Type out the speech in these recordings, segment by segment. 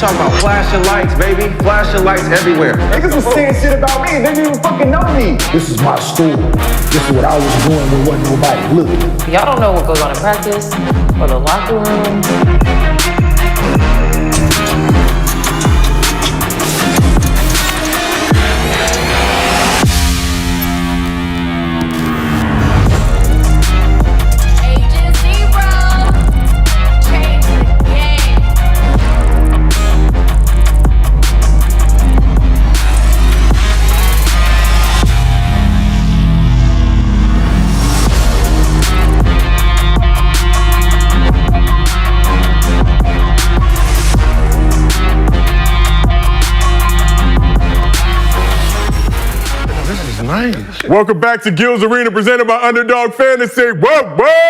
talking about flashing lights, baby. Flashing lights everywhere. Niggas was saying shit about me. They didn't even fucking know me. This is my story. This is what I was doing when wasn't nobody looking. Y'all don't know what goes on in practice or the locker room. Nice. Welcome back to Gil's Arena, presented by Underdog Fantasy. Whoa, whoa!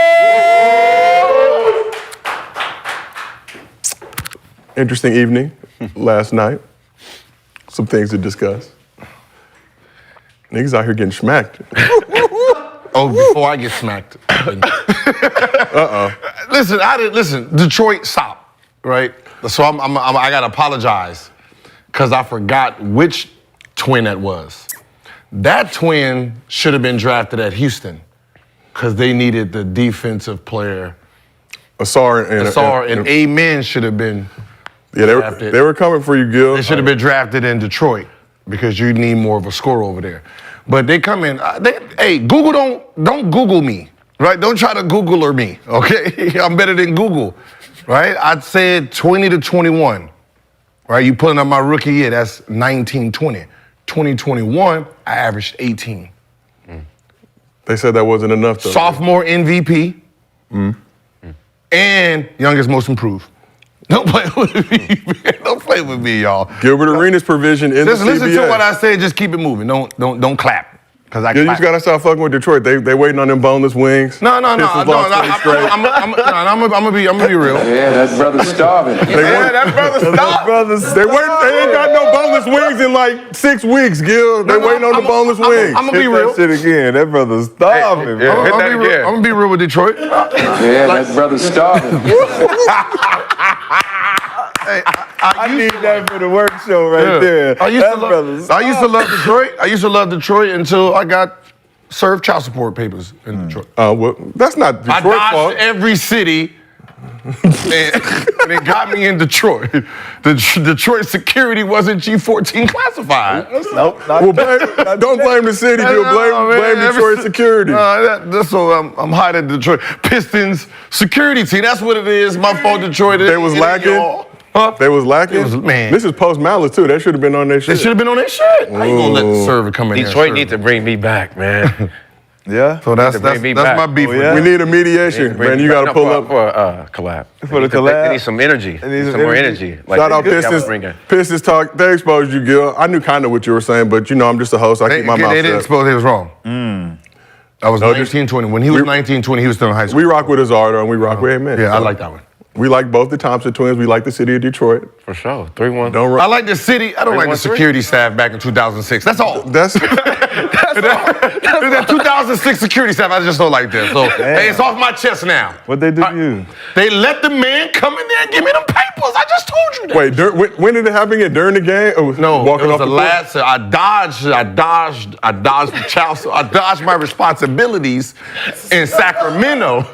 Interesting evening last night. Some things to discuss. Niggas out here getting smacked. Oh, before I get smacked. Listen, Detroit, stop, right? So I gotta apologize, because I forgot which twin that was. That twin should have been drafted at Houston, because they needed the defensive player. Asar and Amen should have been drafted. They were coming for you, Gil. They should have been drafted in Detroit, because you need more of a score over there. But they come in, hey, Google don't Google me, right? Don't try to Googler me, okay? I'm better than Google, right? I'd said 20 to 21, right? You pulling up my rookie year, that's 19-20. 2021, I averaged 18. They said that wasn't enough, though. Sophomore MVP, and youngest most improved. Don't play with me, man. Don't play with me, y'all. Gilbert Arenas provision in the CBA. Listen to what I say, just keep it moving. Don't clap. Cause you just gotta stop fucking with Detroit. They waiting on them boneless wings. No. I'm gonna be real. Yeah, that brother's starving. That brother's starving. They ain't got no boneless wings in like 6 weeks, Gil. They waiting on the boneless wings. I'm gonna be real. That shit again. That brother's starving. I'm gonna be real with Detroit. Yeah, that brother's starving. Hey, I need that for the work show right there. I used to love Detroit. I used to love Detroit until I got served child support papers in Detroit. Well, that's not Detroit's fault. I dodged every city and it got me in Detroit. The Detroit security wasn't G14 classified. Nope. Well, don't blame the city, Gil. Blame Detroit security. That's so I'm hot at Detroit. Pistons security team. That's what it is. My fault, Detroit. They was lacking. Huh? They was lacking? Man. This is post Malice, too. That should have been on their shit. They should have been on their shit. How you gonna let the server come in Detroit there? need to bring me back, man. Yeah? So that's bring me back. my beef. Oh, yeah? We need a mediation, man. You got to pull up. For a collab. For the collab? They need some energy. They need some more energy. Like, Shout out they gotta Pistons. bring it. Pistons talk. They exposed you, Gil. I knew kind of what you were saying, but you know I'm just a host. I keep my mouth They didn't shut. expose he was wrong. I was 19, 20. When he was 19, 20, he was still in high school. We rock with Azardo and we rock with Amen. Yeah, I like that one. We like both the Thompson twins. We like the city of Detroit. For sure. 3-1. Don't I like the city. I don't like the 3-1-3. security staff back in 2006. That's all. That's That 2006 security staff, I just don't like that. So, hey, it's off my chest now. What they do to you? They let the man come in there and give me them papers. I just told you that. wait. When did it happen again? During the game? Or No, walking it was off the court? last. I dodged the child. I dodged my responsibilities in Sacramento.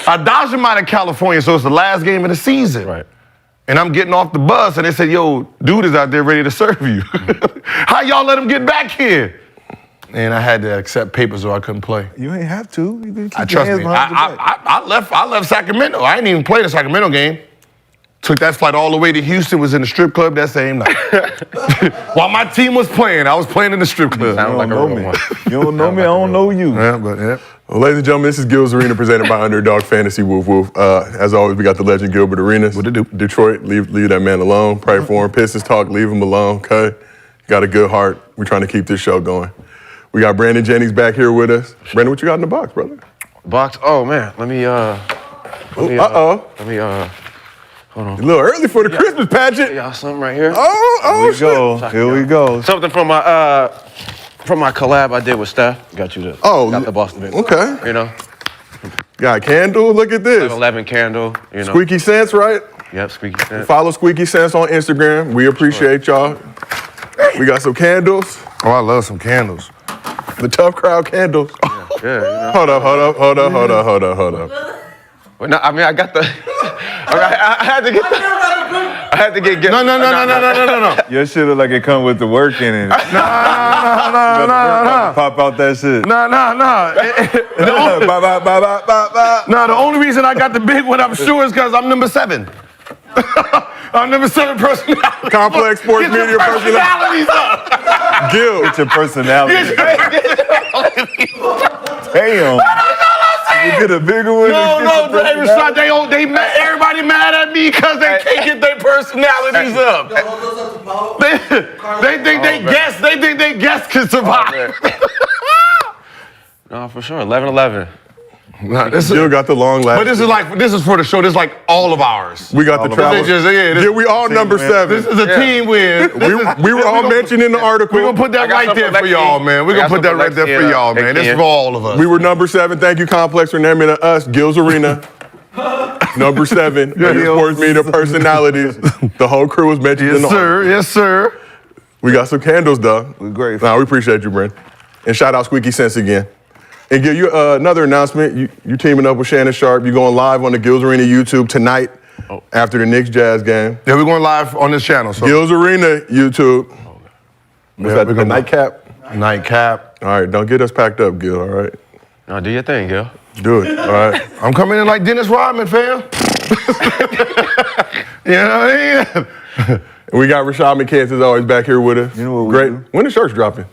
I dodged them out of California, so it's the last game of the season. Right. And I'm getting off the bus, and they said, "Yo, dude is out there ready to serve you. How y'all let him get back here?" And I had to accept papers, or I couldn't play. You ain't have to. You can keep your Trust hands me. behind your back. I left Sacramento. I didn't even play the Sacramento game. Took that flight all the way to Houston, was in the strip club that same night. While my team was playing, I was playing in the strip club. Sound like a know real me. one. You don't know me, I don't know you. Yeah, but yeah. Well, ladies and gentlemen, this is Gil's Arena presented by Underdog Fantasy. Woof woof. As always, we got the legend Gilbert Arenas. What it do? Detroit, leave that man alone. Pray for him. Pistons talk, leave him alone. Okay. Got a good heart. We're trying to keep this show going. We got Brandon Jennings back here with us. Brandon, what you got in the box, brother? Box. Oh, man. Let me, hold on. A little early for the Christmas pageant. Y'all something right here. Oh, shit. Here we go. Something from my collab I did with Steph. Got you the. Got the Boston Big. Okay. You know, Got a candle. Look at this. 11 candle. You know. Squeaky Sense, right? Yep, squeaky sense. Follow Squeaky Sense on Instagram. We appreciate y'all. We got some candles. Oh, I love some candles. The Tough Crowd candles. Yeah, you know. Hold up. But no, I mean, I got the. I had to get. I had to get. No. Your shit look like it come with the work in it. No. Pop out that shit. No. No, the only reason I got the big one, I'm sure, is because I'm number 7. I'm number 7 personality. Complex Sports Get your Media personality. personalities up. Gil. Get your personality. Damn. You get a bigger one. No, Rashad, everybody mad at me because they can't get their personalities up. They think they guess can survive. No, for sure. 11-11. Nah, this Gil got the long last. But this is for the show. This is like all of ours. We got the travel. This We all number 7. is a team win. We were all mentioned in the article. We're gonna put that right there for y'all, man. We're gonna put that right there for y'all, man. This is for all of us. We were number 7. Thank you, Complex, for naming it us. Gil's Arena. Number 7. Your sports media personalities. The whole crew was mentioned in the article. Yes, sir. We got some candles, though. We're grateful. Nah, we appreciate you, Brent. And shout out Squeaky Sense again. And Gil, you another announcement. You teaming up with Shannon Sharp. You going live on the Gil's Arena YouTube tonight after the Knicks Jazz game. Yeah, we're going live on this channel. So. Gil's Arena YouTube. What's that? we're The gonna- nightcap. Nightcap. All right, don't get us packed up, Gil. All right, No, do your thing, Gil. do it. All right. I'm coming in like Dennis Rodman, fam. You know what I mean? And we got Rashad McCants as always back here with us. You know what we Great. do? When the shirts dropping?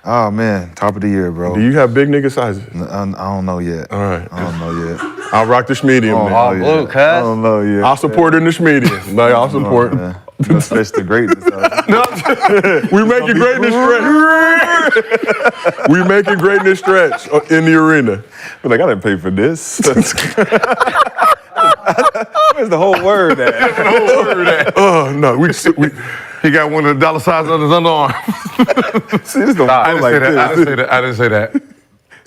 Oh man, top of the year, bro. Do you have big nigga sizes? I don't know yet. All right. I don't know yet. I'll rock the Schmedium, man. all blue, cuz. I don't know yet. I'll support in the Schmedium. Like, I'll support. Man. That's the greatness. We making greatness stretch. We making greatness stretch in the arena. But like, I didn't pay for this. Where's the whole word at? Oh no, He got one of the dollar signs on his underarm. See, this don't I feel didn't like say this. that. I didn't say that.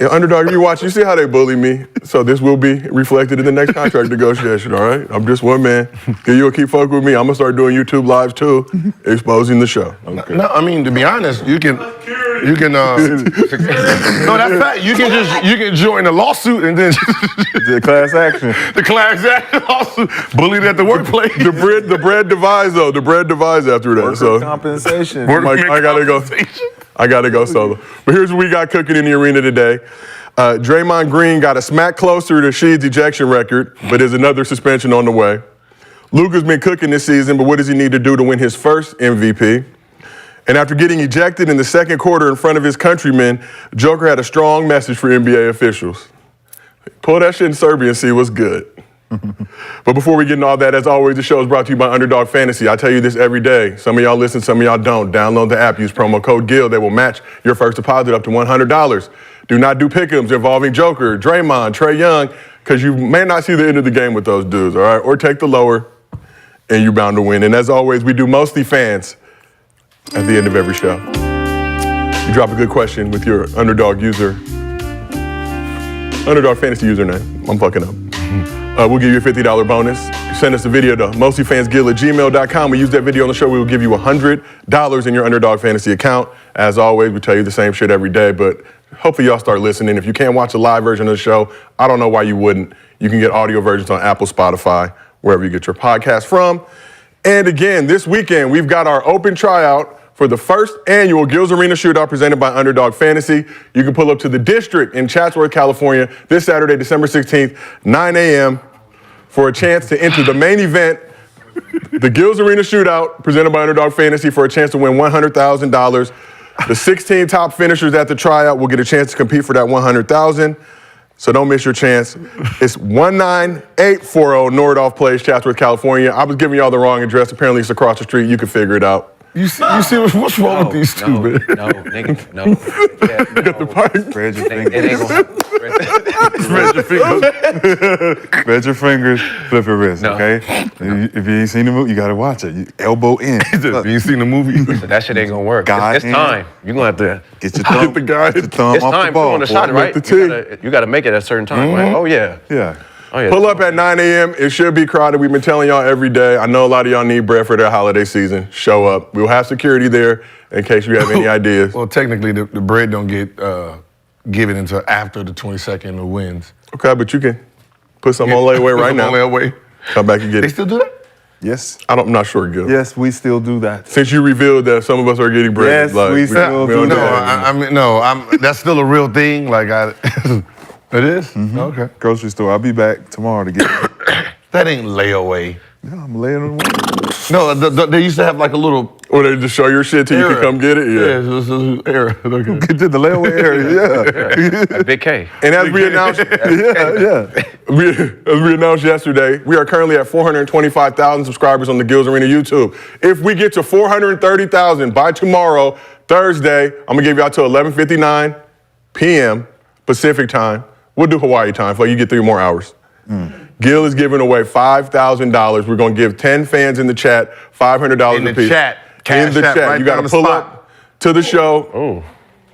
Yeah, Underdog, you watch, you see how they bully me. So this will be reflected in the next contract negotiation, all right? I'm just one man. You'll keep fucking with me. I'm gonna start doing YouTube lives too, exposing the show. Okay. No, I mean, to be honest, you can. You can no, that's fact. You can join the lawsuit and then The class action. the class action lawsuit, bullied at the workplace. The bread divides though. The bread divides after that. So Compensation. Mike, I gotta go solo. But here's what we got cooking in the arena today. Draymond Green got a smack closer to Sheed's ejection record, but there's another suspension on the way. Luka's been cooking this season, but what does he need to do to win his first MVP? And after getting ejected in the second quarter in front of his countrymen, Joker had a strong message for NBA officials. Pull that shit in Serbia and see what's good. But before we get into all that, as always, the show is brought to you by Underdog Fantasy. I tell you this every day. Some of y'all listen, some of y'all don't. Download the app, use promo code GIL. They will match your first deposit up to $100. Do not do pick'ems involving Joker, Draymond, Trae Young, because you may not see the end of the game with those dudes, all right? Or take the lower, and you're bound to win. And as always, we do MostlyFans at the end of every show. You drop a good question with your Underdog Fantasy username. I'm fucking up. We'll give you a $50 bonus. Send us a video to mostlyfansgill@gmail.com. We use that video on the show. We will give you $100 in your Underdog Fantasy account. As always, we tell you the same shit every day, but hopefully y'all start listening. If you can't watch a live version of the show, I don't know why you wouldn't. You can get audio versions on Apple, Spotify, wherever you get your podcast from. And again, this weekend, we've got our open tryout for the first annual Gills Arena Shootout presented by Underdog Fantasy. You can pull up to the District in Chatsworth, California this Saturday, December 16th, 9 a.m. for a chance to enter the main event, the Gills Arena Shootout presented by Underdog Fantasy, for a chance to win $100,000. The 16 top finishers at the tryout will get a chance to compete for that $100,000. So don't miss your chance. It's 19840 Nordhoff Place, Chatsworth, California. I was giving y'all the wrong address. Apparently it's across the street. You can figure it out. You see what's wrong with these two, man? No, nigga, no. The park. Spread your It fingers. ain't gonna Spread your fingers. Spread your fingers. Flip your wrist, No. okay? If you ain't seen the movie, you gotta watch it. You elbow in. You ain't seen the movie? That shit ain't gonna work. God It's time. You're gonna have to. Get your thumb, the guy. get your thumb It's off time. the You ball. on the shot, boy. right? the tee. You gotta make it at a certain time, right? Oh yeah. Yeah. Oh yeah. Pull up at 9 a.m. It should be crowded. We've been telling y'all every day. I know a lot of y'all need bread for their holiday season. Show up. We'll have security there in case you have any ideas. Well, technically, the bread don't get given until after the 22nd of wins. Okay, but you can put some on layaway right now. On layaway. Come back and get They it. still do that? Yes. I'm not sure, Gil. Yes, we still do that. Since you revealed that some of us are getting bread, Yes, we still do don't that. That's still a real thing. Like it is? Mm-hmm. Okay. Grocery store. I'll be back tomorrow to get it. That ain't layaway. Yeah, I'm laying on the window. No, they used to have like a little Or they just show your shit till you can era. come get it. Yeah. this is era. Okay. Get to the layaway area, yeah. At Big K. And as we announced, as we announced yesterday, we are currently at 425,000 subscribers on the Gills Arena YouTube. If we get to 430,000 by tomorrow, Thursday, I'm gonna give y'all till 11:59 p.m. Pacific time. We'll do Hawaii time, so you get 3 more hours. Gil is giving away $5,000. We're gonna give 10 fans in the chat $500 In the apiece. chat. In Cash the app chat. right You there gotta on the pull spot. up to the show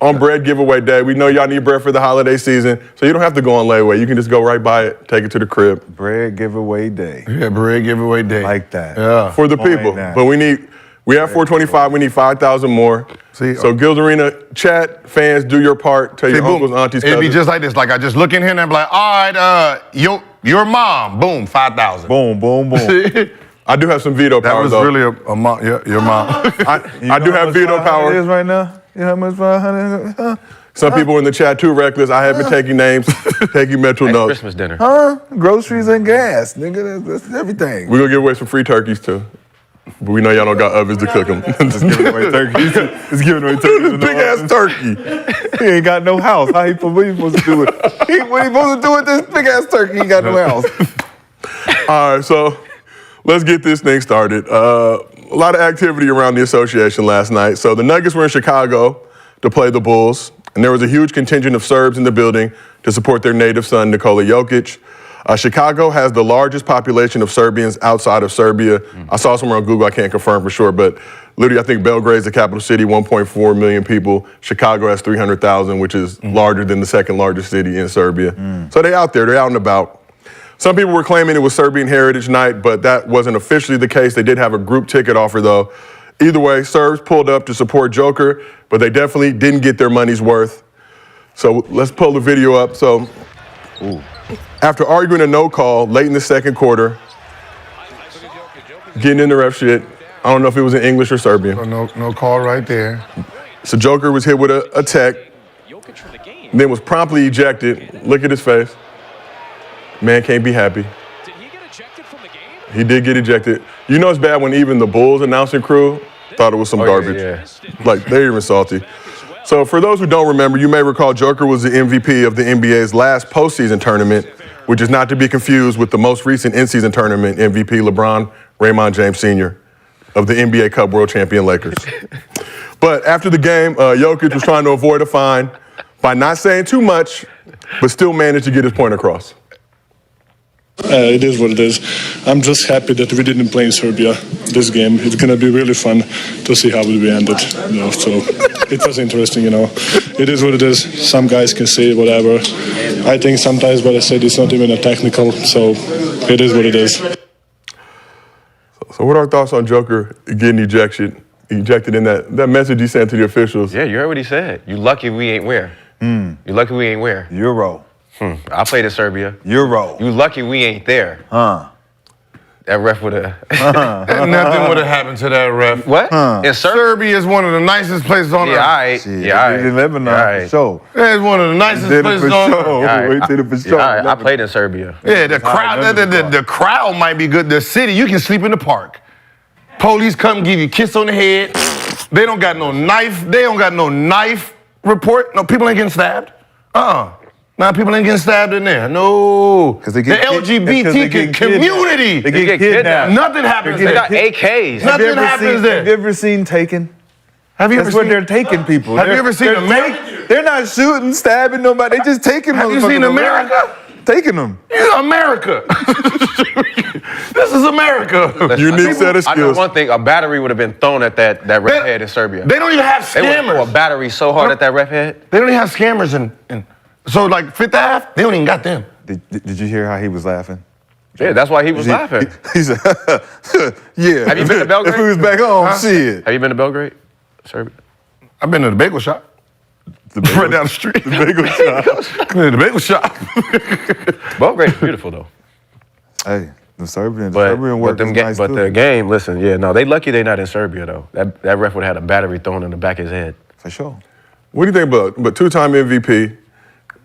on bread giveaway day. We know y'all need bread for the holiday season, so you don't have to go on layaway. You can just go right by it, take it to the crib Bread giveaway day. Yeah, bread giveaway day. Like that. Yeah. for the Come on people. right now. But we have 425. We need 5,000 more. See, So Gills Arena chat fans, do your part. Tell your See, boom. uncles, aunties, It'd be cousins. just like this. Like I just look in here and I'm like, all right, your mom, boom, 5,000. Boom, boom, boom. I do have some veto That power was though. really a mom. Yeah, your mom. I do have veto It is power. right now. You know how much 500? Huh? Some people in the chat too reckless. I have been taking names, taking mental Next notes. Christmas dinner. Huh? Groceries and gas, nigga. That's everything. We're gonna give away some free turkeys too. But we know y'all don't got ovens to cook them. Just giving away turkeys. It's giving away turkeys. Big ass turkey. He ain't got no house. What he supposed to do it? What he supposed to do with this big ass turkey? He ain't got no house. All right, so let's get this thing started. A lot of activity around the association last night. So the Nuggets were in Chicago to play the Bulls, and there was a huge contingent of Serbs in the building to support their native son, Nikola Jokic. Chicago has the largest population of Serbians outside of Serbia. I saw somewhere on Google, I can't confirm for sure, but literally I think Belgrade's the capital city, 1.4 million people. Chicago has 300,000, which is larger than the second largest city in Serbia. So they're out there, they're out and about. Some people were claiming it was Serbian Heritage Night, but that wasn't officially the case. They did have a group ticket offer though. Either way, Serbs pulled up to support Joker, but they definitely didn't get their money's worth. So let's pull the video up. So after arguing a no call late in the second quarter, getting in the ref shit, I don't know if it was in English or Serbian. No call right there. So Joker was hit with a tech, then was promptly ejected. Look at his face. Man can't be happy. Did he get ejected from the game? He did get ejected. You know it's bad when even the Bulls announcing crew thought it was some garbage. Like, they're even salty. So for those who don't remember, you may recall Joker was the MVP of the NBA's last postseason tournament, which is not to be confused with the most recent in-season tournament MVP, LeBron Raymond James Sr. of the NBA Cup world champion Lakers. But after the game, Jokic was trying to avoid a fine by not saying too much, but still managed to get his point across. It is what it is. I'm just happy that we didn't play in Serbia this game. It's gonna be really fun to see how it will be ended. So it was interesting. It is what it is. Some guys can say whatever. I think sometimes what I said is not even a technical. So it is what it is. So what are our thoughts on Joker getting ejected in that message he sent to the officials? Yeah, you heard what he said. You lucky we ain't where. You lucky we ain't where. Euro. I played in Serbia. Euro. You lucky we ain't there. That ref would have. Nothing would have happened to that ref. What? In Serbia is one of the nicest places on earth. Yeah, all right. Yeah, all right. In Lebanon, Yeah, all right. for sure. It's one of the nicest Did it places for on sure. earth. All right. Wait till it for Yeah, sure. all right. I played in Serbia. Yeah, the crowd, the crowd might be good. The city, you can sleep in the park. Police come give you a kiss on the head. They don't got no knife. They don't got no knife report. No, people ain't getting stabbed. Now people ain't getting stabbed in there. No. They get the LGBT community. They get kidnapped. Nothing happens They there. got AKs. Nothing happens there. Have you ever seen Taken? Have you ever That's what seen? they're taking people. Have you ever seen America? They're not shooting, stabbing nobody. They just taking Have you motherfuckers seen around. America? Taking them. Yeah, America. This is America. Unique set of I know skills. one thing. A battery would have been thrown at that ref head in Serbia. They don't even have They would have thrown a scammers. battery so hard at that ref head. They don't even have scammers in so like Fifth Ave, they don't even got them. Did you hear how he was laughing? Yeah, that's why he was laughing. He said, yeah. Have you been to Belgrade? If he was back home, shit. Have you been to Belgrade, Serbia? I've been to the bagel shop. Right down the street. The bagel shop. The bagel shop. Belgrade's beautiful though. Hey, the Serbian But work is nice but too. the game, listen, yeah, no, they lucky they not in Serbia though. That ref would have had a battery thrown in the back of his head. For sure. What do you think about but two-time MVP,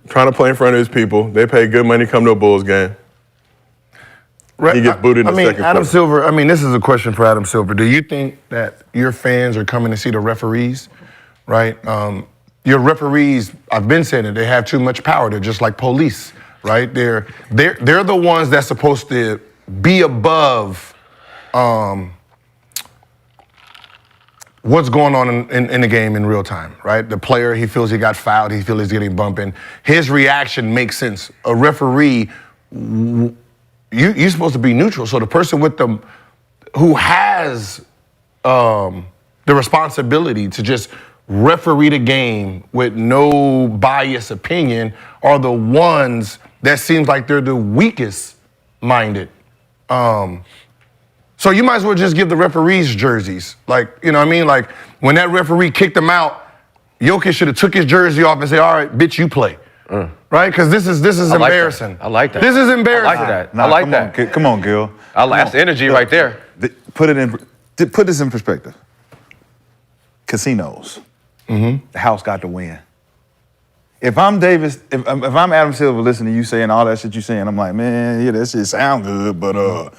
trying to play in front of his people? They pay good money to come to a Bulls game. He gets booted in the second Adam quarter. Silver, this is a question for Adam Silver. Do you think that your fans are coming to see the referees, right? Your referees, I've been saying it, they have too much power. They're just like police, right? They're the ones that's supposed to be above what's going on in the game in real time, right? The player, he feels he got fouled, he feels he's getting bumped in. His reaction makes sense. A referee, you're supposed to be neutral. So the person with them who has the responsibility to just referee the game with no biased opinion are the ones that seems like they're the weakest minded. So you might as well just give the referees jerseys. Like, you know what I mean? Like when that referee kicked him out, Jokic should have took his jersey off and said, all right, bitch, you play. Right? Because this is embarrassing. I like that. This is embarrassing. I like that. I like that. Come on, Gil. That's the energy right there. Put this in perspective. Casinos. The house got to win. If I'm Davis, if I'm Adam Silver listening to you saying all that shit you saying, I'm like, man, yeah, that shit sound good, but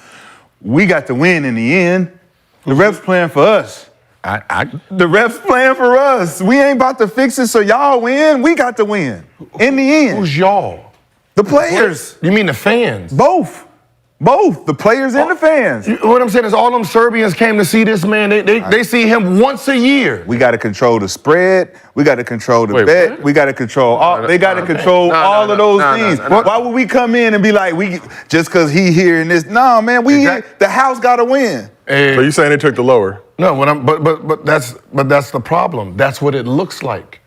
we got to win in the end. The refs playing for us. The refs playing for us. We ain't about to fix it, so y'all win. We got to win in the end. Who's y'all? The players. You mean the fans? Both. The players and the fans. What I'm saying is all them Serbians came to see this man. They see him once a year. We got to control the spread. We got to control the bet. What? We got to control all. They got to control all of those things. Why would we come in and be like, just because he here and this? No, man, the house got to win. So you saying they took the lower? No, but that's the problem. That's what it looks like.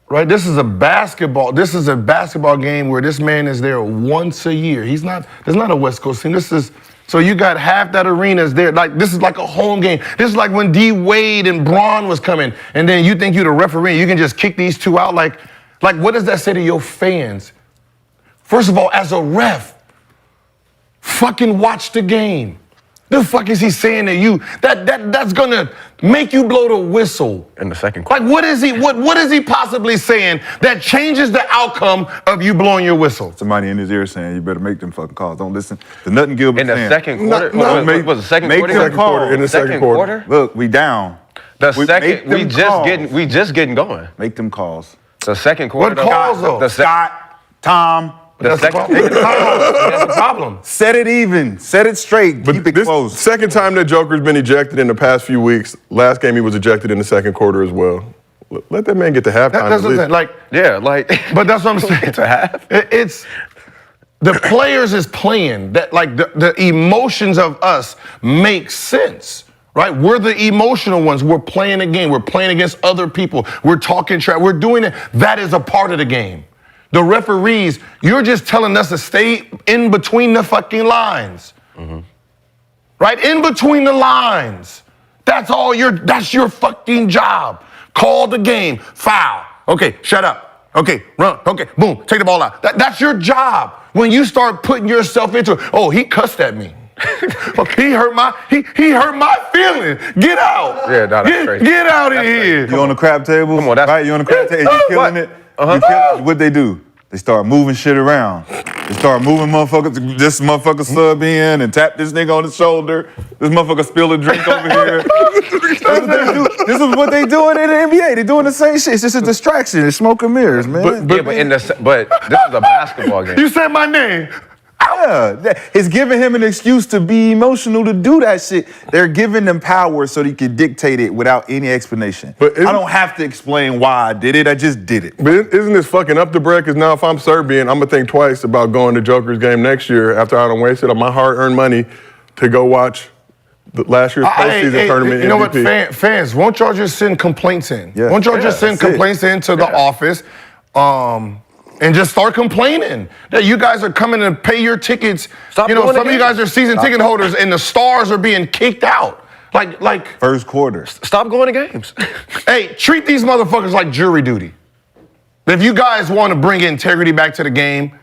Right? This is a basketball game where this man is there once a year. There's not a West Coast team. This is So you got half that arena's there. Like, this is like a home game. This is like when D Wade and Braun was coming, and then you think you're the referee, you can just kick these two out. Like what does that say to your fans? First of all, as a ref, fucking watch the game. The fuck is he saying to you? That's gonna make you blow the whistle in the second quarter. Like, what is he possibly saying that changes the outcome of you blowing your whistle? Somebody in his ear saying, "You better make them fucking calls. Don't listen to nothing Gilbert in the saying." second quarter. Was the second make quarter? them calls in the second quarter. Look, we down. We just getting going. Make them calls. The second quarter. What calls though? Scott, Tom. That's the problem. Set it even. Set it straight. But keep it this close. second time that Joker's been ejected in the past few weeks. Last game he was ejected in the second quarter as well. Let that man get to halftime. That's what I'm saying. But that's what I'm saying. To half. It's the players is playing. That like the emotions of us make sense. Right? We're the emotional ones. We're playing a game. We're playing against other people. We're talking trash. We're doing it. That is a part of the game. The referees, you're just telling us to stay in between the fucking lines. Mm-hmm. Right? In between the lines. That's your fucking job. Call the game. Foul. Okay, shut up. Okay, run. Okay, boom, take the ball out. That's your job. When you start putting yourself into it, oh, he cussed at me. he hurt my feelings. Get out. Yeah, no, that's crazy. Get out of here. You on the crab table? Come on, right? You on the crab table? You killing it? What they do? They start moving shit around. They start moving motherfuckers. This motherfucker sub in and tap this nigga on the shoulder. This motherfucker spill a drink over here. This is what they doing in the NBA. They doing the same shit. It's just a distraction. It's smoke and mirrors, man. But this is a basketball game. You said my name. Yeah, it's giving him an excuse to be emotional to do that shit. They're giving them power so they can dictate it without any explanation. But I don't have to explain why I did it. I just did it. But isn't this fucking up the bread? Because now if I'm Serbian, I'm going to think twice about going to Joker's game next year after I done wasted my hard-earned money to go watch last year's postseason tournament. You know what, fans, won't y'all just send complaints in? Yeah. Won't y'all just send complaints into the office? And just start complaining that you guys are coming to pay your tickets. Some of you guys are season ticket holders and the stars are being kicked out. Like first quarter. Stop going to games. Hey, treat these motherfuckers like jury duty. If you guys want to bring integrity back to the game,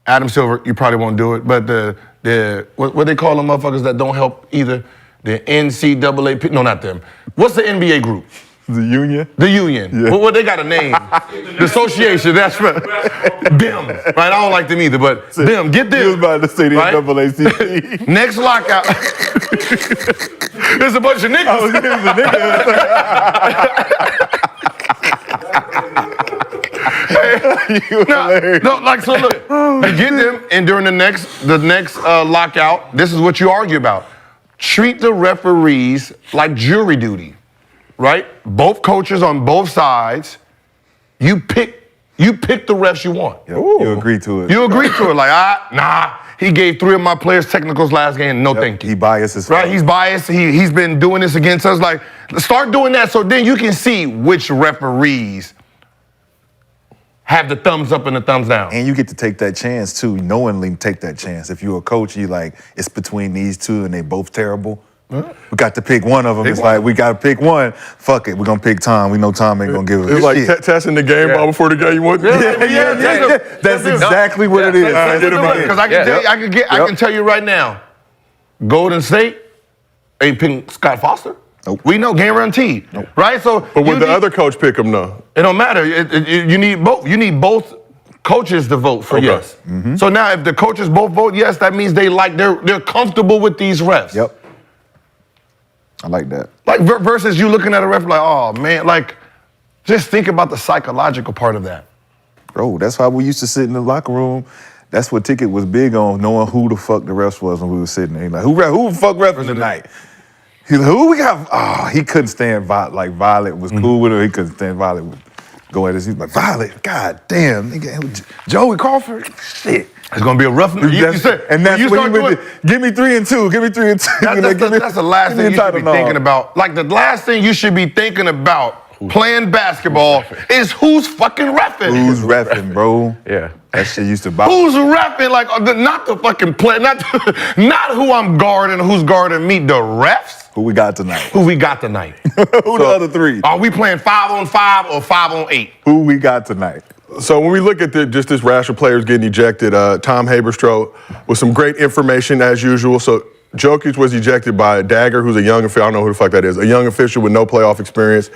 Adam Silver, you probably won't do it, but what they call them motherfuckers that don't help either? The NCAA, no, not them. What's the NBA group? The union? The union. Yeah. Well, they got a name. The association, that's right. BIM. Right, I don't like them either, but BIM, get them. You was about to say the NAACP. Next lockout. There's a bunch of niggas. I was getting the niggas. So look, you get them, and during the next lockout, this is what you argue about. Treat the referees like jury duty. Right? Both coaches on both sides. You pick the refs you want. You agree to it. You agree to it. Like, nah. He gave 3 of my players technicals last game. No, thank you. He biases. Right? He's biased. He's been doing this against us. Like, start doing that so then you can see which referees have the thumbs up and the thumbs down. And you get to take that chance too, knowingly take that chance. If you're a coach, you like, it's between these two and they both terrible. We got to pick one of them. It's like, we got to pick one. Fuck it, we're going to pick Tom. We know Tom ain't going to give us It's like testing the game ball before the game. You want? That's exactly what it is. Because I can tell you right now, Golden State ain't picking Scott Foster. Nope. We know, guaranteed. Nope. Right? So, but would the other coach pick him though? It don't matter. You need both. You need both coaches to vote for yes. Mm-hmm. So now if the coaches both vote yes, that means they're comfortable with these refs. Yep. I like that. Like versus you looking at a ref like, oh man, like just think about the psychological part of that. Bro, that's why we used to sit in the locker room. That's what Ticket was big on, knowing who the fuck the refs was when we were sitting there. Like, who the fuck refs tonight? He's like, who we got? Oh, he couldn't stand Violet was cool with her. He couldn't stand Violet would go at this. He's like, Violet, god damn, nigga, Joey Crawford, shit. It's gonna be a rough night. And that's when you went to, give me 3 and 2, give me 3 and 2. That's the last thing you should be thinking about. Like the last thing you should be thinking about playing basketball is who's fucking reffing. Who's reffing, bro? Yeah. That shit used to bother. Who's reffing? Like, not the fucking play, not who I'm guarding, who's guarding me, the refs. Who we got tonight? Who we got tonight? Who the other three? Are we playing 5-on-5 or 5-on-8? Who we got tonight? So when we look at just this rash of players getting ejected, Tom Haberstroh with some great information as usual. So Jokic was ejected by Dagger, who's a young official. I don't know who the fuck that is. A young official with no playoff experience.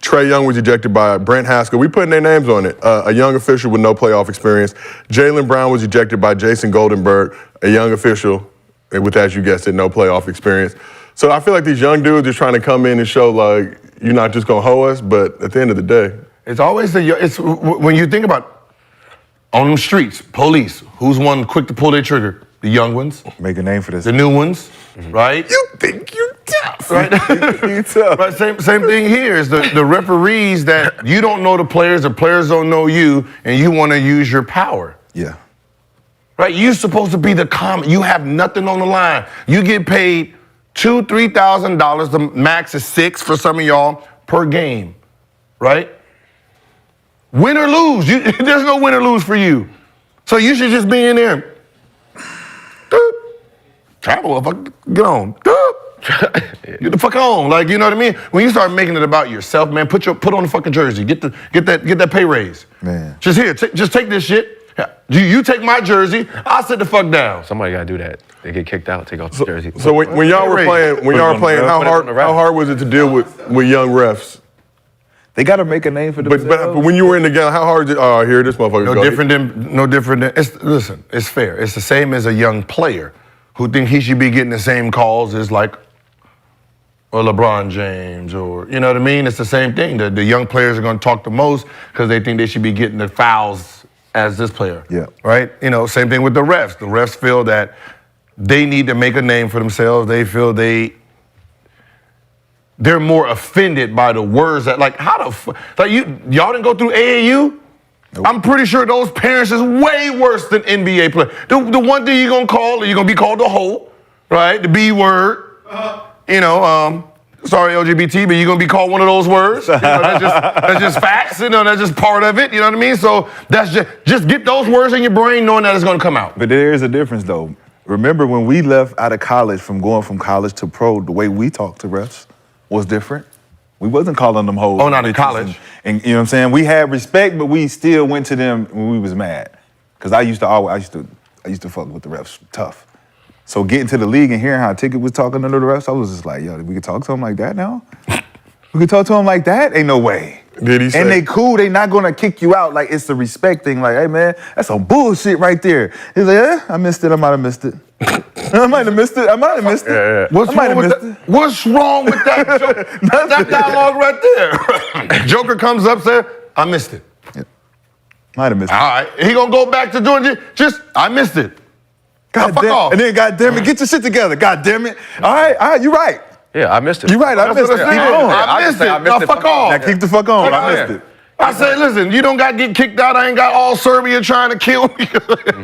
Trae Young was ejected by Brent Haskell. We putting their names on it. A young official with no playoff experience. Jaylen Brown was ejected by Jason Goldenberg, a young official with, as you guessed it, no playoff experience. So I feel like these young dudes are trying to come in and show like you're not just gonna hoe us, but at the end of the day, it's always when you think about on them streets, police. Who's one quick to pull their trigger? The young ones. Make a name for this. The new ones, right? You think you tough. Right? You tough. Right, same thing here is the referees that you don't know the players don't know you, and you want to use your power. Yeah. Right? You're supposed to be the common. You have nothing on the line. You get paid $2,000-$3,000. The max is $6,000 for some of y'all per game, right? Win or lose, there's no win or lose for you. So you should just be in there. Travel, get on. Get the fuck on, like, you know what I mean? When you start making it about yourself, man, put on the fucking jersey. Get that pay raise. Man. Just here, just take this shit. You take my jersey, I'll sit the fuck down. Somebody gotta do that. They get kicked out, take off the jersey. So when y'all were playing, how hard was it to deal with young refs? They got to make a name for themselves. But when you were in the game, how hard is it? Oh, here this motherfucker No different than. Listen, it's fair. It's the same as a young player who think he should be getting the same calls as like or LeBron James or, you know what I mean? It's the same thing. The young players are going to talk the most because they think they should be getting the fouls as this player. Yeah. Right? You know, same thing with the refs. The refs feel that they need to make a name for themselves. They feel they're more offended by the words that, like, how the fuck? Like, y'all didn't go through AAU? Nope. I'm pretty sure those parents is way worse than NBA players. The one thing you're going to be called the hoe, right? The B word. You know, sorry LGBT, but you're going to be called one of those words. You know, that's just facts. You know, that's just part of it. You know what I mean? So that's just get those words in your brain knowing that it's going to come out. But there is a difference, though. Remember when we left out of college, going from college to pro, the way we talked to refs was different. We wasn't calling them hoes. Oh, not in college. And you know what I'm saying? We had respect, but we still went to them when we was mad. Because I used to fuck with the refs tough. So getting to the league and hearing how Ticket was talking under the refs, I was just like, yo, we could talk to him like that now? We could talk to him like that? Ain't no way. Did he say? And they cool, they not gonna kick you out. Like, it's the respect thing. Like, hey man, that's some bullshit right there. He's like, I missed it, I might have missed it. I might have missed it. Yeah. What's wrong with that joke? that dialogue right there. Joker comes up, says, I missed it. Yeah. Might have missed it. All right, he gonna go back to doing it. I missed it. God fuck damn, off. and then, God damn it, get your shit together. God damn it. All right, you're right. Yeah, I missed it. You're right, I missed it. Keep it on. I missed it. Now fuck off. Now keep the fuck on. I missed it. I say, listen, you don't got to get kicked out. I ain't got all Serbia trying to kill me.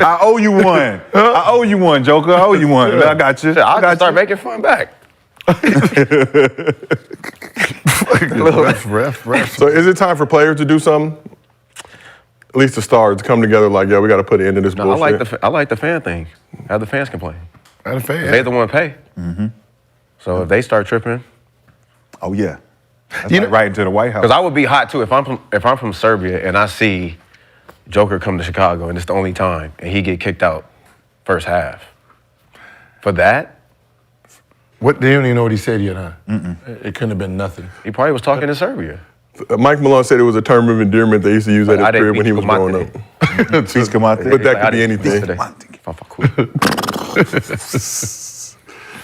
I owe you one. I owe you one, Joker. I owe you one. I got you. I'll just start making fun back. Ref. So is it time for players to do something? At least the stars to come together like, yeah, we got to put an end to this bullshit. I like the fan thing. Have the fans complain. They the one pay. Mm-hmm. So if they start tripping. Oh, yeah. That's like right into the White House. Because I would be hot, too. If I'm from Serbia and I see Joker come to Chicago and it's the only time and he get kicked out first half. For that? What? They don't even know what he said yet, huh? It couldn't have been nothing. He probably was talking in Serbia. Mike Malone said it was a term of endearment they used to use at his crib when he was growing up. But that could be anything.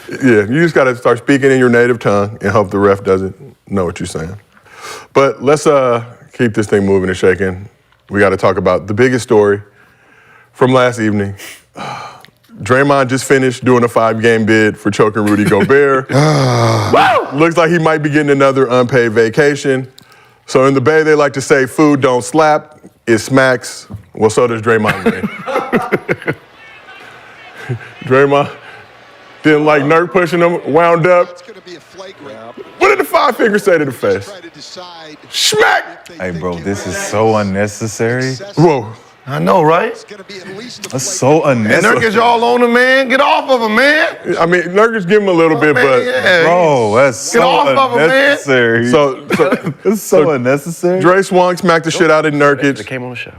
Yeah, you just got to start speaking in your native tongue and hope the ref doesn't know what you're saying. But let's keep this thing moving and shaking. We got to talk about the biggest story from last evening. Draymond just finished doing a 5-game bid for choking Rudy Gobert. Looks like he might be getting another unpaid vacation. So in the Bay, they like to say food don't slap, it smacks. Well, so does Draymond Green. Draymond Didn't like Nurk pushing him, wound up. What did the 5 fingers say to the face? Smack! Hey, bro, this is so unnecessary. Whoa. I know, right? That's so And unnecessary. Nurk is all on him, man. Get off of him, man. I mean, Nurk is giving him a little bit, Man, but yeah. Bro, that's Get so off of him, man. unnecessary. so It's so unnecessary. Dre swung, smacked the shit out of They Nurkic. came on the show.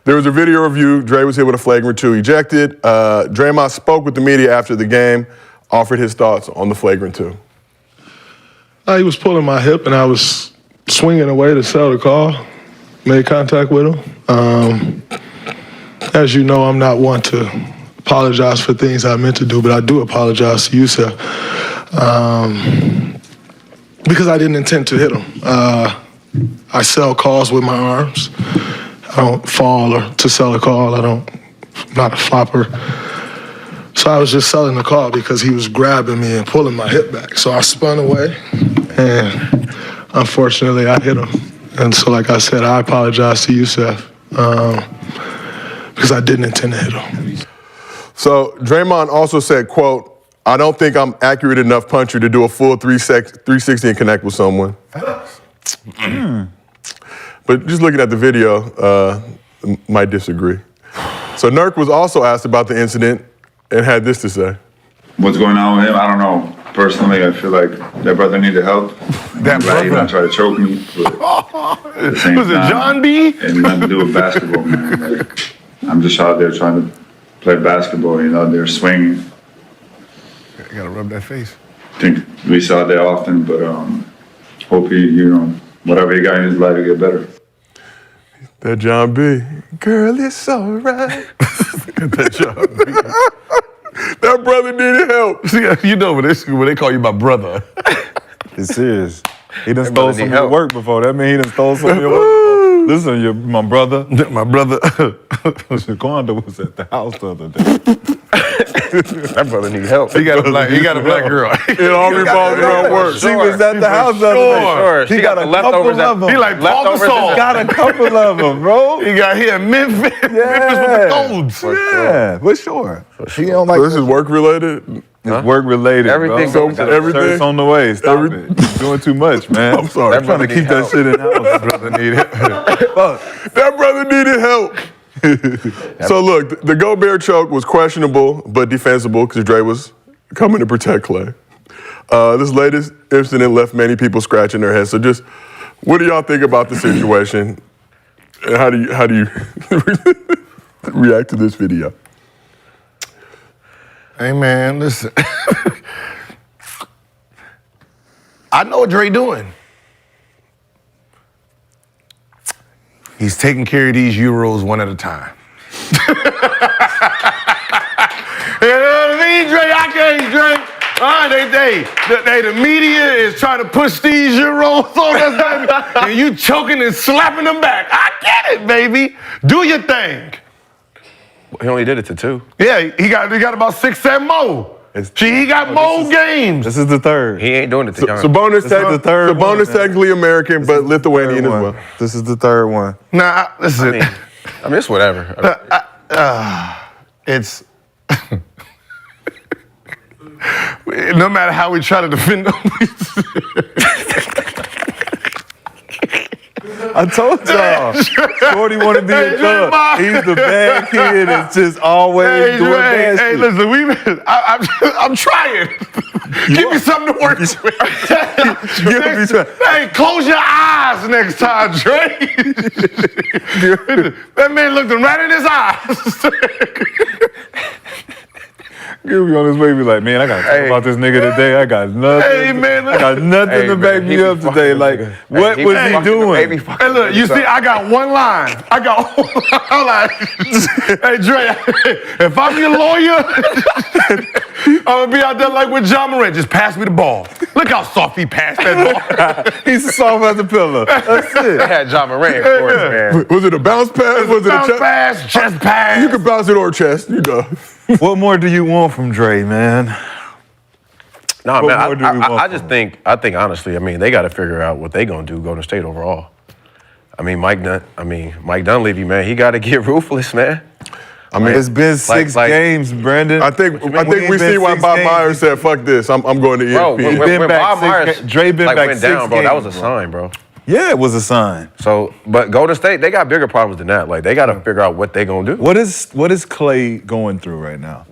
There was a video review. Dre was hit with a flagrant 2, ejected. Draymond spoke with the media after the game, offered his thoughts on the flagrant 2. He was pulling my hip, and I was swinging away to sell the call. Made contact with him. As you know, I'm not one to apologize for things I meant to do, but I do apologize to you, sir, because I didn't intend to hit him. I sell calls with my arms. I don't fall or to sell a call. I'm not a flopper. So I was just selling the call because he was grabbing me and pulling my hip back. So I spun away, and unfortunately, I hit him. And so, like I said, I apologize to you, Seth, because I didn't intend to hit him. So Draymond also said, quote, "I don't think I'm accurate enough puncher to do a full 360 and connect with someone." But just looking at the video, might disagree. So Nurk was also asked about the incident and had this to say. What's going on with him? I don't know. Personally, I feel like that brother needed help. That He brother. not try to choke me. But at the same Was it time, John B? It nothing to do with basketball, man. Like, I'm just out there trying to play basketball. They're swinging. You gotta rub that face. I think we saw that often, but hope he, whatever he got in his life, he get better. That John B. Girl, it's all right. That John B. That brother needed help. See, you know when they call you my brother. It's serious. He done That stole brother some need of your help. work before. That mean he done stole some of your work before. Listen, my brother. My brother. Shaquanda was at the house the other day. That brother need help. He got a black girl. It all revolves around work. She was at the house the other day. She He got a couple of them. He like Paul Leftovers Gasol. is- Got a couple of them, bro. He got here in Memphis. Memphis with the Golds. Yeah, for sure. He don't like So this is work related? It's work related. Everything bro. goes to everything. Shirt's on the way. Stop Every- it. You're doing too much, man. I'm sorry. I'm trying to keep that shit in house. Brother need it. That brother needed help. So look, the Gobert choke was questionable but defensible because Dre was coming to protect Klay. This latest incident left many people scratching their heads. So just, what do y'all think about the situation? And how do you react to this video? Hey man, listen. I know what Dre doing. He's taking care of these Euros one at a time. You know what I mean, Dre? I can't, Dre. The media is trying to push these Euros on us, and you choking and slapping them back. I get it, baby. Do your thing. He only did it to 2. Yeah, he got about 6, 7 more. He got more games. This is the third. He ain't doing it to John. Sabonis, This is the third one, man. technically American, but Lithuanian as well. This is the third one. Nah, listen. I mean, it's whatever. It's no matter how we try to defend them. I told y'all. Shorty want to be a thug. He's the bad kid that's just always doing bad Hey, shit. listen, I'm trying. Give me something to work with. Hey, close your eyes next time, Dre. That man looked him right in his eyes. He'll be on his way, be like, man, I gotta talk about this nigga today. I got nothing. Hey, man, I got nothing to back me up today. Like, what was he doing? Hey, look, you see, I got one line. I'm like, hey, Dre, if I'm your lawyer, I'm gonna be out there like with John Morant. Just pass me the ball. Look how soft he passed that ball. He's soft as a pillow. That's it. They had John Morant, of course, man. Was it a bounce pass? Was it Bounce a chest pass, chest pass. You could bounce it or chest, you know. What more do you want from Dre, man? Nah, What man, more do we want I just think honestly, I mean, they got to figure out what they gonna do Golden State overall. I mean, Mike Dunleavy, man, he got to get ruthless, man. I mean, It's been 6 games, Brandon. I think we see why Bob Myers said, "Fuck this, I'm going to ESPN." Bro, when Bob Myers Dre been back went down, 6 bro, that was games, a bro. sign, bro. Yeah, it was a sign. So, but Golden State, they got bigger problems than that. Like, they got to figure out what they gonna do. What is Klay going through right now?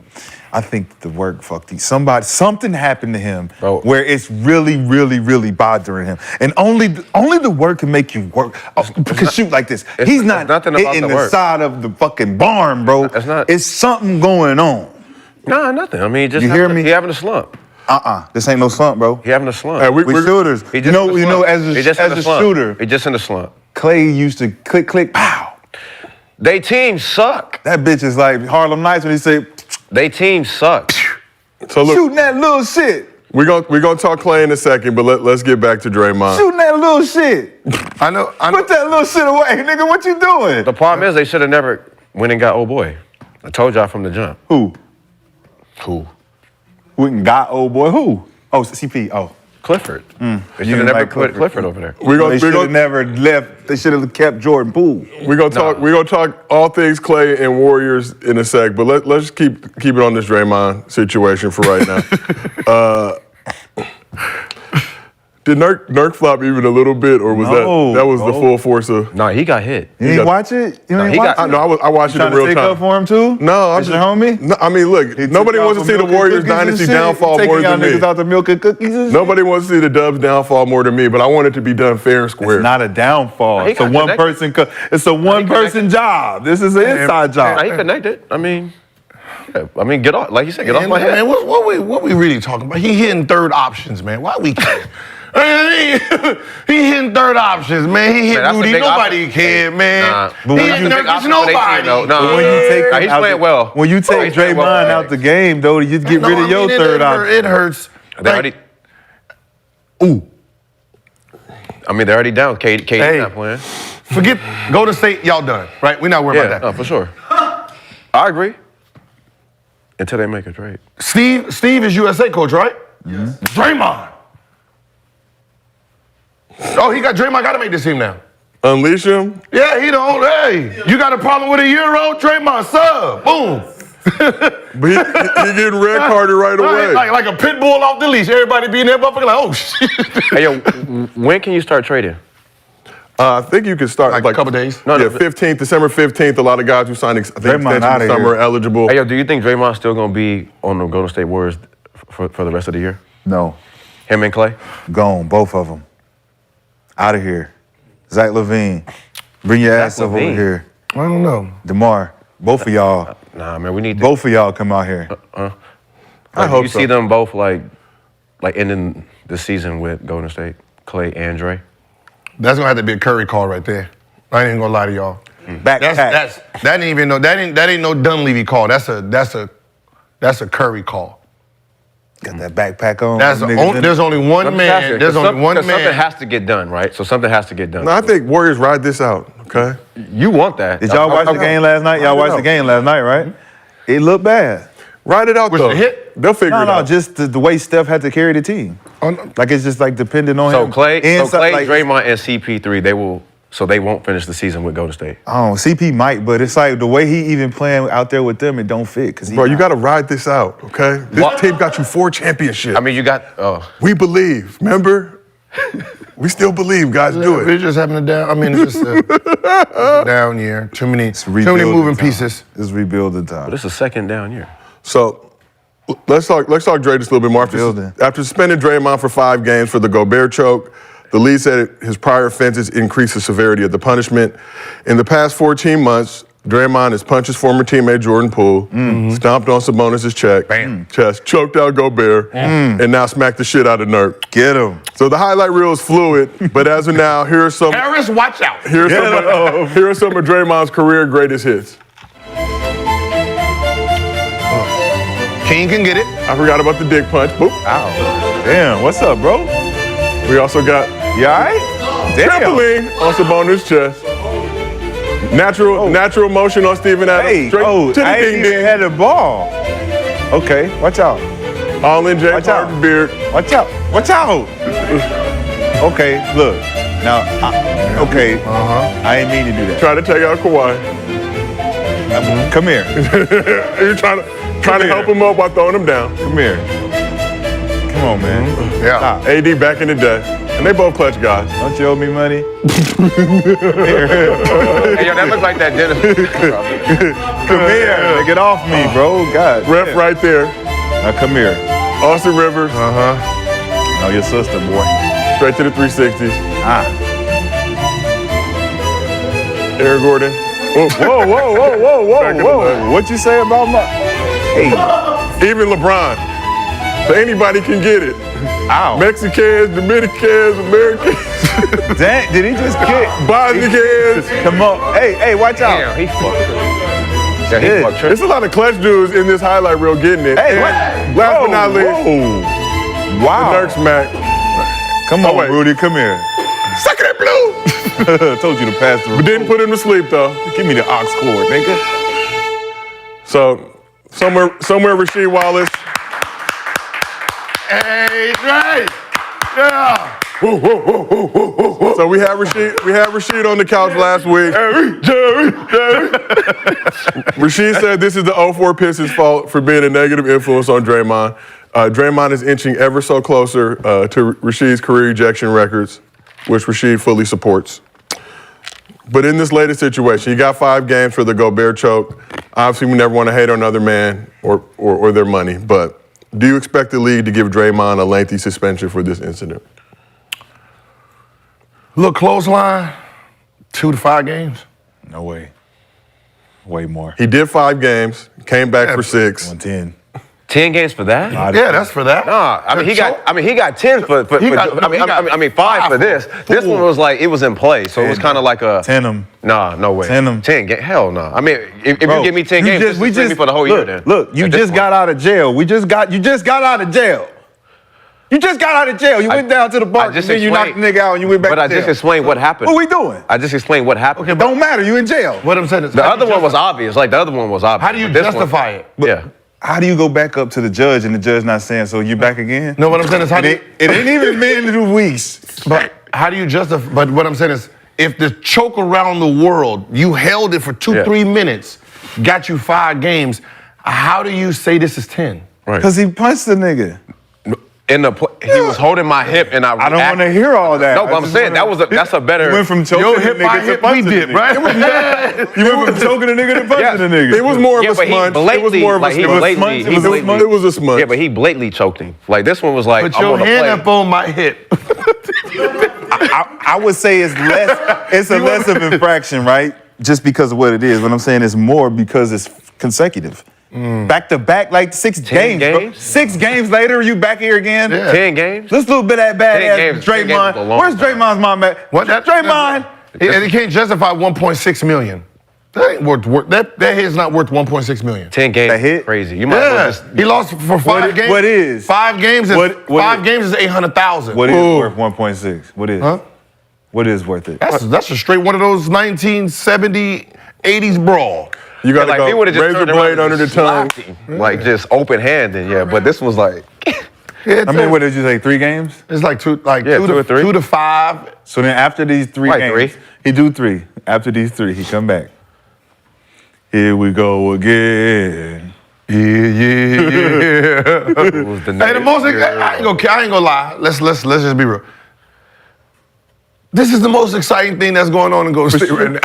I think the work fucked him. Something happened to him where it's really, really, really bothering him. And only the work can make you work. Because shoot like this. He's not hitting the side of the fucking barn, bro. It's something going on. Nah, nothing. I mean, just you hear me? He having a slump. This ain't no slump, bro. He having a slump. Hey, we're shooters. You know, as a shooter, he just in the slump. Klay used to click, pow. They team suck. That bitch is like Harlem Nights when he say, they team suck. So look, shooting that little shit. We're gonna talk Klay in a second, but let's get back to Draymond. Shooting that little shit. I know. Put that little shit away, nigga. What you doing? The problem is they should have never went and got old boy. I told y'all from the jump. Who? Went and got old boy. Who? Oh, CP. Oh. Clifford. They should have never put Clifford over there. They should have never left. They should have kept Jordan Poole. We're gonna talk all things Klay and Warriors in a sec, but let's just keep it on this Draymond situation for right now. Did Nurk flop even a little bit, or was that was the full force of? No, he got hit. You didn't watch it? You didn't watch it? I watched it in real time. Trying to take up for him too? No, I'm just your homie. No, I mean, look, nobody wants to see the Warriors dynasty downfall more than me. Taking out the milk and cookies and shit? Nobody wants to see the Dubs downfall more than me, but I want it to be done fair and square. It's not a downfall. It's a one person job. This is an inside job. Nah, he connected. I mean, get off. Like you said, get off my head. Man, what we really talking about? He hitting third options, man. Why we care? He hitting third options, man. He hit Rudy. Nobody cared, man. But he hitting Nurkic. Nobody. He's playing well. When you take Draymond out the game, though, you get rid of your third option. It hurts. Ooh. I mean, they're already down. KD's not playing. Forget Golden State. Y'all done, right? We're not worried about that. No, for sure. I agree. Until they make a trade. Steve is USA coach, right? Mm-hmm. Draymond. Oh, Draymond got to make this team now. Unleash him? Yeah, he don't. Hey, you got a problem with a Euro? Draymond, sub. Boom. But he getting red carded right away. Like a pit bull off the leash. Everybody being there, motherfucker, like, oh, shit. Hey, yo, when can you start trading? I think you can start like a couple days. No, 15th, December 15th. A lot of guys who signed extensions this summer are eligible. Hey, yo, do you think Draymond's still going to be on the Golden State Warriors for the rest of the year? No. Him and Klay? Gone, both of them. Out of here. Zach LaVine. Bring your ass over here. I don't know. DeMar. Both of y'all. Nah, man, we need to. Both of y'all come out here. I hope you see them both like ending the season with Golden State, Klay and Dre. That's gonna have to be a Curry call right there. I ain't gonna lie to y'all. That ain't no Dunleavy call. That's a Curry call. Got that backpack on. There's only one man. There's only one man. Something has to get done, right? So something has to get done. No, I think Warriors ride this out, okay? You want that. Did y'all watch the game last night? Y'all watched the game last night, right? It looked bad. Ride it out, though. Was it a hit? They'll figure it out. No, just the way Steph had to carry the team. Like, it's just, like, depending on him. Klay, Draymond, and CP3, they won't finish the season with Golden State. Oh, CP might, but it's like the way he even playing out there with them, it don't fit. Bro, you got to ride this out, okay? This team got you 4 championships. I mean, you got. We believe, remember? We still believe, guys. Do it. We're just having a down. I mean, it's just a down year. Too many moving pieces. It's rebuilding time. But it's a second down year. So let's talk Dre just a little bit more. After suspending Draymond for 5 games for the Gobert choke, the league said his prior offenses increased the severity of the punishment. In the past 14 months, Draymond has punched his former teammate Jordan Poole, stomped on Sabonis' chest, choked out Gobert, and now smacked the shit out of Nurk. Get him. So the highlight reel is fluid, but as of now, here are some. Harris, watch out. Here are some of Draymond's career greatest hits. King can get it. I forgot about the dick punch. Boop. Ow. Damn, what's up, bro? We also got you all right? Trampoline on Sabonis' chest. Natural motion on Steven Adams. Hey, Straight to the I ain't even had the ball. Okay, watch out. All in James Harden beard. Watch out. Watch out. Okay, look. Now, I ain't mean to do that. Try to take out Kawhi. Come here. You're trying to help him up while throwing him down. Come here. Come on, man. Yeah. AD back in the day. And they both clutch guys. Don't you owe me money? Hey, yo, that looks like that dinner. Come here. Get off me, bro. God. Ref right there. Now come here. Austin Rivers. Know your sister, boy. Straight to the 360s. Eric Gordon. Whoa, whoa, whoa, whoa, Back in whoa, the day. whoa. What you say about my... Hey. Even LeBron. So anybody can get it. Ow. Mexicans, Dominicans, Americans. Dang, did he just kick? Bosnians. Come on. Hey, watch out. Damn, he fucked. Yeah, he fucked. There's a lot of clutch dudes in this highlight reel getting it. Hey, And last but not least, Wow. the Nurk smack. Come on, wait. Rudy, come here. Suck that blue. Told you to pass the But didn't put him to sleep though. Give me the aux cord, nigga. So somewhere Rasheed Wallace. Hey, Dre. Yeah. So we had Rasheed on the couch last week. Rasheed said this is the 04 Pistons' fault for being a negative influence on Draymond. Draymond is inching ever so closer to Rasheed's career ejection records, which Rasheed fully supports. But in this latest situation, you got 5 games for the Gobert choke. Obviously, we never want to hate on another man or their money, but do you expect the league to give Draymond a lengthy suspension for this incident? Look, clothesline, 2 to 5 games. No way. Way more. He did 5 games, came back for 6. 110. 10 games for that? Yeah, that's for that. Nah, I mean he got 10 for got 5 for this. This one was like it was in play, so it was kind of like a 10 them. Nah, no way. 10 them. 10 games? Hell no. I mean, if Bro, you give me 10 games, we just me for the whole year then. Look, you just got out of jail. You just got out of jail. You just got out of jail. You went down to the bar, and then you knocked the nigga out and you went back to jail. But I just explained what happened. What we doing? I just explained what happened. Okay, don't matter. You in jail. What I'm saying is, The other one was obvious. Like the other one was obvious. how do you But this one- justify it? Yeah. How do you go back up to the judge and the judge not saying, so you back again? No, what I'm saying is, how do you, It ain't even been 2 weeks. but how do you justify? But what I'm saying is, if the choke around the world, you held it for 2-3 minutes, got you 5 games, how do you say this is 10? Right. Because he punched the nigga. He was holding my hip and I don't want to hear all that. No, but I'm saying that's a better. You went from choking Yo, the hip by nigga to hip, we punching the did, nigga. right? You went from choking the nigga to punching the nigga. It was more of Yeah, a but he smudge. It was blatantly, more of a like, he smudge. blatantly- he blatantly- It was a smudge. Yeah, but he blatantly choked him. Like this one was like, Put I'm your gonna hand play. up on my hip. I would say it's less. It's a less of infraction, right? Just because of what it is. What I'm saying is more because it's consecutive. Back to back, like 6 games. Bro. games? 6 games later, you back here again. Yeah. 10 games? Let's do a bit of that 10 badass games- 10 games Draymond. is a long Where's time. Draymond's mom at? What that Draymond. And he can't justify 1.6 million. That ain't worth that hit's not worth 1.6 million. 10 games. That hit? Crazy. You might as well Yeah, just. he lost for 5 games. what is? 5 games is What 5 is? games is 800,000. What is worth 1.6? What is? Huh? What is worth it? That's a straight one of those 1970, 80s brawl. You got to Like, he go would have just razor turned around blade and under the just tongue. slapped him. Like just open handed, yeah. But this was like, Yeah, I mean, what did you say? 3 games? It's like two Yeah, 2 or 3. 2 to 5. So then after these 3 Right, games, 3. he do 3. After these 3, he come back. Here we go again. Yeah. it was the Hey, the most I ain't gonna lie. Let's just be real. This is the most exciting thing that's going on in Golden State right now.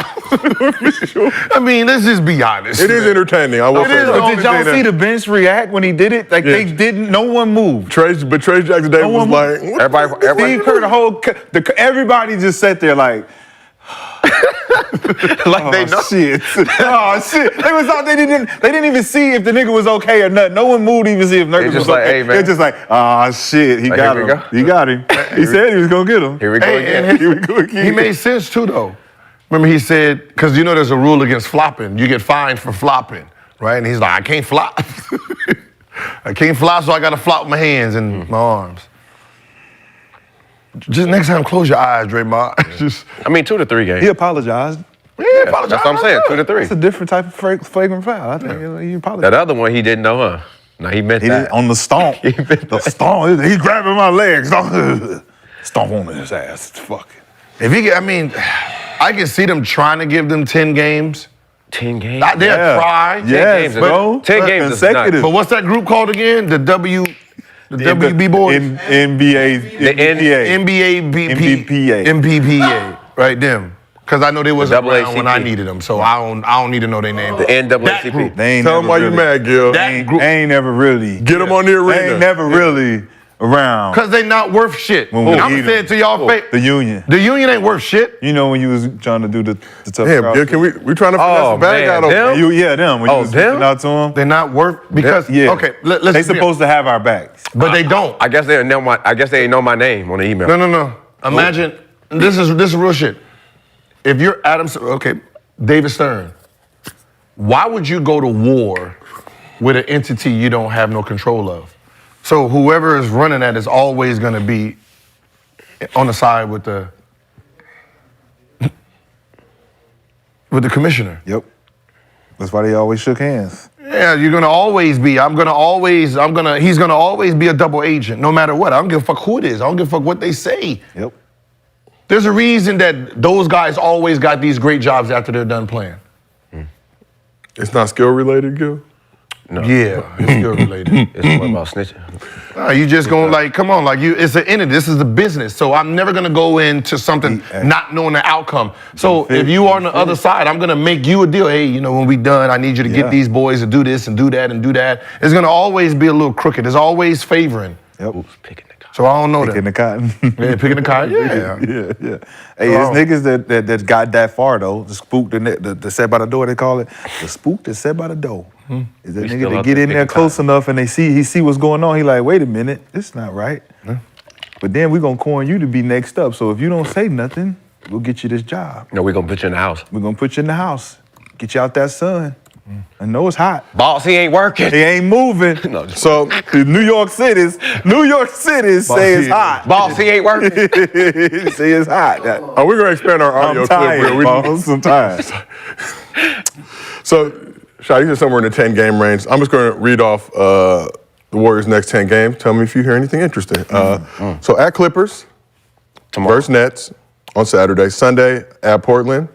I mean, let's just be honest. It is entertaining. I will It say is. that. But did y'all see the bench react when he did it? Like they didn't. No one moved. Trey Jackson Davis was one like, Everybody, Steve Kerr, everybody just sat there like, like they know. shit. Oh shit. They was out. They didn't even see if the nigga was okay or not. No one moved to even see if Nurk They was just like, okay. hey, man. They're just like, ah shit, he Like, got here we him. go. He got him. He said he was gonna get him. Here we go again. and Here we go again. he made sense too, though. Remember, he said, because you know there's a rule against flopping. You get fined for flopping, right? And he's like, I can't flop. I can't flop, so I got to flop my hands and my arms. Just next time, close your eyes, Draymond. Just I mean, 2 to 3 games. He apologized. apologize. That's what I'm saying. 2 to 3. It's a different type of flagrant foul. I think he apologized. That other one he didn't know, huh? No, he meant He that. did on the stomp. The stomp. He grabbing my legs. Stomp on his ass. Fuck it. If he get, I mean, I can see them trying to give them 10 games. 10 games. They'll try. Yes, games, bro. 10 games is consecutive. But what's that group called again? The WB boys? NBA, The MPPA. Right, them. Because I know they was around AACP. when I needed them, so I don't need to know their name. The NAACP. They ain't Tell them never why you really- mad, Gil. That group. They ain't never really. Get them on the They arena. ain't never really around. Because they not worth shit. When we I'm need saying them. to y'all, The union. the union ain't worth shit. You know when you was trying to do the tough Damn, crowd Gil, shit? can we trying to finesse Oh, the bag man, out of them? Them. When you was them? reaching out to them. They're not worth because Yeah. okay, let's They supposed to have our backs. but they don't. I guess they know my name on the email. No. Imagine this is real shit. If you're David Stern, why would you go to war with an entity you don't have no control of? So whoever is running that is always going to be on the side with the commissioner. Yep. That's why they always shook hands. Yeah, you're gonna always be. He's gonna always be a double agent, no matter what. I don't give a fuck who it is. I don't give a fuck what they say. Yep. There's a reason that those guys always got these great jobs after they're done playing. It's not skill related, Gil? No. Yeah, it's skill related. It's what about snitching? Nah, you just gonna come on, it's an entity. This is a business. So I'm never gonna go into something not knowing the outcome. So if you are on the other side, I'm gonna make you a deal. Hey, when we done, I need you to get these boys to do this and do that and do that. It's gonna always be a little crooked. It's always favoring. Yep. Who's picking the cotton? So I don't know Picking that. the cotton. Yeah, picking the cotton. Yeah. yeah. Hey, there's niggas that got that far though. The spook that set by the door, they call it. The spook that set by the door. Is that We nigga still that out get there in there picking close enough and he see what's going on. He like, wait a minute, this is not right. But then we gonna coin you to be next up. So if you don't say nothing, we'll get you this job. No, we're gonna put you in the house. We're gonna put you in the house. Get you out that sun. I know it's hot. Boss, he ain't working. He ain't moving. No, So New York cities say it's hot. boss, he ain't working. Say it's hot. we're gonna expand our audio I'm clip. tired, Will. boss. I'm tired. So, Shai, you said somewhere in the 10-game range. I'm just going to read off the Warriors' next 10 games. Tell me if you hear anything interesting. So, at Clippers, Tomorrow. versus Nets on Saturday. Sunday, at Portland.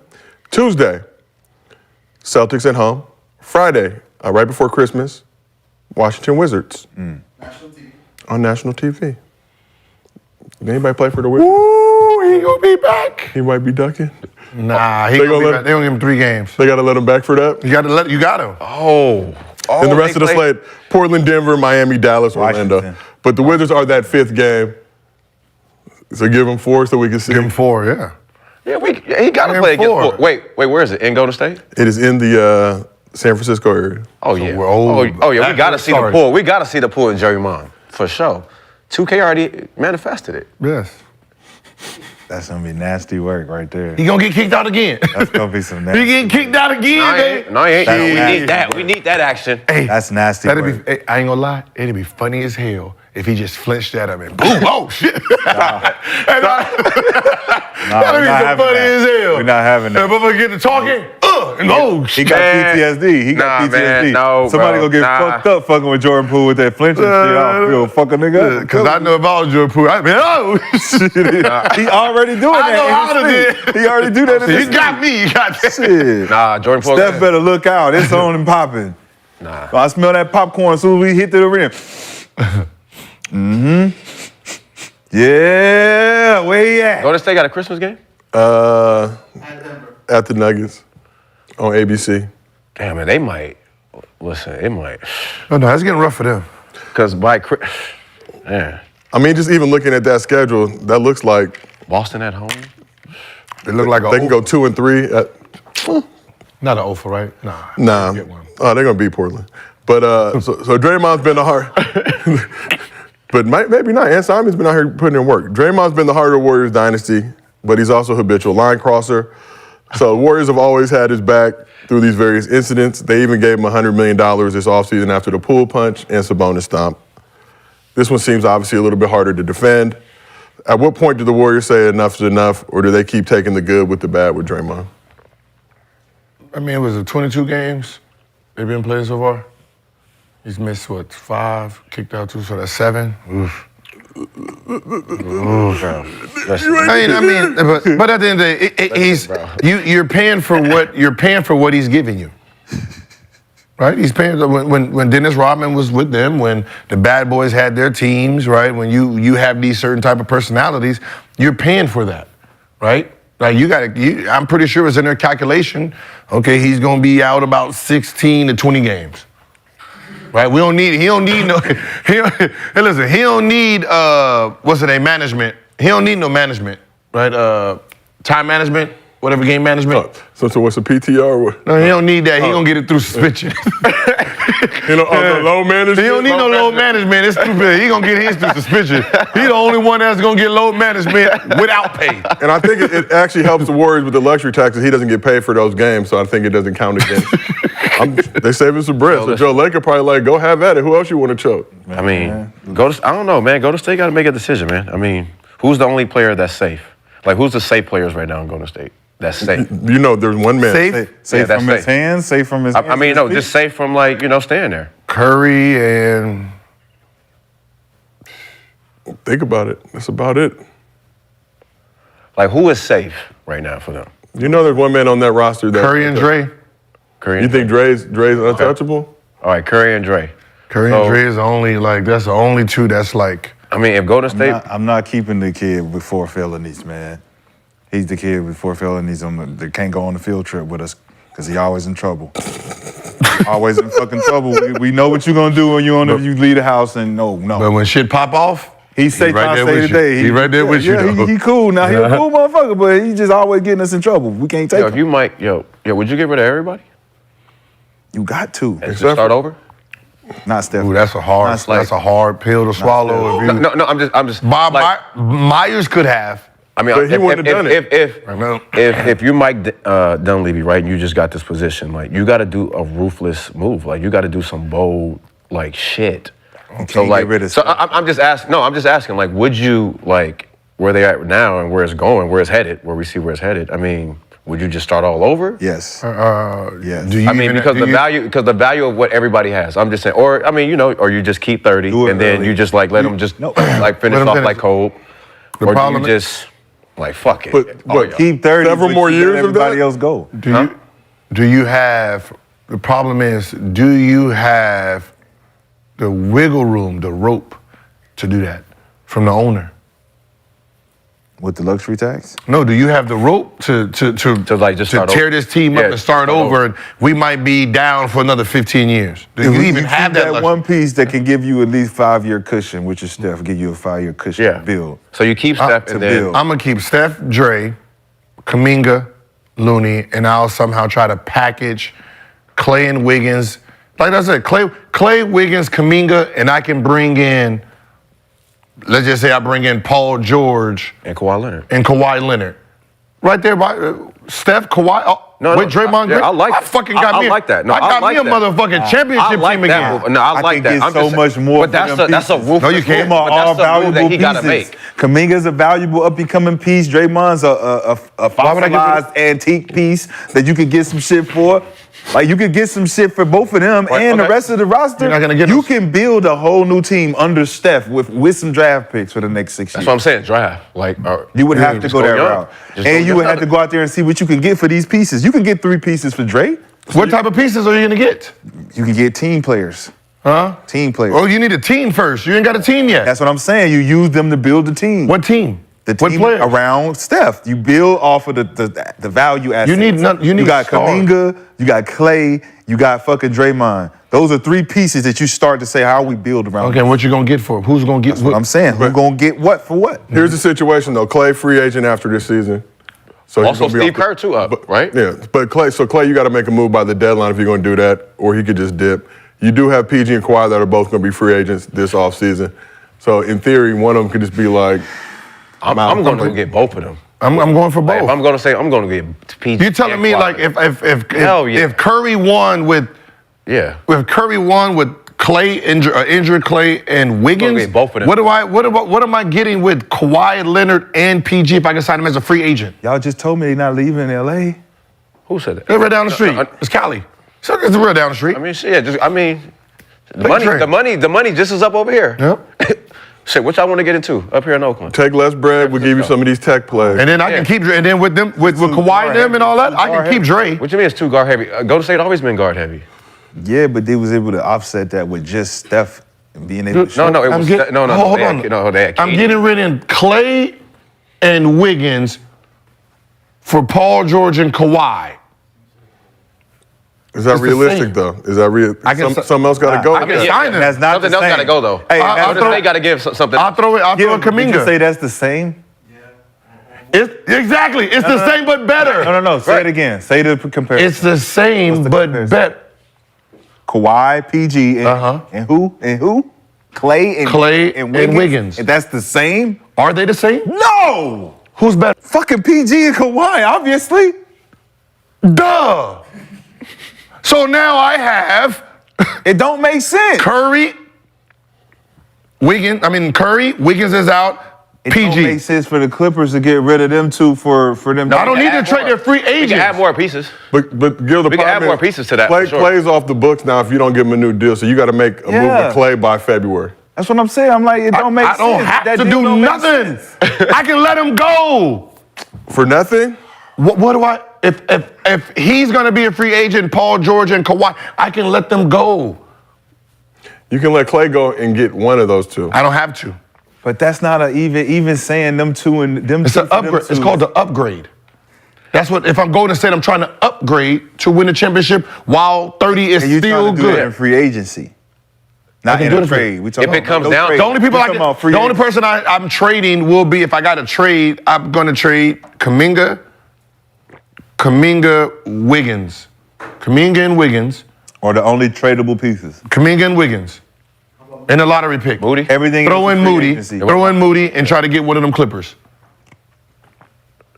Tuesday, Celtics at home. Friday, right before Christmas, Washington Wizards. On national TV. Did anybody play for the Wizards? Ooh, he gonna be back. He might be ducking. Nah, he They gonna gonna be let back. They don't give him 3 games. They got to let him back for that? You got him. Oh. And the rest of the slate, Portland, Denver, Miami, Dallas, Orlando. Washington. But the Wizards are that 5th game. So give them 4 so we can see. Give him 4, yeah. Yeah, he got to Him play against. 4. Wait, where is it? In Golden State? It is in the San Francisco area. Oh yeah. we're old. Oh yeah. We That's got to where see it the started. pool. We got to see the pool in Draymond for sure. 2K already manifested it. Yes. That's gonna be nasty work right there. He gonna get kicked out again. That's gonna be some He nasty. getting kicked out again, No, he baby. ain't. No, he ain't. That's We nasty need that. We need that action. Hey, That's nasty that'd work. be. I ain't gonna lie. It'd be funny as hell if he just flinched at him and boom. Oh shit. That'd be so funny as hell. We're not having that. And motherfucker get to talking. And oh He shit. got PTSD. He got Nah, PTSD. man, no, Somebody bro, gonna get nah. fucked up fucking with Jordan Poole with that flinching shit. I'll feel fuck a nigga up. Because I know about Jordan Poole. I mean, oh shit. He already doing I know that. how in to his do sleep. He already do that in He his got me. He got that. shit. Nah, Jordan Poole. Steph better look out. It's on and popping. Nah. I smell that popcorn as soon as we hit the rim. Yeah, where he at? Golden State got a Christmas game? At the Nuggets on ABC. Damn, man, they might. Listen, it might. Oh no, it's getting rough for them. Because by man, I mean, just even looking at that schedule, that looks like Boston at home. They look like they can go 2 and 3. Not an offer, right? Nah. Nah. Get one. Oh, they're gonna beat Portland. But so Draymond's been the heart. But maybe not. And Simon's been out here putting in work. Draymond's been the heart of the Warriors dynasty, but he's also a habitual line crosser. So the Warriors have always had his back through these various incidents. They even gave him $100 million this offseason after the pool punch and Sabonis stomp. This one seems obviously a little bit harder to defend. At what point do the Warriors say enough's enough, or do they keep taking the good with the bad with Draymond? I mean, it was 22 games they've been playing so far. He's missed, 5, kicked out 2, so that's 7. Oof. But at the end of the day, you're paying for what he's giving you. Right? He's paying when Dennis Rodman was with them, when the Bad Boys had their teams, right? When you have these certain type of personalities, you're paying for that, right? Like I'm pretty sure it's in their calculation. Okay, he's gonna be out about 16 to 20 games. Right? He don't need what's the name, management. He don't need no management, right? Time management, whatever, game management. So what's a PTR? Or what? No, he don't need that. He gonna get it through suspension. Low management? He don't need no low management. It's stupid. He gonna get his through suspension. He the only one that's gonna get low management without pay. And I think it actually helps the Warriors with the luxury taxes. He doesn't get paid for those games, so I think it doesn't count against. They saving some bread. So Joe Laker probably like, go have at it. Who else you want to choke? I mean, I don't know, man. Golden State got to make a decision, man. I mean, who's the only player that's safe? Like, who's the safe players right now in Golden State? That's safe. You know, there's one man. Safe from his hands, safe from his hands. I mean, no, just safe from, like, staying there. Curry and... Think about it. That's about it. Like, who is safe right now for them? You know there's one man on that roster that... Curry and Dre. You think Dre's untouchable? All right, Curry and Dre. Curry and Dre is that's the only two that's like... I mean, if Golden State... I'm not keeping the kid with 4 felonies, man. He's the kid with 4 felonies that can't go on the field trip with us because he always in trouble. Always in fucking trouble. We know what you're gonna do when you leave the house and no. But when shit pop off, he's safe right there with you. He right there with you. Yeah, he cool now. He a cool motherfucker, but he just always getting us in trouble. We can't take him. If you might, would you get rid of everybody? You got to. And just start over? Not Steph. Ooh, that's a hard pill to swallow. No, I'm just. Bob Myers could have. I mean, if you Mike Dunleavy, right, and you just got this position, like, you got to do a ruthless move. Like, you got to do some bold, like, shit. So, like, I'm just asking. No, I'm just asking. Like, would you, like, where they at now and where it's going, where it's headed, where we see where it's headed? I mean, would you just start all over? Yes. Yes. Because the value of what everybody has. I'm just saying, or I mean, or you just keep 30 and then you just like let them just like finish off like Cole, or do you just like fuck it? But keep 30. Several more years of everybody else go. Do you have? The problem is, do you have the wiggle room, the rope, to do that from the owner? With the luxury tax? No, do you have the rope to like just tear this team up and start over? And we might be down for another 15 years. Do you even have that one piece that can give you at least 5-year cushion, which is Steph, give you a 5-year cushion to build. So you keep Steph and then I'm gonna keep Steph, Dre, Kuminga, Looney, and I'll somehow try to package Klay and Wiggins. Like I said, Klay, Wiggins, Kuminga, and I can bring in. Let's just say I bring in Paul George and Kawhi Leonard. Right there by Steph, Kawhi. Draymond Green. I like. I fucking got me. I like that. No, I got me a motherfucking championship team again. No, I like that. I'm so much more. But that's a ruthless. No, you can't. All valuable that he pieces. gotta make. Kuminga's a valuable up-and-coming piece. Draymond's a fossilized antique piece that you could get some shit for. Like, you could get some shit for both of them and the rest of the roster. You're not gonna get you can build a whole new team under Steph with some draft picks for the next 6 years. That's what I'm saying, draft. Like, you would have to go that route. And you would have to go out there and see what you can get for these pieces. You can get 3 pieces for Dre. What type of pieces are you gonna get? You can get team players. Huh? Team players. Oh, you need a team first. You ain't got a team yet. That's what I'm saying. You use them to build the team. What team? The team around Steph. You build off of the value assets. You got Kuminga, you got Klay, you got fucking Draymond. Those are 3 pieces that you start to say, how we build around. Okay, what you gonna get for? Who's gonna get? That's what I'm saying. Who's gonna get what for what? Here's the situation though. Klay free agent after this season. So also Steve Kerr too right? Yeah, but Klay, you got to make a move by the deadline if you're going to do that, or he could just dip. You do have PG and Kawhi that are both going to be free agents this offseason. So in theory, one of them could just be like, I'm going to get both of them. I'm going for both. Like, if I'm going to say I'm going to get PG. You telling me like if Curry won with if Curry won with Klay injured Klay and Wiggins, get both of them. What am I getting with Kawhi Leonard and PG if I can sign him as a free agent? Y'all just told me they're not leaving LA. Who said that? They're right down the street. It's Cali. So it's real down the street. I mean, shit. The money just is up over here. Yep. Shit, what y'all want to get into up here in Oakland? Take less bread. We'll give you some of these tech plays. And then I can keep Dre. And then with them, with Kawhi and them and all that, I can keep Dre. What you mean it's too guard heavy? Golden State always been guard heavy. Yeah, but they was able to offset that with just Steph being able to shoot. No, it was Hold on. I'm getting rid of Klay and Wiggins for Paul George and Kawhi. Is that realistic though? Is that real? Something else got to go. I can sign it. That's not Something the else same. got to go though. Hey, they got to give something. I'll throw a Did you Kuminga. say that's the same? Exactly. It's the same but better. No. Say it again. Say the comparison. It's the same but better. Kawhi, PG, and who? And who? Klay and Wiggins. And that's the same? Are they the same? No! Who's better? Fucking PG and Kawhi, obviously. Duh. So now I have It don't make sense. Curry, Wiggins is out. It PG. don't make sense for the Clippers to get rid of them two for them. No, I don't need to trade their free We agents. can add more pieces. But Gil, the We can add problem more is pieces to that, Clay, for sure. Clay's off the books now if you don't give him a new deal. So you got to make a move with Clay by February. That's what I'm saying. I'm like, it don't make sense. I don't have That to deal do don't make nothing. sense. I can let him go. For nothing? What do I? If he's gonna be a free agent, Paul George and Kawhi, I can let them go. You can let Clay go and get one of those two. I don't have to. But that's not even saying them two and them It's two. an upgrade. It's called the upgrade. That's what. If I'm Golden State, I'm trying to upgrade to win a championship while 30 is And you still trying to do that in good. free agency. Not in a trade. We talking If it comes down- The only person I'm trading will be if I got to trade. I'm going to trade Kuminga, Wiggins, Kuminga and Wiggins, or the only tradable pieces. Kuminga and Wiggins, and a lottery pick. Moody. Everything. Throw is in free Moody. agency. Throw in Moody and try to get one of them Clippers.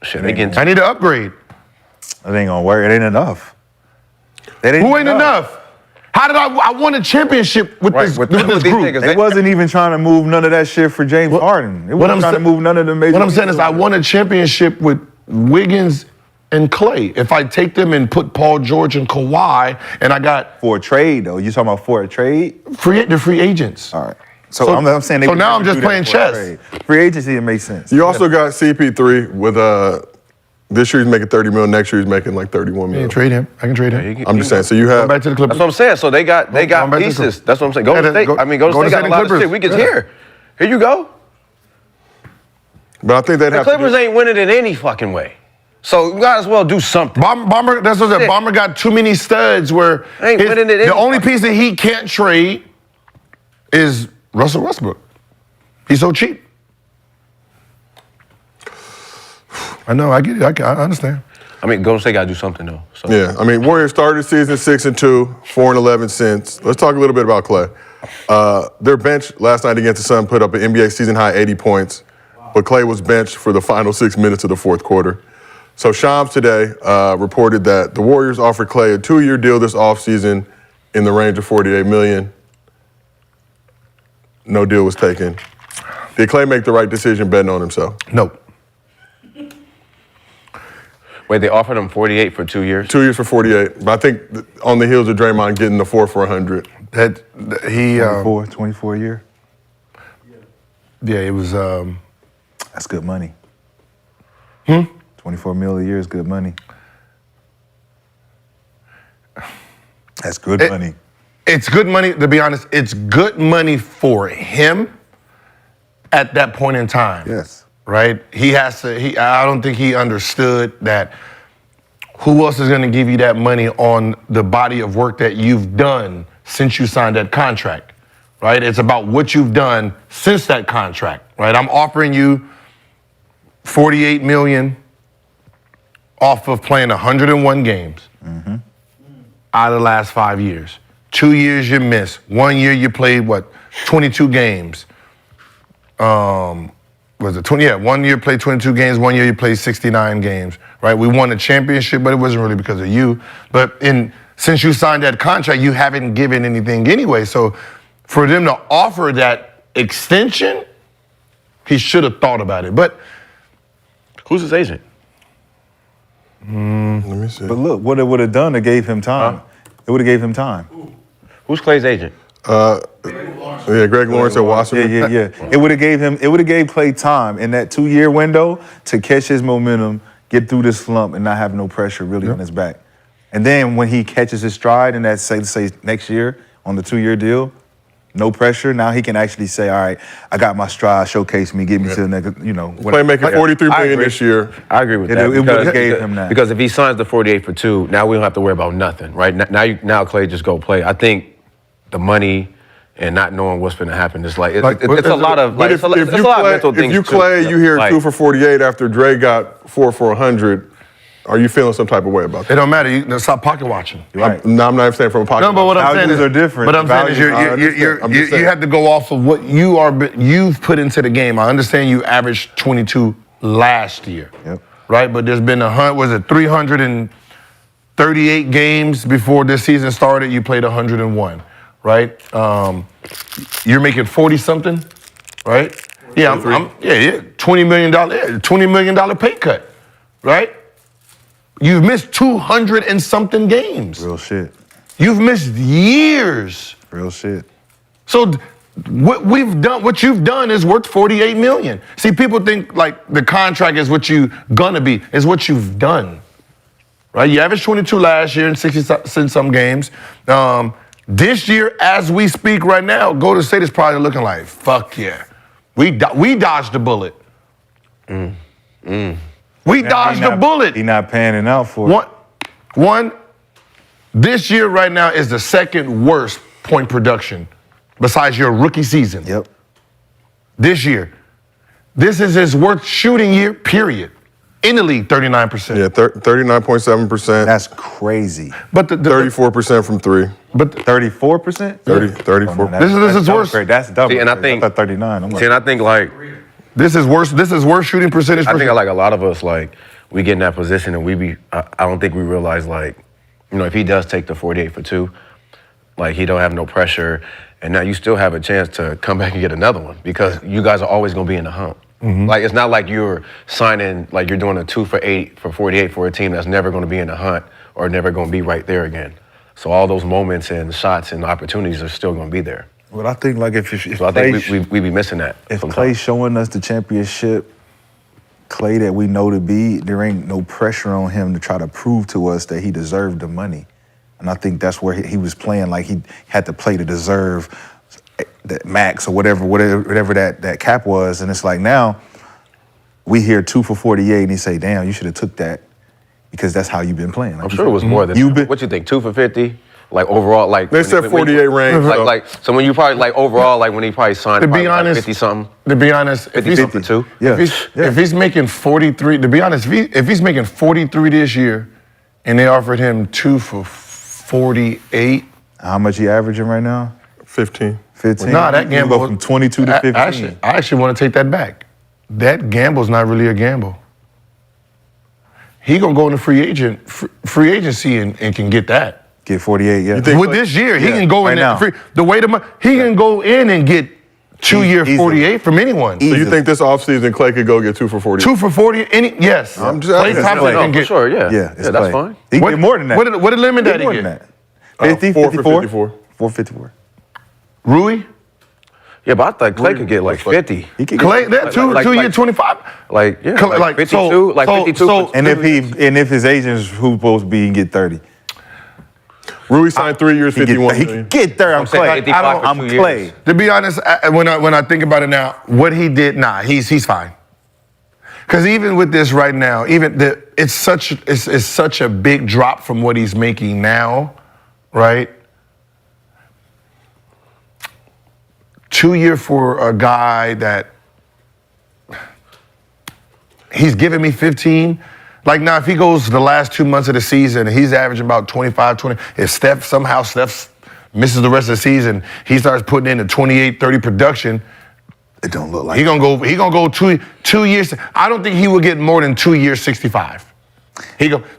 Shit, they getting I need to upgrade. It ain't gonna work. It ain't enough. Who ain't enough? How did I won a championship with this with this these group? niggas. They wasn't even trying to move none of that shit for James Harden. They wasn't trying to move none of the major. What I'm saying is I won a championship with Wiggins and Klay. If I take them and put Paul George and Kawhi, and I got for a trade though. You talking about for a trade? They're free agents. All right. So I'm saying. They So would now never I'm just do that playing for a chess. trade. Free agency, it makes sense. You also got CP3 with this year he's making 30 million. Next year he's making like 31 I million. can trade him. I can trade him. I'm just saying. So you Go have back to the Clippers. That's what I'm saying. So they got Going back to the pieces. Clippers. That's what I'm saying. Golden State. Golden State got a lot of shit. We can hear. Here you go. But I think they'd The have Clippers ain't winning it any fucking way. So you might as well do something. Bomber, that's what I said. Shit. Bomber got too many studs where Ain't winning it the any only fucking piece that he can't trade is Russell Westbrook. He's so cheap. I know, I get it. I understand. I mean, Golden State got to do something though. So. Yeah, I mean, Warriors started the season 6-2, 4-11 since. Let's talk a little bit about Klay. Their bench last night against the Sun put up an NBA season high 80 points, but Klay was benched for the final 6 minutes of the fourth quarter. So Shams today reported that the Warriors offered Klay a 2-year deal this offseason in the range of $48 million. No deal was taken. Did Klay make the right decision betting on himself? Nope. Wait, they offered him 48 for 2 years? 2 years for 48. But I think on the heels of Draymond getting the 4 for 100. That he 24 a year. Yeah, it was. That's good money. 24 mil a year is good money. That's good money. It's good money. To be honest, it's good money for him at that point in time. Yes. Right? He has to. I don't think he understood that. Who else is going to give you that money on the body of work that you've done since you signed that contract? Right? It's about what you've done since that contract. Right? I'm offering you $48 million off of playing 101 games out of the last 5 years. 2 years you missed. 1 year you played 22 games. Was it 20? Yeah, 1 year played 22 games. 1 year you played 69 games. Right? We won a championship, but it wasn't really because of you. But since you signed that contract, you haven't given anything anyway. So for them to offer that extension, he should have thought about it. But who's his agent? Let me see. But look, what it would have done, it gave him time. It would have gave him time. Who's Klay's agent? Yeah, Greg Lawrence at Wasserman. Yeah. It would have gave Klay time in that 2-year window to catch his momentum, get through this slump, and not have no pressure really on his back. And then when he catches his stride in that, say next year on the 2-year deal, no pressure. Now he can actually say, all right, I got my stride, showcase me, get me to the next, Klay making $43 million this year. I agree with that. It would have gave him that. Because if he signs the 48 for 2, now we don't have to worry about nothing, right? Now Klay just go play. I think the money and not knowing what's going to happen is like, it's a lot of, like, it's a lot of mental things. If you Klay, you hear 2 for 48 after Dre got 4 for 100. Are you feeling some type of way about that? It don't matter. You stop pocket watching. Right. No, I'm not even saying from a pocket. No, but what I'm saying is are different. But I'm saying is you have to go off of what you've put into the game. I understand you averaged 22 last year, right? But there's been 338 games before this season started. You played 101, right? You're making 40 something, right? Yeah, $20 million pay cut, right? You've missed 200 and something games. Real shit. You've missed years. Real shit. So what you've done is worth $48 million. See, people think like the contract is what you gonna be. It's what you've done, right? You averaged 22 last year in 60 some games. This year, as we speak right now, Golden State is probably looking like, fuck yeah. We dodged the bullet. We dodged the bullet. He's not panning out for it. One, this year right now is the second worst point production besides your rookie season. Yep. This year. This is his worst shooting year, period. In the league, 39%. Yeah, 39.7%. That's crazy. But 34% from 3. But 34%? 34. This is worse. That's double. See, and I think 39. and I think like this is worse shooting percentage. I think like a lot of us, like, we get in that position and I don't think we realize, like, if he does take the 48 for 2, like, he don't have no pressure, and now you still have a chance to come back and get another one because you guys are always gonna be in the hunt. Like, it's not like you're signing, like you're doing a 2 for 48 for a team that's never gonna be in the hunt or never gonna be right there again. So all those moments and shots and opportunities are still gonna be there. Well, I think like if So I think we be missing that. If Klay's showing us the championship Klay that we know to be, there ain't no pressure on him to try to prove to us that he deserved the money. And I think that's where he was playing like he had to play to deserve that max or whatever that cap was. And it's like now we hear 2 for 48 and he say, damn, you should have took that because that's how you've been playing. Like, I'm sure it was more than that. What you think, 2 for 50? Like overall, like they said 48 range. So when you probably like overall, like when he probably signed, to be honest, 50 something. To be honest, if he's for 2, if he's making 43, to be honest, if he's making 43 this year, and they offered him 2 for 48, how much he averaging right now? 15. Nah, that gamble go from 22 to 15. I actually want to take that back. That gamble's not really a gamble. He gonna go into free agency and can get that. Get 48, yeah. With this year, he can go in there free. The way he can go in and get 2-year 48 from anyone. So you think this offseason Klay could go get 2 for 48? 2 for 40, yes. I'm just Klay Thompson can get. Sure, yeah. Yeah, that's fine. He can get more than that. What did Lemon Daddy more get? than that. 50, 4 for 54? 54. 454. Rui? Yeah, but I thought Klay could get like 50. He could Klay, that 2-year 25? Like, yeah, like 52, like 52. So, and if his agent's who's supposed to be, he can get 30. Rui signed 3 years, 51 He million. can get 30. I'm Klay. I'm Klay. To be honest, when I think about it now, what he did, he's fine. Because even with this right now, it's such a big drop from what he's making now, right? 2-year for a guy that he's giving me 15. Like now, if he goes the last 2 months of the season and he's averaging about 25, 20, if Steph misses the rest of the season, he starts putting in a 28, 30 production. It don't look like he gonna go 2 years. I don't think he will get more than 2 years 65.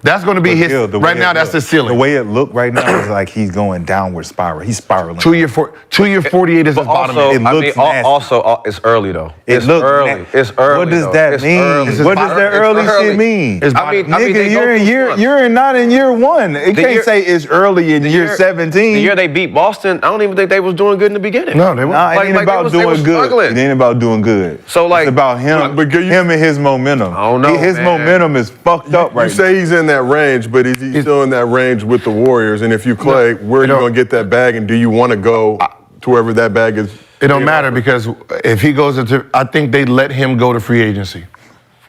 That's going to be his. Right now, that's the ceiling. The way it looked right now is like he's going downward spiral. He's spiraling. 2 year 48 is his bottom. It looks also, it's early though. It's early. It's early. What does that mean? What does that early shit mean? Nigga, you're not in year one. It can't say it's early in year 17. The year they beat Boston, I don't even think they was doing good in the beginning. No, they weren't. It ain't about doing good. It ain't about doing good. So like, it's about him, him and his momentum. I don't know. His momentum is fucked up right now. You say he's in that range, but is he still in that range with the Warriors? And if you Klay, where are you going to get that bag? And do you want to go to wherever that bag is? It don't matter because if he goes into, I think they let him go to free agency,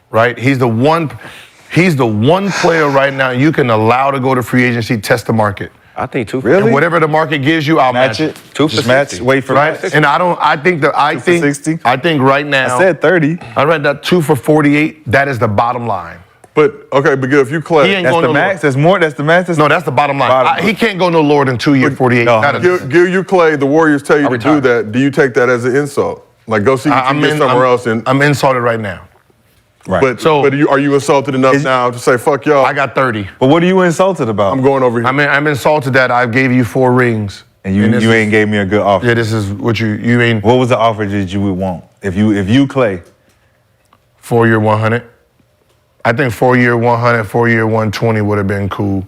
right? He's the one player right now you can allow to go to free agency, test the market. I think 2 for really? And whatever the market gives you, I'll match it. 2 for 60. Wait for right. And I think right now. I said 30. I read that 2 for 48. That is the bottom line. But okay, but if you Klay, that's the max. That's more. That's the max. No, that's the bottom line. He can't go no lower than 2 year 48. No, give you Klay. The Warriors tell you to do that. Do you take that as an insult? Like go see somewhere else. And I'm insulted right now. Right. But are you insulted enough now to say fuck y'all? I got 30. But what are you insulted about? I'm going over here. I'm insulted that I gave you 4 rings. And you ain't gave me a good offer. Yeah, this is what you ain't. What was the offer that you would want if you Klay? 4 year 100. I think 4 year 100, 4 year 120 would have been cool.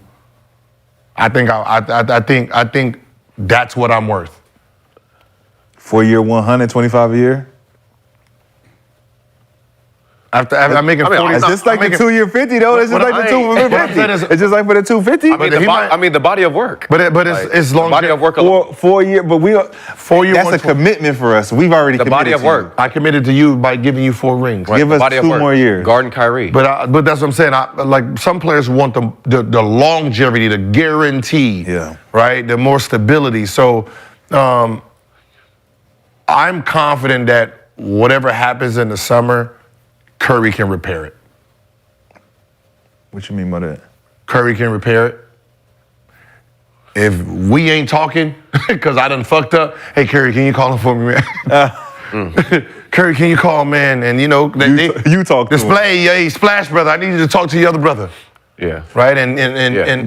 I think that's what I'm worth. 4 year 125 a year. After I'm making 40. It's just like the 2 year 50 though. It's just like the 2 for 50. It's just like for the 250. I mean the body of work. But it's long. Body of work. 4 year, but 4 year. That's a commitment for us. We've already committed. The body of work. I committed to you by giving you 4 rings. Give us 2 more years. Garden Kyrie. But that's what I'm saying. Like some players want the longevity, the guarantee. Yeah. Right. The more stability. So I'm confident that whatever happens in the summer, Curry can repair it. What you mean by that? Curry can repair it. If we ain't talking, because I done fucked up, hey, Curry, can you call him for me, man? Curry, can you call him, man? And you know, you talk to display, hey, Splash, brother, I need you to talk to your other brother. Yeah. Right? And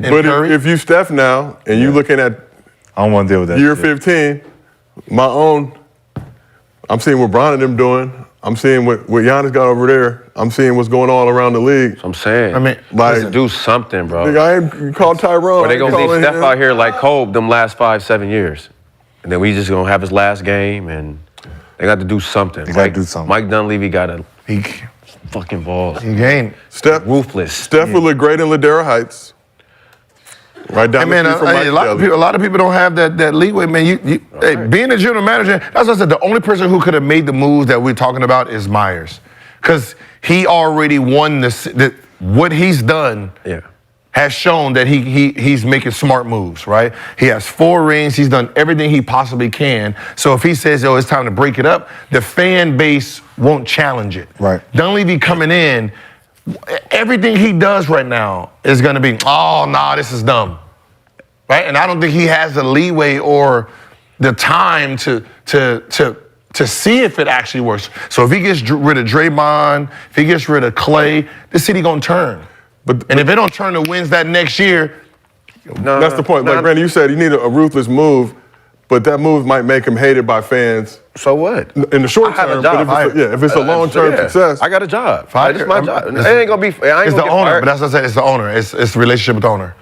but Curry. if you Steph now, and you looking at I don't want to deal with that year shit. 15, I'm seeing what Bron and them doing. I'm seeing what Giannis got over there. I'm seeing what's going on around the league. I'm saying. I mean, like, do something, bro. Nigga, I ain't called Tyrone. Or they gonna leave Steph out here like Kobe them last 5-7 years, and then we just gonna have his last game, and they got to do something. They got to do something. Mike Dunleavy got to he fucking balls. He ain't. Steph ruthless. Steph would look great in Ladera Heights. Right down the street from Mike a lot of people don't have that leeway, man. Hey, being a general manager, that's what I said. The only person who could have made the moves that we're talking about is Myers, because he already won what he's done. Yeah. Has shown that he's making smart moves, right? He has 4 rings. He's done everything he possibly can. So if he says, "Oh, it's time to break it up," the fan base won't challenge it. Right. Dunleavy coming in. Everything he does right now is going to be, oh, nah, this is dumb, right? And I don't think he has the leeway or the time to see if it actually works. So if he gets rid of Draymond, if he gets rid of Klay, this city going to turn. And if it don't turn to wins that next year, that's the point. Like Randy, you said, you need a ruthless move, but that move might make him hated by fans. So what? In the short term, but if it's a long-term success. I got a job. It's my job. It ain't gonna be. It's the owner, but that's what I said. It's the owner. It's the relationship with the owner.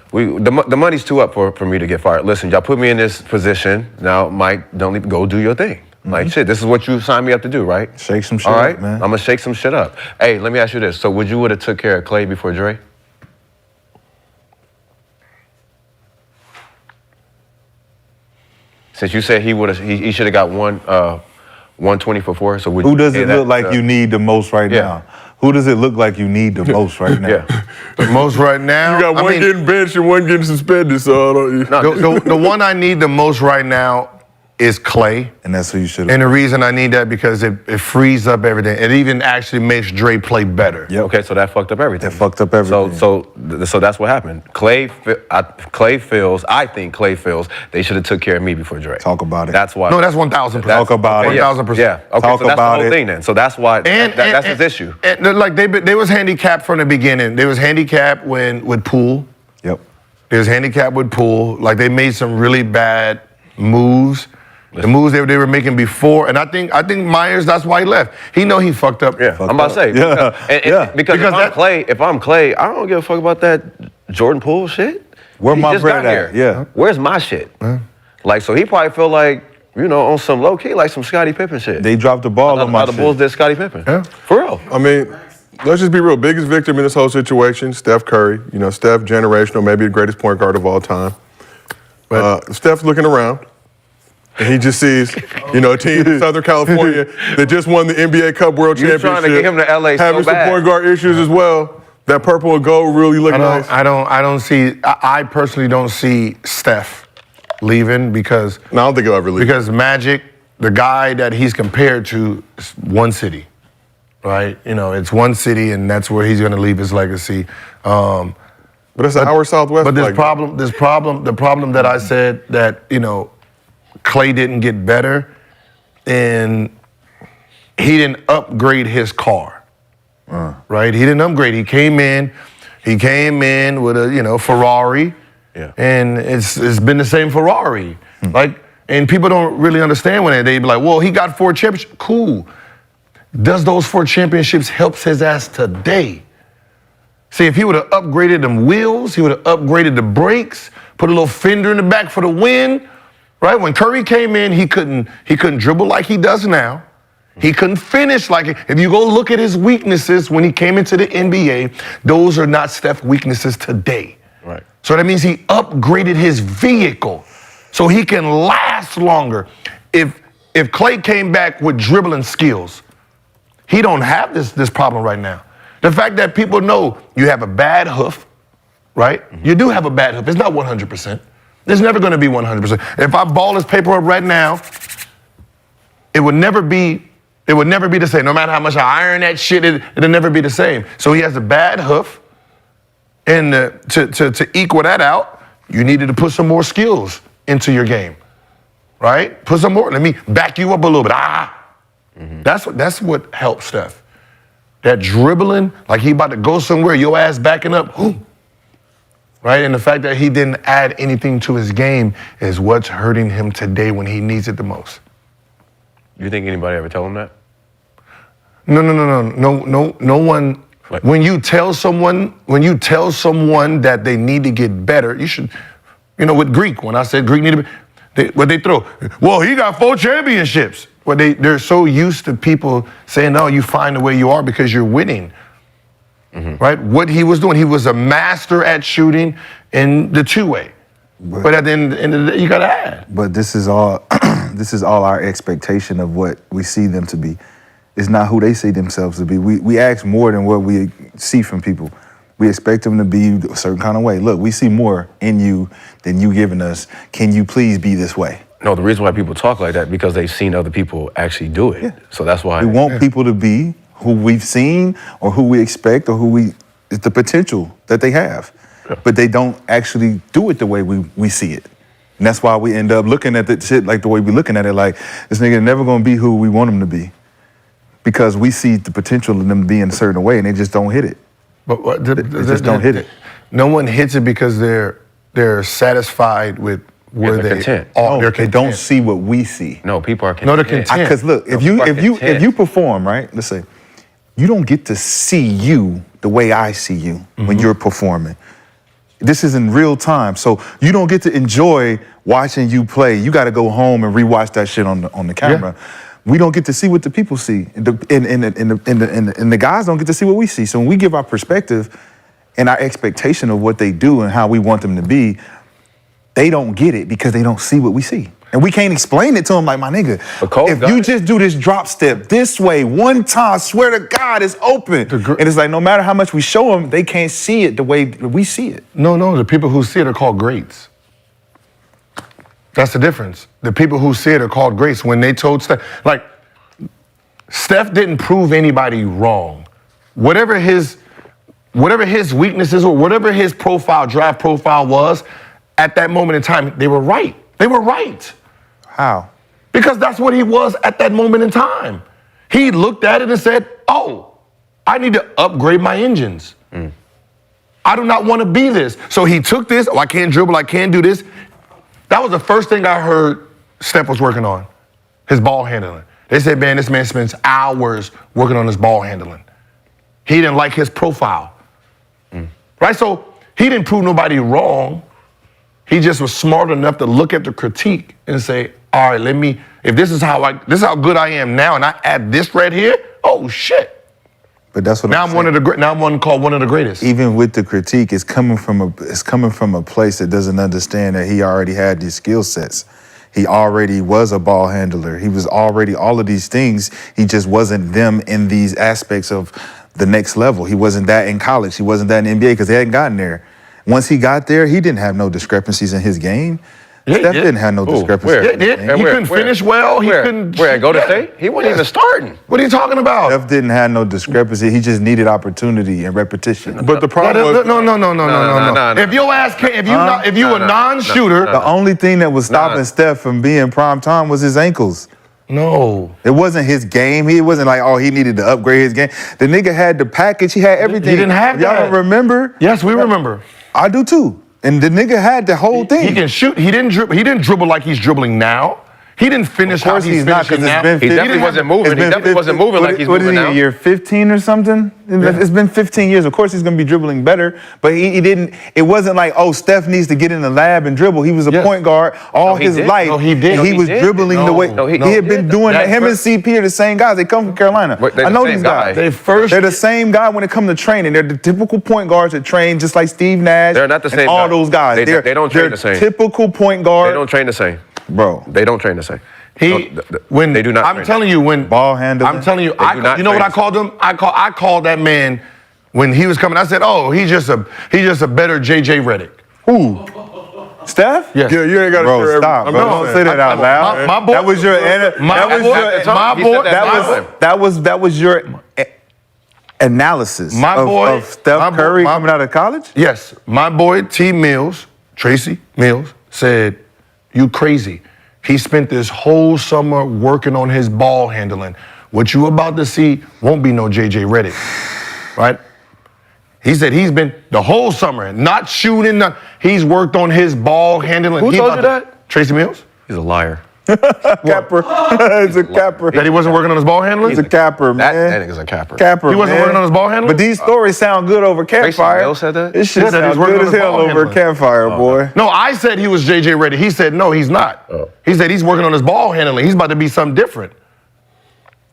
The money's too up for me to get fired. Listen, y'all put me in this position. Now, Mike, don't go do your thing. Like shit, this is what you signed me up to do, right? Shake some shit All right, up, man. I'm gonna shake some shit up. Hey, let me ask you this. So would you have took care of Klay before Dre? Since you said he should have got 120 for 4. So who does it look like you need the most right now? Who does it look like you need the most right now? The most right now. You got one getting benched and one getting suspended. So I don't. The one I need the most right now is Klay. And that's who you should have. And the reason I need that because it frees up everything. It even actually makes Dre play better. Yep. Okay, so that fucked up everything. That fucked up everything. So that's what happened. I think Klay feels they should have took care of me before Dre. Talk about it. That's why. No, that's 1,000%. Talk about it. 1,000%. Yeah. Okay, Talk so that's about the whole it. thing then. So that's why. That's his issue. And like they was handicapped from the beginning. They was handicapped with Poole. Yep. They was handicapped with Poole. Like they made some really bad moves. The moves they were making before, and I think Myers, that's why he left. He know he fucked up. Yeah, I'm about to say. Because if I'm Klay, I don't give a fuck about that Jordan Poole shit. Where He my just bread got at? here. Yeah. Where's my shit? Like, so he probably feel like, on some low key, like some Scottie Pippen shit. They dropped the ball on my How the shit. Bulls did Scottie Pippen. Yeah. For real. I mean, let's just be real. Biggest victim in this whole situation, Steph Curry. Steph, generational, maybe the greatest point guard of all time. Steph's looking around, and he just sees, a team in Southern California that just won the NBA Cup World Championship. Trying to get him to LA so having some bad. point guard issues as well. That purple and gold really looking nice. I personally don't see Steph leaving because No, I don't think he'll ever leave. Because Magic, the guy that he's compared to, is one city, right? It's one city, and that's where he's going to leave his legacy. But it's an hour southwest. But the problem that I said that Klay didn't get better, and he didn't upgrade his car, right? He didn't upgrade. He came in with a Ferrari, and it's been the same Ferrari, and people don't really understand when they be like, well, he got 4 championships. Cool. Does those 4 championships helps his ass today? See, if he would have upgraded them wheels, he would have upgraded the brakes, put a little fender in the back for the wind, right? When Curry came in, he couldn't dribble like he does now. He couldn't finish like it. If you go look at his weaknesses when he came into the NBA, those are not Steph's weaknesses today. Right. So that means he upgraded his vehicle so he can last longer. If Klay came back with dribbling skills, he don't have this problem right now. The fact that people know you have a bad hoof, right? You do have a bad hoof. It's not 100%. It's never going to be 100%. If I ball this paper up right now, it would never be the same. No matter how much I iron that shit, it'll never be the same. So he has a bad hoof, and to equal that out, you needed to put some more skills into your game, right? Put some more. Let me back you up a little bit. That's what helps Steph. That dribbling, like he about to go somewhere, your ass backing up, right? And the fact that he didn't add anything to his game is what's hurting him today when he needs it the most. You think anybody ever tell him that? No one. When you tell someone that they need to get better, you should, with Greek, when I said Greek needed what they throw, well, he got 4 championships. Well, they're so used to people saying, no, you find the way you are because you're winning, right? What he was doing, he was a master at shooting in the 2-way. But at the end of the day, you got to add. But this is all our expectation of what we see them to be. It's not who they see themselves to be. We ask more than what we see from people. We expect them to be a certain kind of way. Look, we see more in you than you giving us. Can you please be this way? No, the reason why people talk like that because they've seen other people actually do it. Yeah. So that's why. We want people to be who we've seen or who we expect or it's the potential that they have. Yeah. But they don't actually do it the way we see it. And that's why we end up looking at the shit like the way we're looking at it, like this nigga never gonna be who we want him to be. Because we see the potential in them being a certain way and they just don't hit it. But they just don't hit it. No one hits it because they're satisfied with where they're content. They don't see what we see. No, people are content. No, they're content. Because look, if you perform, right? Let's say, you don't get to see you the way I see you when you're performing. This is in real time, so you don't get to enjoy watching you play. You got to go home and rewatch that shit on the camera. Yeah. We don't get to see what the people see, and the guys don't get to see what we see. So when we give our perspective and our expectation of what they do and how we want them to be, they don't get it because they don't see what we see. And we can't explain it to them like, my nigga, if you just do this drop step this way one time, I swear to God, it's open. And it's like, no matter how much we show them, they can't see it the way we see it. No, the people who see it are called greats. That's the difference. The people who see it are called greats. When they told Steph, like, Steph didn't prove anybody wrong. Whatever his weaknesses or whatever his draft profile was, at that moment in time, they were right. They were right. How? Because that's what he was at that moment in time. He looked at it and said, oh, I need to upgrade my engines. I do not want to be this. So he took this, I can't dribble, I can't do this. That was the first thing I heard Steph was working on, his ball handling. They said, man, this man spends hours working on his ball handling. He didn't like his profile. Right? So he didn't prove nobody wrong. He just was smart enough to look at the critique and say, all right, if this is how good I am now, and I add this right here, oh shit. But that's what now I'm called one of the greatest. Even with the critique, it's coming from a place that doesn't understand that he already had these skill sets. He already was a ball handler. He was already all of these things. He just wasn't them in these aspects of the next level. He wasn't that in college. He wasn't that in NBA because he hadn't gotten there. Once he got there, he didn't have no discrepancies in his game. Steph didn't have no discrepancies. He couldn't finish well. He couldn't. Where? Go to state? He wasn't even starting. What are you talking about? Steph didn't have no discrepancy. He just needed opportunity and repetition. But the problem was no. If your ass can't, if you a non-shooter, the only thing that was stopping Steph from being prime time was his ankles. No. It wasn't his game. He wasn't like, oh, he needed to upgrade his game. The nigga had the package. He had everything. He didn't have that. Y'all don't remember? Yes, we remember. I do too. And the nigga had the whole thing. He can shoot. He didn't dribble like he's dribbling now. He didn't finish how he's finishing now. He definitely wasn't moving. He definitely wasn't moving like he's moving now. What is he, year 15 or something? It's been 15 years. Of course he's going to be dribbling better, but he didn't. It wasn't like, oh, Steph needs to get in the lab and dribble. He was a point guard all his life. No, he did. And he was dribbling the way. He had been doing that. Him and CP are the same guys. They come from Carolina. I know these guys. They're the same guy when it comes to training. They're the typical point guards that train just like Steve Nash. They're not the same. And all those guys. They don't train the same. Typical point guard. They don't train the same. Bro. They don't train the same. When they do not. I'm telling you, when ball handling. I'm telling you, you know what I called him? I called that man when he was coming. I said, oh, he's just a better JJ Redick. Who? Steph? Yes. Yeah, you ain't got to Bro, stop. Bro, don't say that out loud. My boy. That was your. That was your analysis. of Steph Curry coming out of college. Yes, my boy Tracy Mills said, "You crazy." He spent this whole summer working on his ball handling. What you about to see won't be no JJ Redick, right? He said he's been the whole summer not shooting. He's worked on his ball handling. Who told you that? Tracy Mills. He's a liar. Capper. It's a capper. That he wasn't working on his ball handling? He's a capper, man. That nigga's a capper. Capper, He wasn't working on his ball handling? But these stories sound good over Campfire. Tracy Mills said that? This shit Yeah, that he's sounds working good on as his hell ball over handling. Campfire, boy. No, I said he was JJ Redick. He said, no, he's not. He said he's working on his ball handling. He's about to be something different.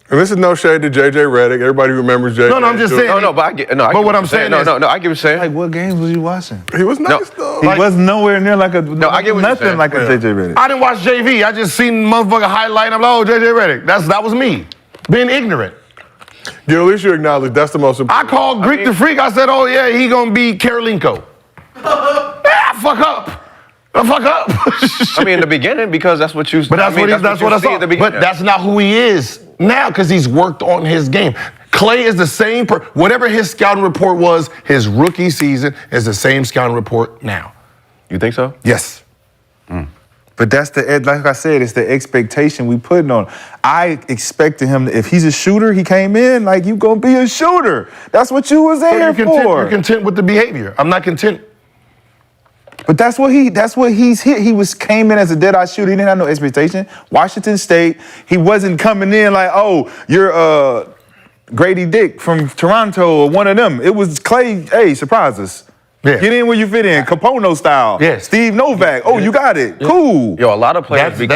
And this is no shade to JJ Redick. Everybody remembers JJ. No, I'm just saying. No, but I get. No, I But get what I'm you're saying No, is- I get what you're saying. Like, what games was you watching? He was nice though. He was nowhere near like a. No, I get what you're nothing saying. like a JJ Redick. I didn't watch JV. I just seen motherfucker highlight. I'm like, oh, JJ Redick. That was me. Being ignorant. Yeah, at least you acknowledge that's the most I important. called Greek the Freak. I said, oh, yeah, he gonna be Karolinko. Fuck up. Fuck up. I mean, in the beginning, because that's what you. But that's what I saw. At the beginning. But that's not who he is now because he's worked on his game. Klay is the same. Whatever his scouting report was, his rookie season is the same scouting report now. You think so? Yes. But that's like I said, it's the expectation we putting on. I expected him, if he's a shooter, he came in like you gonna be a shooter. That's what you was there for. You're content with the behavior. I'm not content. But that's what he's hit. He came in as a dead-eye shooter. He didn't have no expectation. Washington State, he wasn't coming in like, oh, you're Grady Dick from Toronto or one of them. It was Klay, hey, surprise us. Yeah. Get in where you fit in, Capono style. Yeah. Steve Novak. Oh, you got it. Yeah. Cool. Yo, a lot of players. But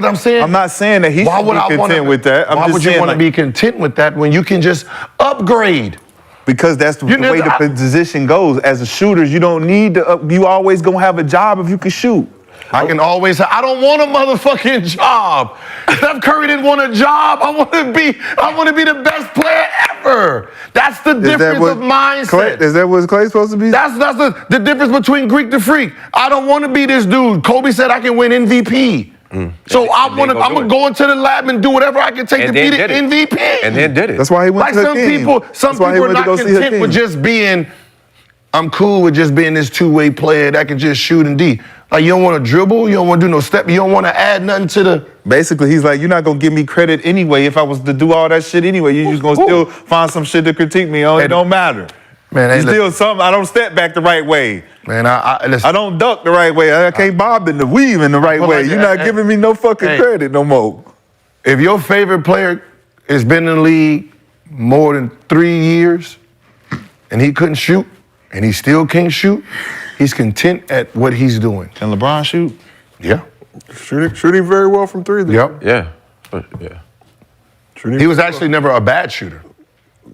I'm saying. I'm not saying that he should be content with that. Why would you want to be content with that when you can just upgrade? Because that's the way the position goes. As a shooter, you don't need to. You always gonna have a job if you can shoot. I can always say, I don't want a motherfucking job. Steph Curry didn't want a job. I want to be the best player ever. That's the difference of mindset. Is that what Klay's supposed to be? That's the difference between Greek to freak. I don't want to be this dude. Kobe said I can win MVP. So I'm gonna go into the lab and do whatever I can take to be the MVP. And then did it. That's why he went like to some Hakeem. people are not content with just being. I'm cool with just being this two-way player that can just shoot and D. Like you don't want to dribble, you don't want to do no step, you don't want to add nothing to the. Basically, he's like, you're not gonna give me credit anyway. If I was to do all that shit anyway, you just gonna still find some shit to critique me on. It don't matter. Man, it's still something. I don't step back the right way. Man, I don't duck the right way. I can't bob in the weave in the right way. You're not giving me no fucking credit no more. If your favorite player has been in the league more than 3 years and he couldn't shoot and he still can't shoot, he's content at what he's doing. Can LeBron shoot? Yeah. Shooting very well from three. Yep. Yeah. He was actually never a bad shooter.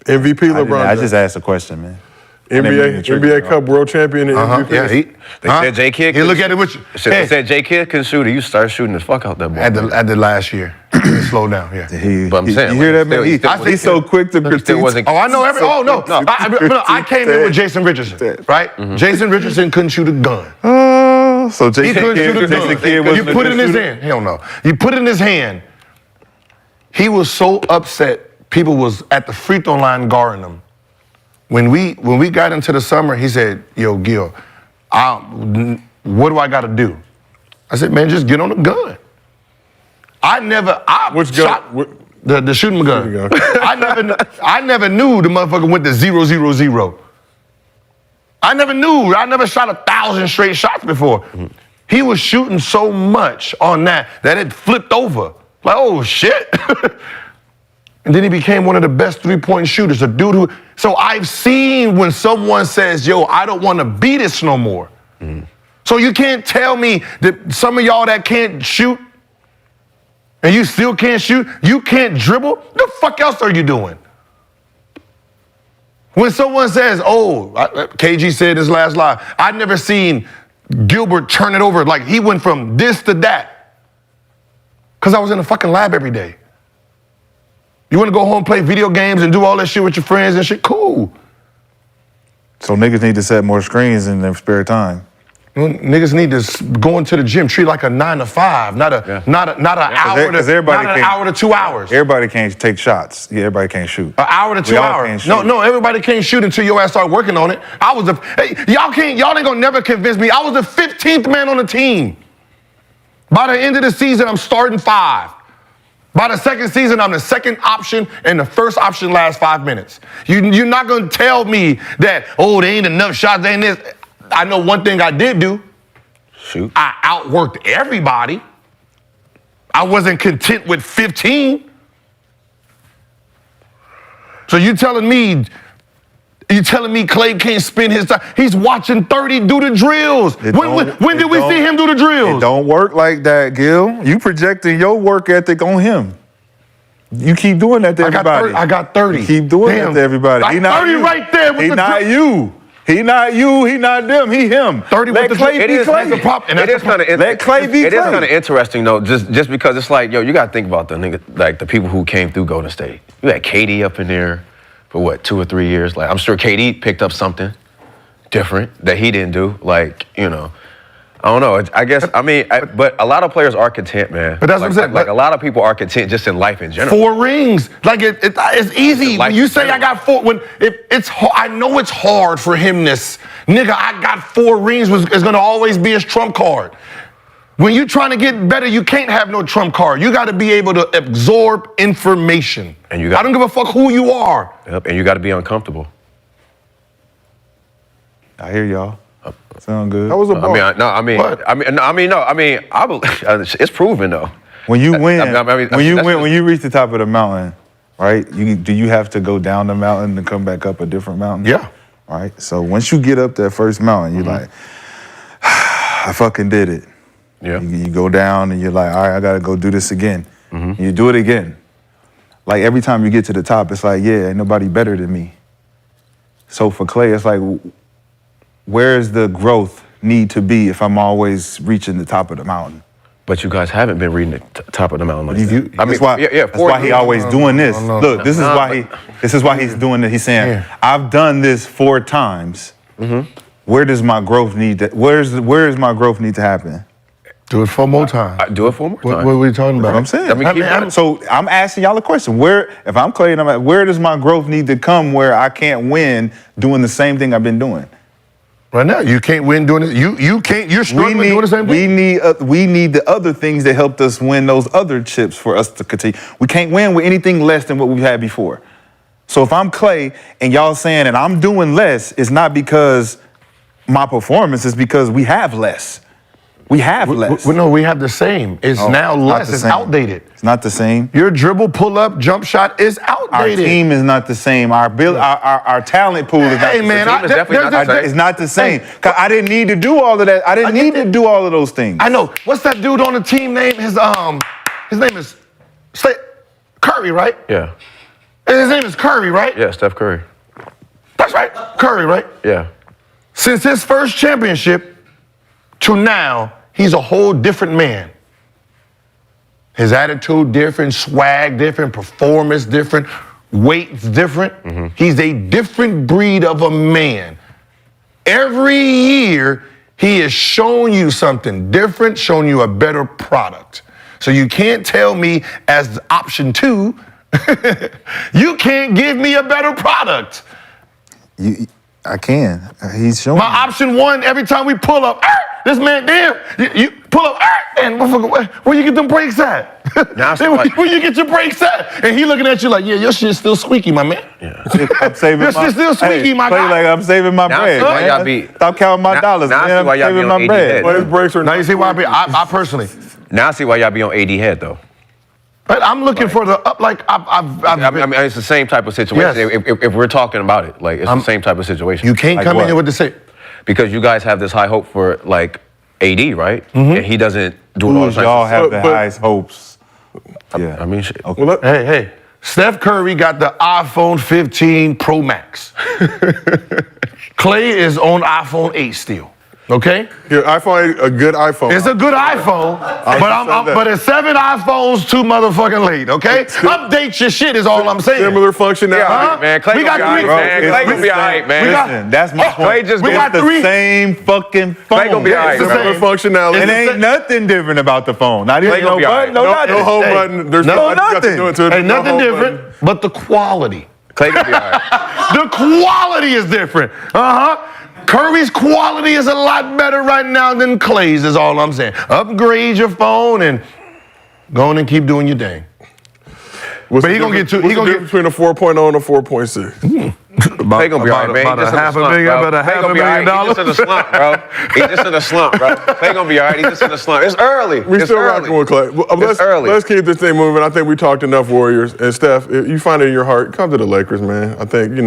MVP LeBron. I just asked a question, man. NBA Cup World Champion and MVP. Yeah, they said J Kidd. He look at it with you. They said J Kidd can shoot it. You start shooting the fuck out that ball. At the last year, slow down. Yeah. But I'm saying, you hear that, man? He's so quick to critique. Oh, I know every. Oh no, I came in with Jason Richardson, right? Jason Richardson couldn't shoot a gun. So Jason Kidd was. You put it in his hand. Hell no. You put it in his hand. He was so upset. People was at the free throw line guarding him. When we got into the summer, he said, "Yo, Gil, what do I got to do?" I said, "Man, just get on the gun." Which gun? The shooting gun. I never knew the motherfucker went to 0-0-0. I never knew. I never shot 1,000 straight shots before. He was shooting so much on that it flipped over. Like, oh shit. And then he became one of the best three-point shooters. A dude who. So I've seen when someone says, "Yo, I don't want to be this no more." So you can't tell me that some of y'all that can't shoot and you still can't shoot, you can't dribble. The fuck else are you doing? When someone says, "Oh," KG said his last live, I've never seen Gilbert turn it over. Like he went from this to that. Because I was in the fucking lab every day. You want to go home and play video games and do all that shit with your friends and shit? Cool. So niggas need to set more screens in their spare time. Niggas need to go into the gym, treat it like a 9 to 5, not an hour to 2 hours. Everybody can't take shots. Yeah, everybody can't shoot. An hour to 2 hours. No, everybody can't shoot until your ass start working on it. Y'all ain't gonna never convince me. I was the 15th man on the team. By the end of the season, I'm starting 5. By the second season, I'm the second option, and the first option lasts 5 minutes. You're not gonna tell me that, oh, there ain't enough shots, there ain't this. I know one thing I did do. Shoot. I outworked everybody. I wasn't content with 15. So you telling me Klay can't spend his time? He's watching 30 do the drills. When did we see him do the drills? It don't work like that, Gil. You projecting your work ethic on him. You keep doing that to everybody. I got 30. You keep doing that to everybody. Like 30 right there. He not you. He not you. He not them. He him. 30 Let with the Klay be Klay. Let Klay be Klay. It is kind of interesting though, just because it's like, yo, you got to think about the nigga, like the people who came through Golden State. You had KD up in there for what, 2 or 3 years? Like, I'm sure KD picked up something different that he didn't do. Like, you know, I don't know. I guess, but a lot of players are content, man. But that's what I'm saying. Like a lot of people are content just in life in general. 4 rings. Like, it's easy. When you say I got 4, I know it's hard for him this. Nigga, I got 4 rings is going to always be his trump card. When you're trying to get better, you can't have no trump card. You got to be able to absorb information. And I don't give a fuck who you are. Yep, and you got to be uncomfortable. I hear y'all. Sound good. That was a ball. It's proven though. When you win, when you reach the top of the mountain, right? Do you have to go down the mountain to come back up a different mountain? Yeah. Right. So once you get up that first mountain, you're like, I fucking did it. Yeah. You go down and you're like, all right, I gotta go do this again. You do it again. Like every time you get to the top, it's like, yeah, ain't nobody better than me. So for Klay, it's like, where's the growth need to be if I'm always reaching the top of the mountain? But you guys haven't been reading the top of the mountain. Like That's why he always doing this. Look, this is why he's doing it. He's saying, I've done this 4 times. Where does my growth need to? Where is my growth need to happen? Do it 4 more times. Do it 4 more times. What are we talking about? What I'm saying. So I'm asking y'all a question. If I'm Klay and I'm at, where does my growth need to come where I can't win doing the same thing I've been doing? Right now, you can't win doing it. You can't. You're struggling doing the same thing. We need the other things that helped us win those other chips for us to continue. We can't win with anything less than what we've had before. So if I'm Klay and y'all saying that I'm doing less, it's not because my performance, it's because we have less. We have less. No, we have the same. It's now less. It's outdated. It's not the same. Your dribble, pull up, jump shot is outdated. Our team is not the same. Our talent pool is not the same. It's not the same. Cause I didn't need to do all of that. I didn't need to do all of those things. I know. What's that dude on the team name? His name is Curry, right? Yeah. His name is Curry, right? Yeah, Steph Curry. That's right. Curry, right? Yeah. Since his first championship to now, he's a whole different man. His attitude different, swag different, performance different, weight's different. He's a different breed of a man. Every year, he is showing you something different, showing you a better product. So you can't tell me as option 2, you can't give me a better product. I can. He's showing. My option 1, every time we pull up, this man, damn, you pull up, and where you get them brakes at? Where you get your brakes at? And he looking at you like, yeah, your shit's still squeaky, my man. Yeah. I'm saving your shit's still squeaky, my guy. Like I'm saving my bread. Man. Stop counting my dollars, man. I'm saving my bread. His brakes are now you see why I personally. Now I see why y'all be on AD head though. But I'm looking for the up, like I mean, it's the same type of situation. Yes. If we're talking about it, like it's the same type of situation. You can't come in here with the same. Because you guys have this high hope for like AD, right? And he doesn't do it all the time. Y'all have the highest hopes. Yeah. I mean, shit. Okay. Well, Hey, Steph Curry got the iPhone 15 Pro Max. Klay is on iPhone 8 still. Okay? Your iPhone, a good iPhone. It's a good iPhone, but it's 7 iPhones too motherfucking late, okay? Update your shit is all I'm saying. Similar functionality. Man, Klay gonna be all right, man. That's my point. We got the same fucking phone. Klay gonna be all right, Similar functionality. It ain't nothing different about the phone. Not even no button, no nothing. No home button. There's nothing. Ain't nothing different, but the quality. Klay gonna be all right. The quality is different. Curry's quality is a lot better right now than Klay's, is all I'm saying. Upgrade your phone and go on and keep doing your thing. But he gonna get two. He gonna get between a 4.0 and a 4.6. Klay gonna be all right, man. About a half a million, about a half a $1 million. He's just in a slump, bro. He's just in a slump, bro. Klay gonna be all right. He's just in a slump. It's early. We still rocking with Klay. Let's keep this thing moving. I think we talked enough Warriors. And Steph, if you find it in your heart, come to the Lakers, man. I think,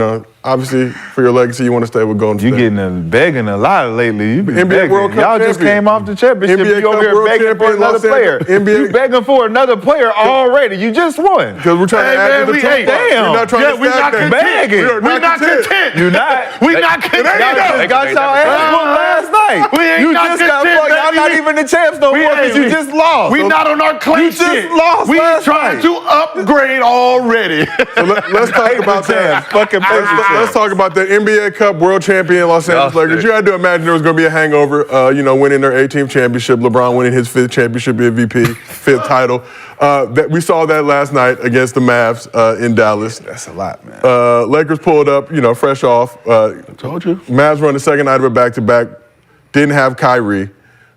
obviously for your legacy, you want to stay with Golden State. You getting begging a lot lately. You been NBA begging. World Cup Y'all just champion. came off the championship. NBA You over Cup here World begging for champion, another Los player. Angeles. You begging for another player already. You just won. Because we're trying to add to the top. Damn. We're not trying to stack that. Begging. We're not content. You not. We not content. Y'all just got y'all ass whooped last night. We ain't You not just got content, fucked. Y'all not baby. even the champs no more because you just lost. We not on our Klay You just shit. lost We last trying night. to upgrade already. So let's talk about that. Let's talk about the NBA Cup World Champion Los Angeles Lakers. You had to imagine there was going to be a hangover, winning their 18th championship, LeBron winning his 5th championship MVP, 5th title. We saw that last night against the Mavs in Dallas. That's a lot, man. Lakers pulled up, fresh off. Told you. Mavs run the second night of a back-to-back. Didn't have Kyrie.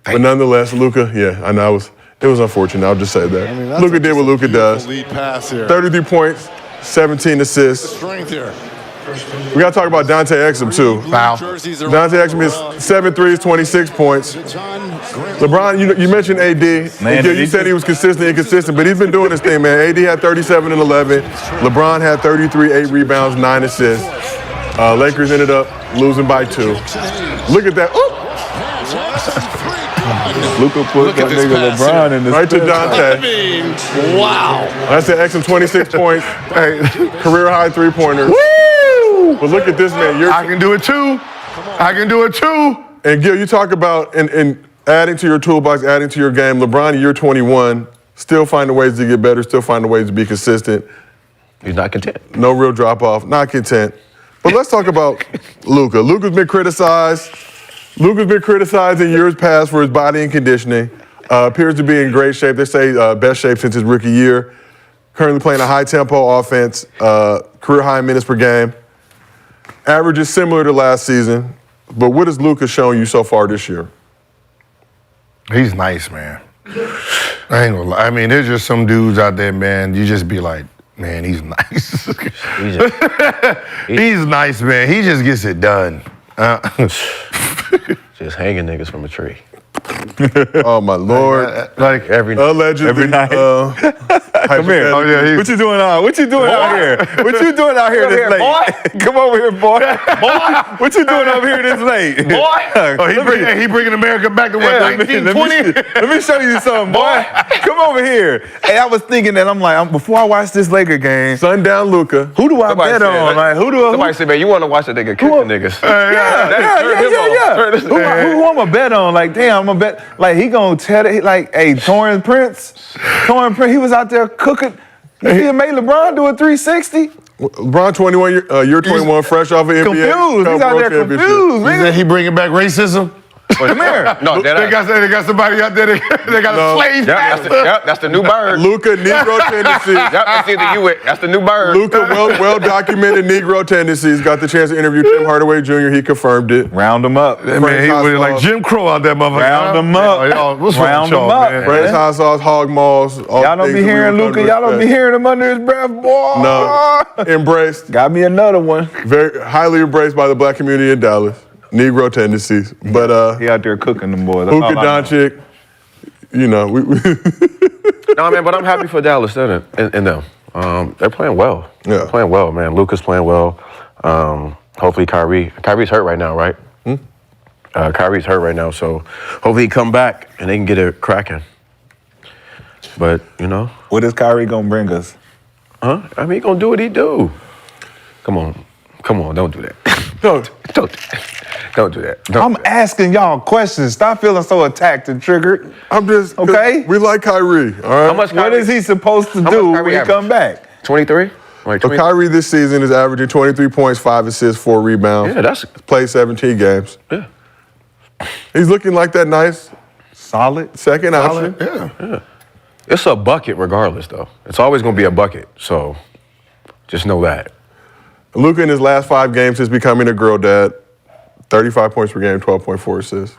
But nonetheless, Luka, I know it was unfortunate. I'll just say that. Luka did what Luka does. Lead pass here. 33 points, 17 assists. Strength here. We got to talk about Dante Exum, too. Foul. Dante Exum is 7 threes, 26 points. LeBron, you mentioned AD. You said he was consistent, inconsistent, but he's been doing this thing, man. AD had 37 and 11. LeBron had 33, 8 rebounds, 9 assists. Lakers ended up losing by 2. Look at that. Luka put that nigga LeBron in the right to Dante. Wow. That's it. Exum 26 points. Career high 3-pointers. Woo! But look at this man. I can do it too. I can do it too. And Gil, you talk about and adding to your toolbox, adding to your game. LeBron, year 21, still finding ways to get better, still finding ways to be consistent. He's not content. No real drop off, not content. But let's talk about Luka. Luka's been criticized. Luka's been criticized in years past for his body and conditioning. Appears to be in great shape. They say best shape since his rookie year. Currently playing a high-tempo offense, career high in minutes per game. Average is similar to last season. But what has Luka shown you so far this year? He's nice, man. I ain't gonna lie. I mean, there's just some dudes out there, man. You just be like, man, he's nice. He's nice, man. He just gets it done. Just hanging niggas from a tree. Oh my Lord! Like allegedly, every night. Come here. Oh, yeah, what you doing out? What you doing out here? What you doing out here this late? Boy. Come over here, boy. Boy, what you doing up here this late? Boy. Oh, he bringing America back to what, 1920? Let me show you something, boy. Come over here. Hey, I was thinking that before I watch this Laker game, sundown Luka. Who do I bet on? Like, Somebody said, man, you want to watch that nigga kick the niggas? Yeah. Who I'm a bet on? Like, damn, I'm a bet. Like, he gonna tell it. Like, hey, Torrance Prince, he was out there cooking. You see him make LeBron do a 360? LeBron 21, year 21, fresh off of NBA. Confused. He's out there confused. He said he bringing back racism. Come here. No, they got somebody out there. They got a slave. That's the new bird. Luka, Negro tendencies. That's either you. That's the new bird. Luka, well documented Negro tendencies. Got the chance to interview Tim Hardaway Jr. He confirmed it. Round him up. Man, he was like Jim Crow out there, motherfucker. Round him up. What's wrong with y'all, man? French hot sauce, hog maws. Y'all don't be hearing Luka. Y'all don't be hearing him under his breath, boy. No, embraced. Got me another one. Very highly embraced by the black community in Dallas. Negro tendencies, but he out there cooking them boys. Luka Doncic, you know, No, man, but I'm happy for Dallas and them. They're playing well. Yeah. They're playing well, man. Luka's playing well. Hopefully Kyrie's hurt right now, right? Kyrie's hurt right now, so hopefully he come back and they can get it cracking. But, you know. What is Kyrie gonna bring us? Huh? I mean, he gonna do what he do. Come on, don't do that. Don't do that. I'm asking y'all questions. Stop feeling so attacked and triggered. I'm just okay. We like Kyrie. All right. How much What is he supposed to do when he come back? 23. So Kyrie this season is averaging 23 points, 5 assists, 4 rebounds. Yeah, that's played 17 games. Yeah. He's looking like that nice, solid second option. Yeah. It's a bucket regardless, though. It's always gonna be a bucket. So just know that. Luka in his last 5 games since becoming a girl dad, 35 points per game, 12.4 assists.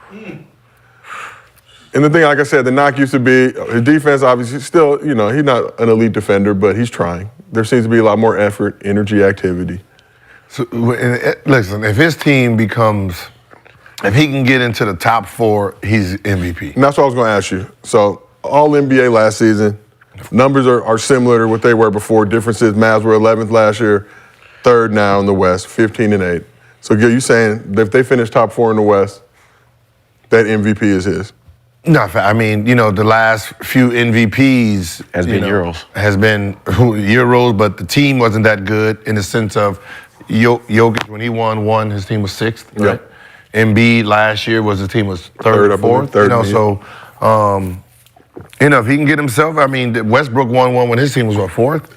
And the thing, like I said, the knock used to be his defense. Obviously, still, you know, he's not an elite defender, but he's trying. There seems to be a lot more effort, energy, activity. So, listen, if his team if he can get into the top 4, he's MVP. And that's what I was going to ask you. So, all NBA last season, numbers are similar to what they were before. Differences, Mavs were 11th last year, 3rd now in the West, 15-8. So, Gil, you saying that if they finish top 4 in the West, that MVP is his? No, I mean, you know, the last few MVPs has been Euros, but the team wasn't that good in the sense of Jokic, when he won 1, his team was 6th, right? Embiid last year his team was 3rd or 4th. You know, so you know, if he can get himself, I mean, Westbrook won 1 when his team was 4th.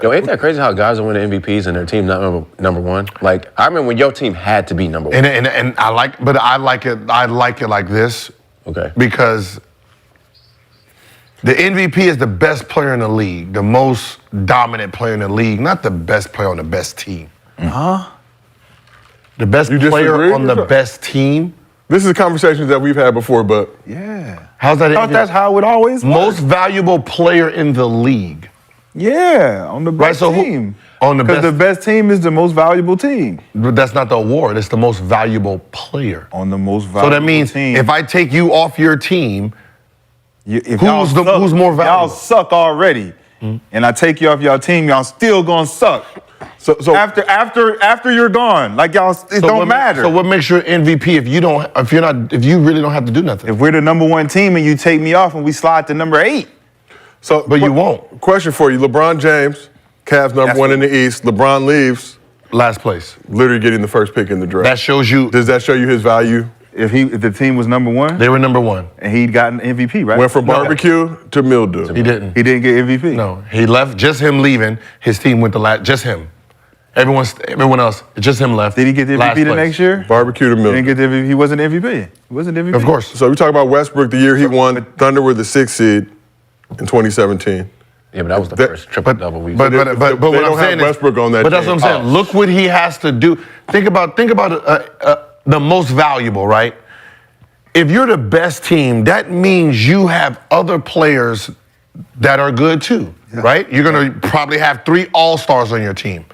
Yo, ain't that crazy how guys are winning MVPs and their team not number 1? Like, I remember when your team had to be number 1. And I like it like this. Okay. Because the MVP is the best player in the league, the most dominant player in the league, not the best player on the best team. Huh? The best player on the best team. This is conversations that we've had before, but yeah. How's that? I thought that's how it always was. Most valuable player in the league. Yeah, on the best team. Because the best team is the most valuable team. But that's not the award. It's the most valuable player. On the most valuable So that means team. if I take you off your team, who's more valuable? Y'all suck already. And I take you off your team, y'all still gonna suck. So after you're gone, like y'all, it don't matter. So what makes you MVP if you really don't have to do nothing? If we're the number 1 team and you take me off and we slide to number 8. So, but you won't. Question for you: LeBron James, Cavs number 1 in the East. LeBron leaves. Last place. Literally getting the first pick in the draft. That shows you. Does that show you his value? If the team was number 1? They were number 1. And he'd gotten MVP, right? Went from barbecue to mildew. He didn't. He didn't get MVP? No, he left. Just him leaving, his team went to last. Just him. Everyone else, just him left. Did he get the MVP the next year? Barbecue to mildew. He didn't get the MVP. He wasn't MVP. He wasn't MVP. Of course. So we talk about Westbrook the year he won. Thunder were the 6th seed in 2017. Yeah, but that was the first triple-double we But what I'm saying is, Westbrook on that but that's what I'm saying. Look what he has to do. Think about the most valuable, right? If you're the best team, that means you have other players that are good too, right? You're gonna probably have 3 all-stars on your team.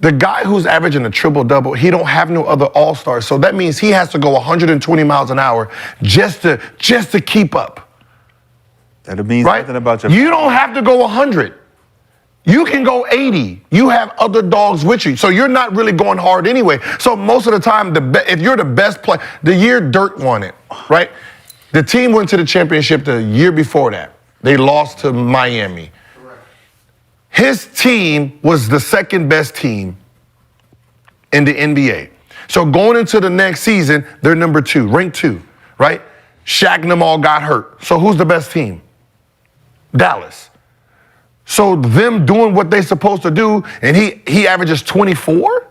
The guy who's averaging a triple-double, he don't have no other all-stars, so that means he has to go 120 miles an hour just to keep up. That means nothing about your. You don't have to go 100. You can go 80. You have other dogs with you, so you're not really going hard anyway. So most of the time, if you're the best player, the year Dirk won it, right? The team went to the championship the year before that. They lost to Miami. His team was the second best team in the NBA. So going into the next season, they're number 2, ranked 2, right? Shaq and them all got hurt. So who's the best team? Dallas. So them doing what they supposed to do, and he averages 24?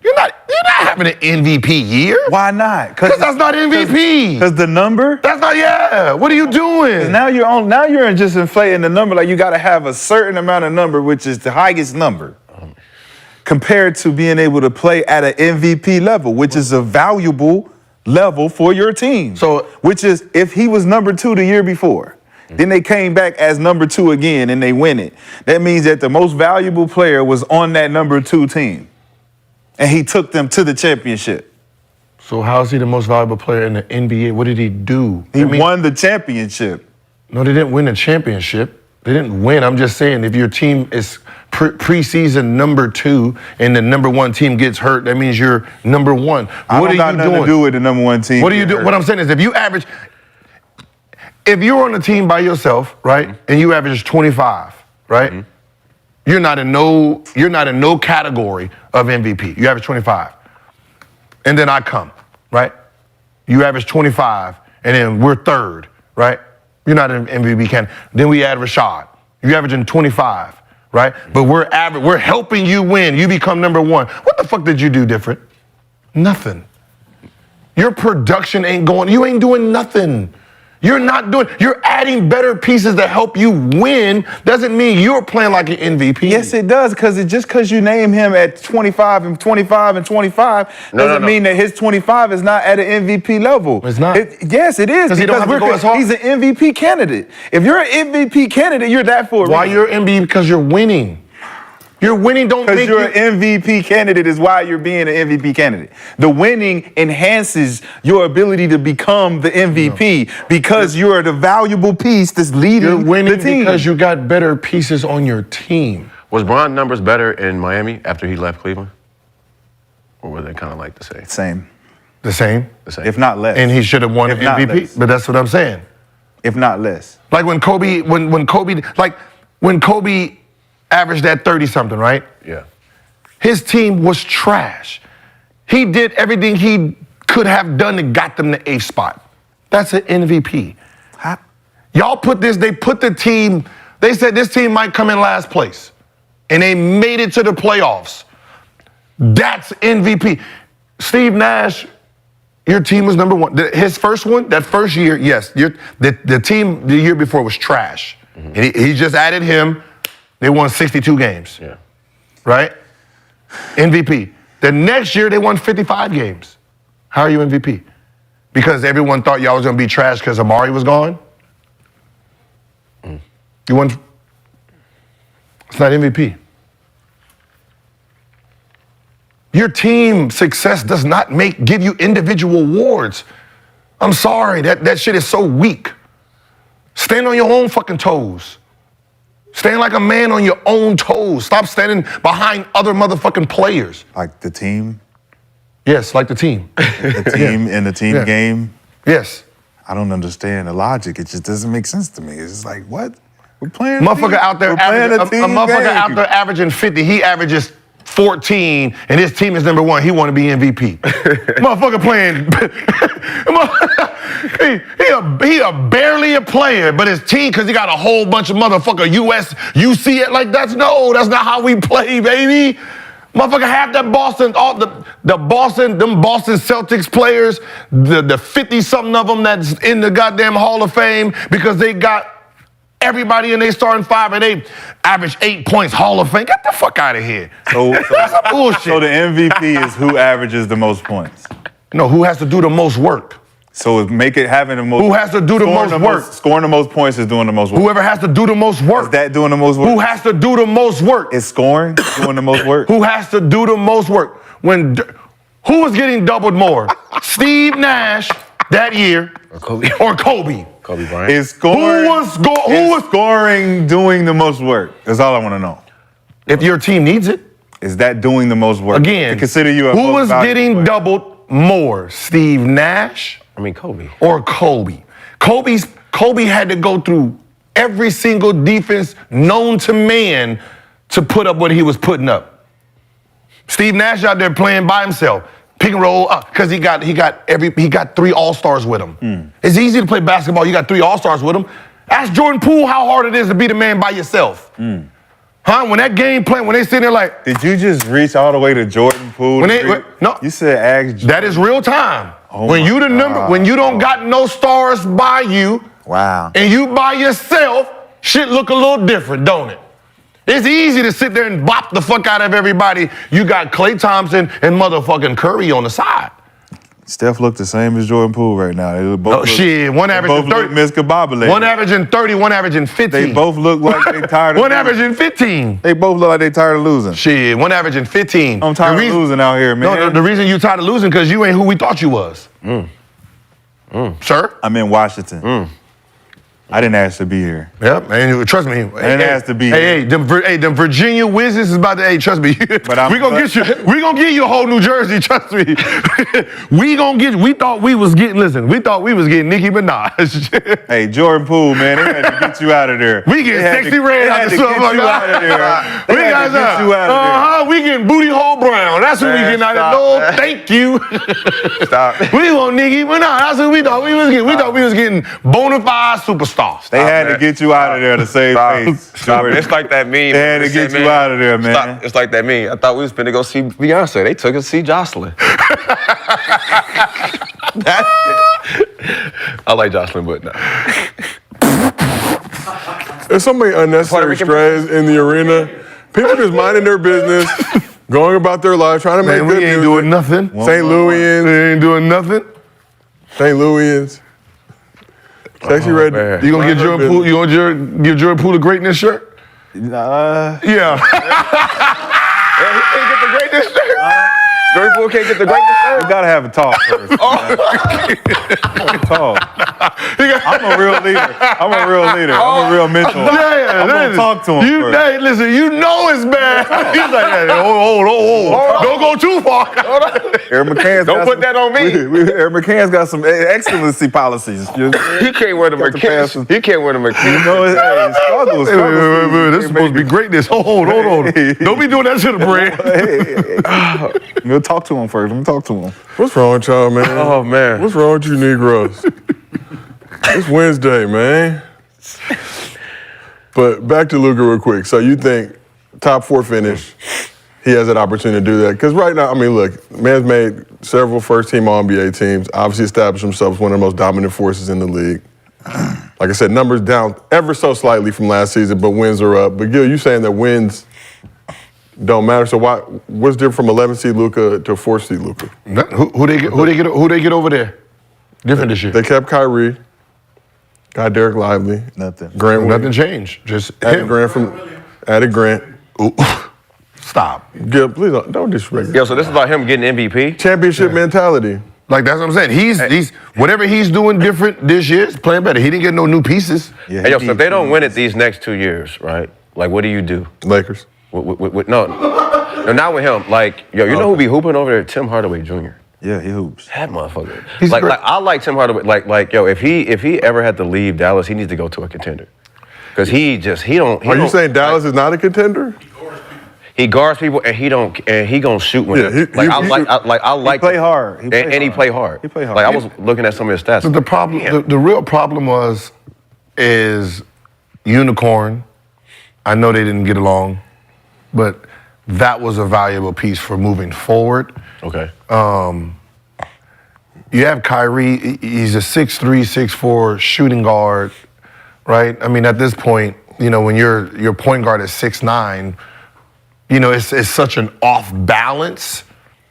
You're not having an MVP year. Why not? Because that's not MVP. Because the number? That's not, yeah. What are you doing? Now you're just inflating the number. Like you got to have a certain amount of number, which is the highest number, compared to being able to play at an MVP level, which is a valuable level for your team. So, which is if he was number 2 the year before, then they came back as number 2 again and they win it. That means that the most valuable player was on that number 2 team. And he took them to the championship. So how is he the most valuable player in the NBA? What did he do? He won the championship. No, they didn't win the championship. They didn't win. I'm just saying, if your team is preseason number 2 and the number 1 team gets hurt, that means you're number 1. What are you doing? To do with the number 1 team. What are you doing? What I'm saying is, if you're on a team by yourself, right, and you average 25, right, you're not in no category of MVP. You average 25, and then I come, right? You average 25, and then we're 3rd, right? You're not an MVP candidate. Then we add Rashad. You're averaging 25, right? But we're helping you win. You become number 1. What the fuck did you do different? Nothing. Your production ain't going. You ain't doing nothing. You're adding better pieces to help you win. Doesn't mean you're playing like an MVP. Yes, it does, because just because you name him at 25 and 25 and 25 doesn't mean that his 25 is not at an MVP level. It's not. Yes, it is. Because he don't have to go as hard. He's an MVP candidate. If you're an MVP candidate, you're that for a reason. Why you're MVP? Because you're winning. You're winning, don't make Because you're an MVP candidate is why you're being an MVP candidate. The winning enhances your ability to become the MVP because you're the valuable piece that's leading You're winning the team. because you got better pieces on your team. Was Bron's numbers better in Miami after he left Cleveland? Or were they kind of like the same? Same. The same? The same. If not less. And he should have won If not MVP. less. But that's what I'm saying. If not less. Like when Kobe averaged that 30-something, right? Yeah. His team was trash. He did everything he could have done to got them the 8th spot. That's an MVP. Y'all they put the team, they said this team might come in last place. And they made it to the playoffs. That's MVP. Steve Nash, your team was number 1. His first one, that first year, yes. The team the year before was trash. And he just added him. They won 62 games. Yeah. Right? MVP. The next year, they won 55 games. How are you MVP? Because everyone thought y'all was going to be trash because Amari was gone? You won. It's not MVP. Your team success does not give you individual awards. I'm sorry, that shit is so weak. Stand on your own fucking toes. Stand like a man on your own toes. Stop standing behind other motherfucking players. Like the team? Yes, like the team. The team in the team game? Yes. I don't understand the logic. It just doesn't make sense to me. It's just like, what? We're playing Motherfucker out there averaging 50. Averaging 50. He averages 14 and his team is number 1, he want to be MVP. Motherfucker playing. he barely a player, but his team, because he got a whole bunch of motherfucker UC like that's not how we play, baby. Motherfucker, half that Boston, them Boston Celtics players, the 50-something of them that's in the goddamn Hall of Fame because they got everybody in their starting 5 and they average 8 points, Hall of Fame. Get the fuck out of here. So that's some bullshit. So the MVP is who averages the most points. No, who has to do the most work? So having the most. Who has to do the most work? Scoring the most points is doing the most work. Whoever has to do the most work. Is that doing the most work? Who has to do the most work? Is scoring doing the most work? Who has to do the most work? Who was getting doubled more? Steve Nash that year or Kobe? Kobe Bryant. Is scoring scoring doing the most work? That's all I want to know. If your team needs it. Is that doing the most work? Again, to consider you a who was getting doubled more? Steve Nash? Kobe. Or Kobe. Kobe had to go through every single defense known to man to put up what he was putting up. Steve Nash out there playing by himself, pick and roll up, because he got 3 All-Stars with him. It's easy to play basketball. You got 3 All-Stars with him. Ask Jordan Poole how hard it is to be the man by yourself. Huh? When that game playing, when they sitting there like, did you just reach all the way to Jordan Poole? No, you said ask. That is real time. Oh when you the number, when you don't got no stars by you, wow, and you by yourself, shit look a little different, don't it? It's easy to sit there and bop the fuck out of everybody. You got Klay Thompson and motherfucking Curry on the side. Steph look the same as Jordan Poole right now. They both one averaging 30. One averaging 30, one averaging 15. They both look like they tired of One averaging 15. They both look like they tired of losing. Shit, one averaging 15. I'm tired of losing out here, man. No, the reason you tired of losing because you ain't who we thought you was. Sir? I'm in Washington. I didn't ask to be here. Yep, and trust me. I didn't ask to be here. Them Virginia Wizards is about to, trust me. But we gonna give you a whole New Jersey, trust me. we thought we was getting Nicki Minaj. Hey, Jordan Poole, man, they had to get you out of there. We getting Sexy Red out of there. We got get you out of there. We getting Booty Hole Brown. That's who we getting out of there. No, thank you. Stop. We want Nicki Minaj. That's who we thought we was getting. We thought we was getting bona fide superstars. They had to get you out of there to save face. It's like that meme. They had to get you out of there, man. Stop. It's like that meme. I thought we was finna go see Beyonce. They took us to see Jocelyn. I like Jocelyn, but no. There's so many unnecessary strays in the arena. People just minding their business, going about their life, trying to make good we ain't music. doing nothing. St. Louisians. We ain't doing nothing. St. Louisians. Sexy Red. Man. You gonna give Jordan Poole? You gonna give Jordan Poole a greatness shirt? Yeah. He can't get the greatness shirt. Jordan Poole can't get the greatness shirt. You gotta have a talk first. Talk. I'm a real leader. I'm a real mentor. I'm gonna talk to him first. Hey, listen, you know it's bad. He's like, hey, hold. Don't go too far. Eric McCann's Don't put that on me. Eric McCann's got some excellency policies. He can't wear the McCann. He can't wear the McCann. You know, it's struggles. This is supposed to be greatness. Hold on. Don't be doing that to the brand. We'll talk to him first. Let me talk to him. What's wrong with y'all, man? Oh, man. What's wrong with you Negroes? It's Wednesday, man. But back to Luka real quick. So you think top 4 finish, he has that opportunity to do that? Because right now, I mean, look, man's made several first-team All-NBA teams, obviously established himself as one of the most dominant forces in the league. Like I said, numbers down ever so slightly from last season, but wins are up. But Gil, you saying that wins don't matter. So what's different from 11 seed Luka to 4 seed Luka? Who they get over there? Different this year. They kept Kyrie, got Derek Lively, nothing. Grant, nothing changed. Just added Grant. Ooh. Stop. Gil, please don't disrespect. Yo, so this is about him getting MVP? Championship mentality. Like that's what I'm saying. He's whatever he's doing different this year is playing better. He didn't get no new pieces. Yeah, hey, yo, so if they don't win it these next 2 years, right? Like, what do you do? Lakers. No, not with him. Like, yo, you know who be hooping over there? Tim Hardaway Jr. Yeah, he hoops. That motherfucker. Like I like Tim Hardaway. Like, yo, if he ever had to leave Dallas, he needs to go to a contender. Because he don't. Are you saying Dallas is not a contender? He guards people and he gonna shoot when I like play hard. He play hard. He play hard. Like I was looking at some of his stats. The problem, the real problem is Unicorn. I know they didn't get along, but that was a valuable piece for moving forward. Okay. You have Kyrie. He's a 6'3", 6'4" shooting guard, right? I mean, at this point, you know, when your point guard is 6'9", you know, it's such an off balance.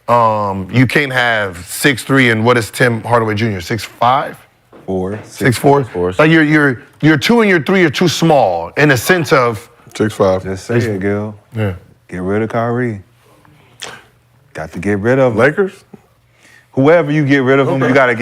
You can't have 6'3" and what is Tim Hardaway Jr. 6'5"? 6'4". Like your 2 and your 3 are too small in a sense of 6'5". Just say it, Gil. Yeah. Get rid of Kyrie. Got to get rid of him. Lakers? Whoever you get rid of him, you gotta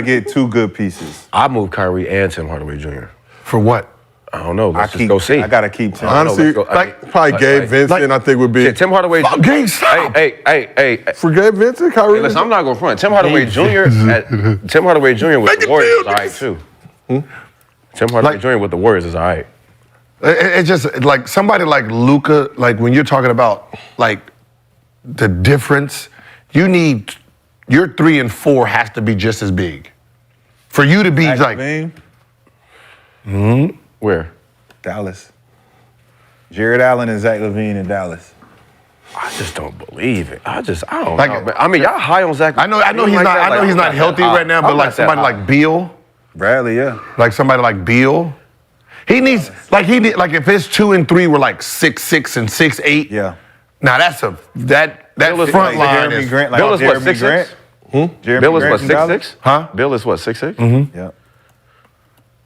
get 2 good pieces. I moved Kyrie and Tim Hardaway Jr. For what? I don't know. Let's just go see. I gotta keep Tim. Honestly, probably Gabe Vincent, I think would be. Yeah, Tim Hardaway Jr. Gabe, stop. Hey. For Gabe Vincent, Kyrie. Hey, listen, I'm not going front. Tim Hardaway Jr. Tim Hardaway Jr. with the Warriors is all right too. Tim Hardaway Jr. with the Warriors is all right. It's just like somebody like Luka. Like when you're talking about like the difference, you need your 3 and 4 has to be just as big for you to be like. Where? Dallas. Jared Allen and Zach LaVine in Dallas. I just don't believe it. I don't Like, know. I mean, y'all high on Zach. I know he's not healthy right now, but like somebody like Beal, Bradley, yeah. like somebody like Beal, he needs like if his 2 and 3 were like 6'6" and 6'8". Yeah. Now that front line is. Bill is what 6'6"? Bill is what 6'6"? Huh? Bill is what 6'6"? Mm-hmm. Yeah.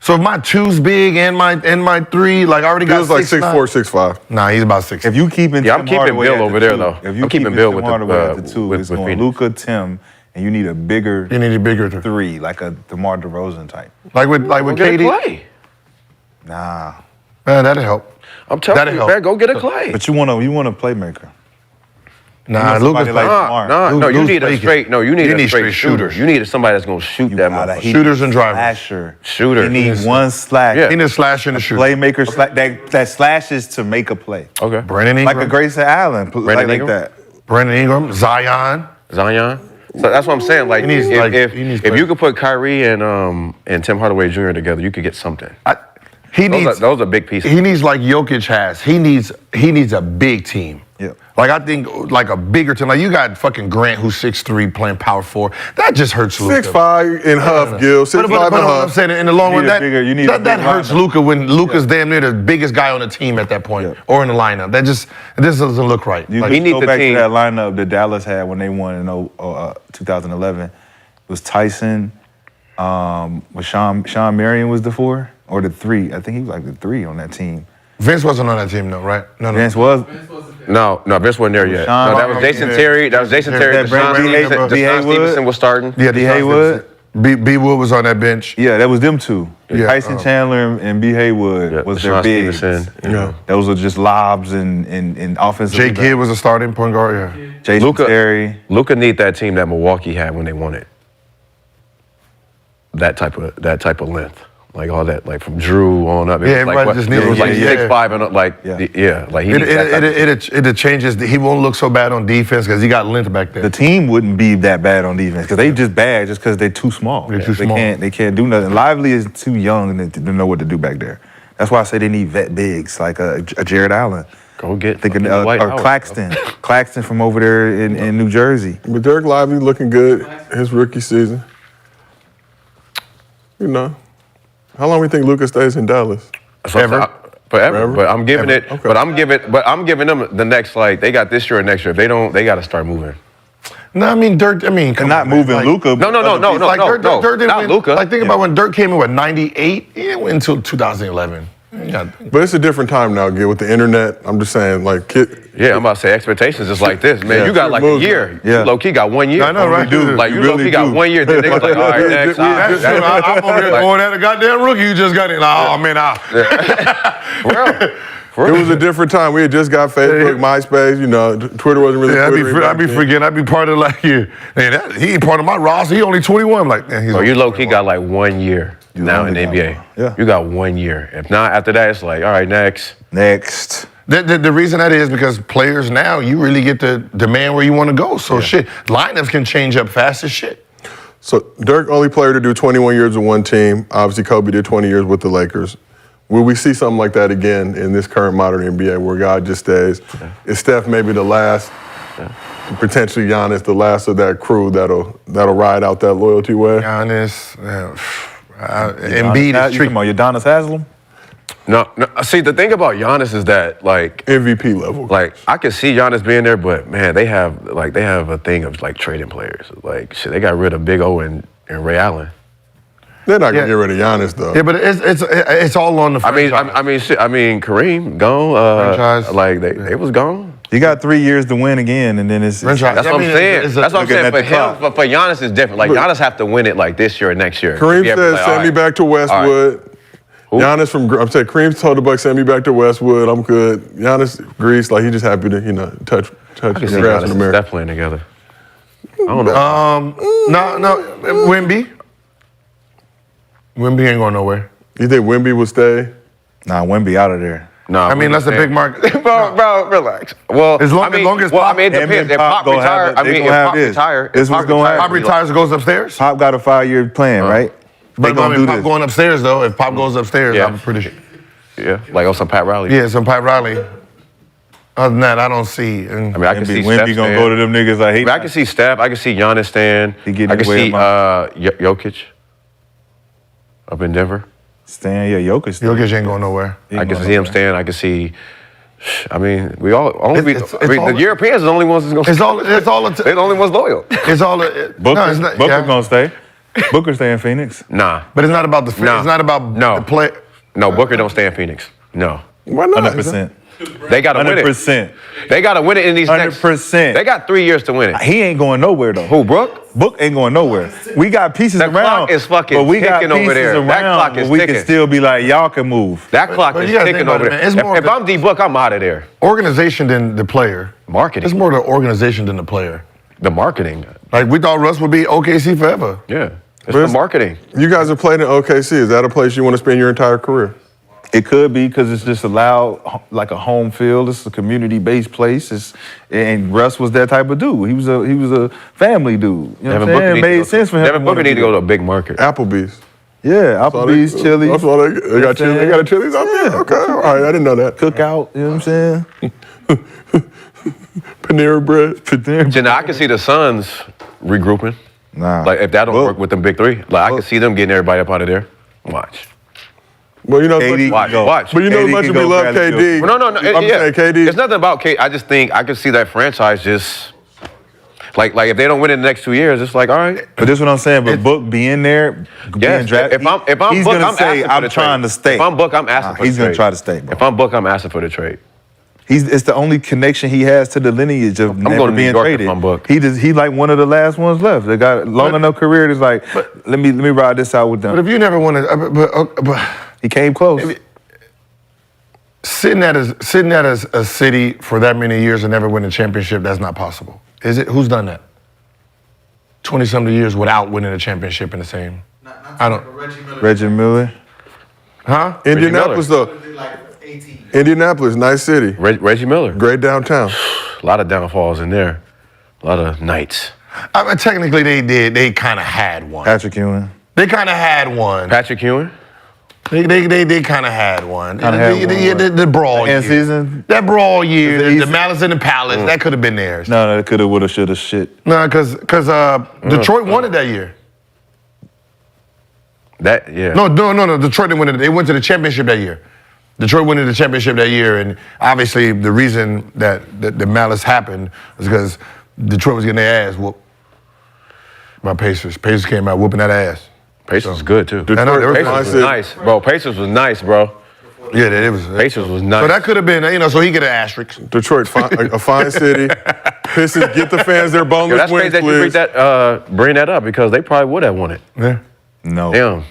So if my 2's big and my 3, like I already got Bill's like 6'4", 6'5". Nah, he's about 6'. If you keeping I'm keeping Bill over there though. If you I'm keeping keeping Bill Tim with Hardaway at the the 2, it's with going Phoenix. Luka, Tim, and you need a bigger. You need a bigger 3, like a DeMar DeRozan type. Like with Get a KD. Klay. Nah. That'll help. I'm telling you, man, go get a Klay. But you want a playmaker. Nah, somebody Luka's like DeMar. No, you Luka's need a faking. straight. No, you need a straight shooter. shooters. You need somebody that's gonna shoot that motherfucker. Shooters and drivers. Slasher. Shooter. He needs one slash. Yeah. He needs a slash and a shooter. Playmaker that slashes to make a play. Okay. Brandon Ingram. Like a Grayson Allen. Brandon like Ingram? that. Brandon Ingram. Zion. So that's what I'm saying. Like, He needs, if you could put Kyrie and Tim Hardaway Jr. together, you could get something. Those are big pieces. He needs like Jokic has. He needs a big team. Yeah. Like I think like a bigger team. Like you got fucking Grant who's 6'3" playing power forward. That just hurts Luka. 6'5" in Huff, Gil. 6'5" in But I'm Huff. saying in the long run, that hurts lineup. Luka when Luka's damn near the biggest guy on the team at that point or in the lineup. This doesn't look right. You He needs go the back team. to that lineup that Dallas had when they won in 2011. It was Tyson, was Sean Marion was the 4 or the 3. I think he was like the 3 on that team. Vince wasn't on that team though, right? No. Vince was. No, Vince wasn't there yet. Sean No, that was Jason Terry. That was Jason Terry. Brandon B. Deshaun Stevenson was starting. Yeah, B. Haywood. B. Wood was on that bench. Yeah, that was them 2. Yeah, Tyson Chandler and B. Haywood was their Deshaun bigs. Stevenson. Yeah. Those were just lobs and offensive. Jay Kidd was a starting point guard. Yeah. Jason Terry. Luka need that team that Milwaukee had when they won it. That type of length. Like all that, like from Drew on up. Yeah, everybody just needs. It was like yeah. 6'5" and up, like like he needs that type of It changes. He won't look so bad on defense because he got length back there. The team wouldn't be that bad on defense because they just bad just because they're too small. They're too small. They can't do nothing. Lively is too young to know what to do back there. That's why I say they need vet bigs like a Jared Allen. Go get or Claxton. Claxton from over there in New Jersey. But Derek Lively looking good his rookie season. You know. How long do you think Luka stays in Dallas? Forever. But I'm giving it. Okay. But I'm giving them the next, like, they got this year and next year. If they don't, they got to start moving. No, I mean Dirk. I mean, and not moving Luka. No. Like Dirk didn't not win, Luka. Like think about when Dirk came in with 98. He didn't win until 2011. Yeah. But it's a different time now, Gil, with the internet. I'm just saying, like, I'm about to say expectations just like this, man. You got like a year. Yeah. You low-key got 1 year. I know, right? Like, you low-key got 1 year. Then niggas like, all right, next. I'm over there going at a goddamn rookie you just got in. Oh, man, It was a different time. We had just got Facebook, MySpace, you know, Twitter wasn't really I'd be forgetting. I'd be part of like, he ain't part of my roster. He only 21. I'm like, man, he's you low-key got like 1 year now in the NBA. Yeah. You got 1 year. If not, after that, it's like, all right, next. The reason that is because players now, you really get to demand where you want to go. So shit, lineups can change up fast as shit. So Dirk, only player to do 21 years with one team. Obviously, Kobe did 20 years with the Lakers. Will we see something like that again in this current modern NBA where God just stays? Is Steph maybe the last, potentially Giannis, the last of that crew that'll ride out that loyalty way? Giannis, Embiid is tricky. Udonis Haslem? No, see, the thing about Giannis is that, like, MVP level. Like, I can see Giannis being there, but man, they have a thing of like trading players. Like, shit, they got rid of Big O and Ray Allen. They're not gonna get rid of Giannis though. Yeah, but it's all on the franchise. I mean, Kareem gone. Franchise. Like they was gone. You got 3 years to win again, and then it's franchise. That's what I'm saying. That's what I'm saying. For at the him, clock. for Giannis, it's different. Like, Giannis have to win it like this year or next year. Kareem Yeah, said, like, "Send me back to Westwood." Who? Giannis I'm saying Kareem told the Bucks, "Send me back to Westwood. I'm good." Giannis, Greece, like he just happy to touch I can the see grass Giannis in and America. Steph playing together. I don't know. No, Wemby. Wemby ain't going nowhere. You think Wemby will stay? Nah, Wemby out of there. No, I mean, that's a big market. bro, relax. Well, As long as Pop- it depends. If Pop retire, This was going to Pop retires, goes upstairs. Pop got a 5-year plan, right? They But gonna I mean, do Pop this. going upstairs though. If Pop goes upstairs, Yeah. I'm pretty sure. Yeah, like on some Pat Riley. Yeah, some Pat Riley. Other than that, I don't see. I mean, I can see Wemby Steph gonna go to them niggas like, I can see Steph. I can see Giannis stand. He getting I can his way see Jokic up in Denver. Stan, Jokic. Jokic ain't going nowhere. I can see him stand. I can see. I mean, we all only. It's I mean, all- the Europeans are the only ones that's gonna. It's all. It's all. They're the only ones loyal. It's all. No, it's not. Booker yeah. gonna stay. Booker stay in Phoenix. Nah. But it's not about the. No. It's not about the play. No, Booker don't stay in Phoenix. No. Why not? 100%. They gotta win it. 100%. They gotta win it in these next. 100%. They got 3 years to win it. He ain't going nowhere though. Who, Brook? Book ain't going nowhere. We got pieces The around. clock is fucking but we got ticking over pieces there. around That clock is where we ticking. can still be like, y'all can move. That clock But is you gotta ticking think about over it, there. man. It's more If I'm D-Book, I'm out of there. Organization than the player. Marketing. It's more the organization than the player. The marketing. Like we thought Russ would be OKC forever. Yeah. It's the marketing. You guys have played in OKC. Is that a place you want to spend your entire career? It could be because it's just allowed like a home field. It's a community-based place. And Russ was that type of dude. He was a family dude. You know what I'm saying? It made sense for him. Devin Booker need to go to a big market. Applebee's. Yeah, Applebee's, Chili's. That's all they got. Chili's. They got a Chili's out there. Okay, all right. I didn't know that. Cookout. You know what I'm saying? Panera bread. Jenna, I can see the Suns regrouping. Nah. Like if that don't work with them big three, like I can see them getting everybody up out of there. Watch. Well, you know, KD Watch. go. Watch. but you know, as KD much as can we go love Bradley KD. Beal. No. I'm saying KD. It's nothing about KD. I just think I can see that franchise just like if they don't win in the next 2 years, it's like all right. But this is what I'm saying. But Book being there, Yes, being drafted, if I'm he's Book, gonna I'm say, asking for I'm the trying trade. to stay. If I'm Book, I'm asking for the He's trade. gonna try to stay, bro. If I'm Book, I'm asking for the trade. It's the only connection he has to the lineage of never going to New being York if traded. I'm Book. He like one of the last ones left. They got a long enough career. It's like, let me ride this out with them. But if you never won it, but He came close. sitting at a city for that many years and never win a championship, that's not possible. Is it? Who's done that? 20-something years without winning a championship in the same. I don't. Reggie Miller. Huh? Indianapolis, though. Indianapolis, nice city. Reggie Miller. Great downtown. A lot of downfalls in there. A lot of nights. I mean, technically, they did. They kind of had one. Patrick Ewing. They kind of had one. Patrick Ewing. They kind of had one. Kinda had one. The brawl End year. season? That brawl year, The the East- Malice in the Palace, that could have been theirs. No, that coulda, woulda, shoulda, shit. No, because Detroit won it that year. That yeah. No. Detroit didn't win it. They went to the championship that year. Detroit went to the championship that year, and obviously the reason that the Malice happened was because Detroit was getting their ass whooped by Pacers. Pacers came out whooping that ass. Pacers was good too. I know, they were Pacers was good. nice, bro. Pacers was nice, bro. Yeah, it was. Pacers was nice. So that could have been, so he get an asterisk. Detroit, a fine city. Pistons, get the fans their Yo, boneless that's crazy wings, that you please. bring that up because they probably would have won it. Yeah. No. Damn.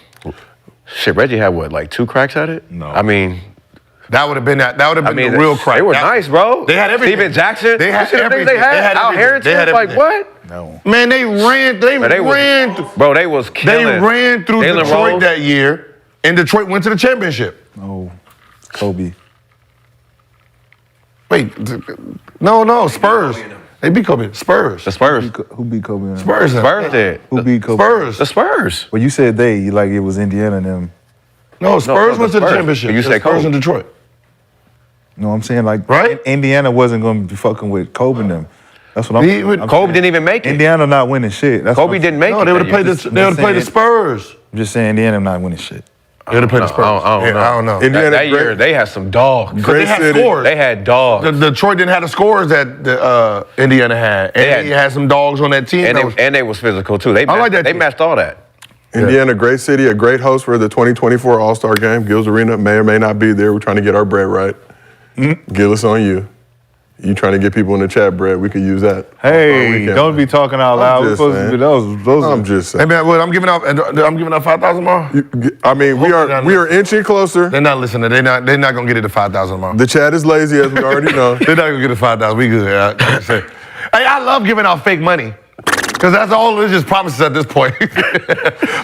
Shit, Reggie had what, like 2 cracks at it? No. I mean, That would have been the real they- crack. They were nice, bro. They had everything. Steven Jackson. They had You see the things everything. They had, They had Al everything. Harrington. They had Like everything. what? No. Man, they ran Bro, they was killing. They ran through Jalen Detroit Rose. that year, and Detroit went to the championship. Oh, Kobe. Wait, no, Spurs. They beat Kobe. Spurs. The Spurs. Who beat Kobe? Spurs. Spurs did. Who beat Kobe? Spurs. The Spurs. Well, you said they, like it was Indiana and them. No, Spurs went to the Spurs. championship. You say Spurs Kobe. in Detroit. No, I'm saying like Right? Indiana wasn't going to be fucking with Kobe and them. That's what I'm Kobe didn't even make it. Indiana not winning shit. That's Kobe didn't make No, it. they would have that played year. the. They would have played the Spurs. I'm just saying Indiana not winning shit. They would have played the Spurs. I don't know. Indiana, That year, they had some dogs. But they had city. scores. They had dogs. Detroit didn't have the scores that Indiana had. And they had some dogs on that team. And they was physical, too. They I like that They team. matched all that. Indiana, great city, a great host for the 2024 All-Star Game. Gil's Arena may or may not be there. We're trying to get our bread right. Gil, it's on you. You trying to get people in the chat bread, we could use that. Hey, don't be talking out loud. We're just supposed to be those. I'm just saying. Hey man, what, I'm giving out 5,000 tomorrow. I mean, we are inching closer. They're not listening. They're not gonna get it to 5,000 tomorrow. The chat is lazy, as we already know. They're not gonna get it to 5,000. We good. Hey, I love giving out fake money. Because that's all it's just promises at this point.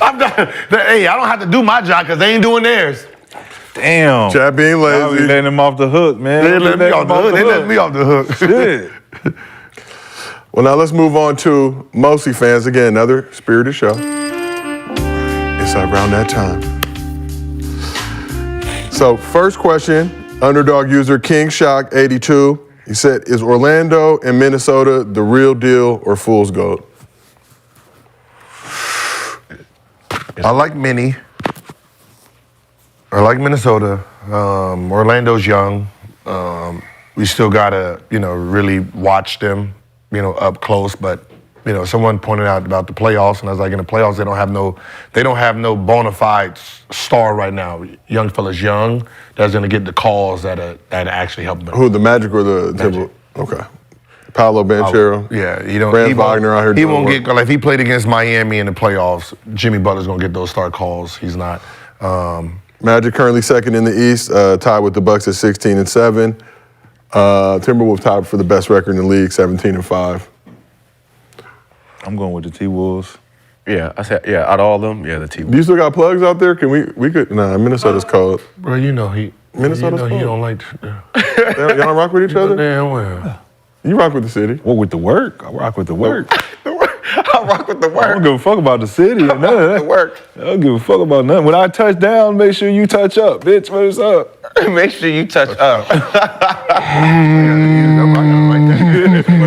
I'm done. Hey, I don't have to do my job because they ain't doing theirs. Damn. Chat being lazy. Now we letting them off the hook, man. They let me off the hook. They let me off the hook. Shit. Well, now let's move on to Mostly Fans. Again, another spirited show. It's around that time. So, first question, underdog user King Shock 82. He said, is Orlando and Minnesota the real deal or fool's gold? I like Minnie. I like Minnesota. Orlando's young. We still gotta, really watch them, up close. But, someone pointed out about the playoffs, and I was like, in the playoffs, they don't have no bona fide star right now. Young fella's young. That's gonna get the calls that actually help them. Who, the Magic or the Timberwolves? Okay. Paolo Banchero. Yeah, Franz Wagner out here. He doing won't work. get, like, if he played against Miami in the playoffs, Jimmy Butler's gonna get those start calls. He's not. Magic currently second in the East, tied with the Bucks at 16-7. Timberwolves tied for the best record in the league, 17-5. I'm going with the T-Wolves. Yeah, I said, out of all of them, the T-Wolves. Do you still got plugs out there? Can we could, nah, Minnesota's cold. Bro, Minnesota's he cold. don't like. Y'all don't rock with each other? Damn well. You rock with the city. What, with the work? I rock with the work. I rock with the I work. don't give a fuck about the city or none of that. The work. I don't give a fuck about nothing. When I touch down, make sure you touch up, bitch. What is up? Make sure you touch up. When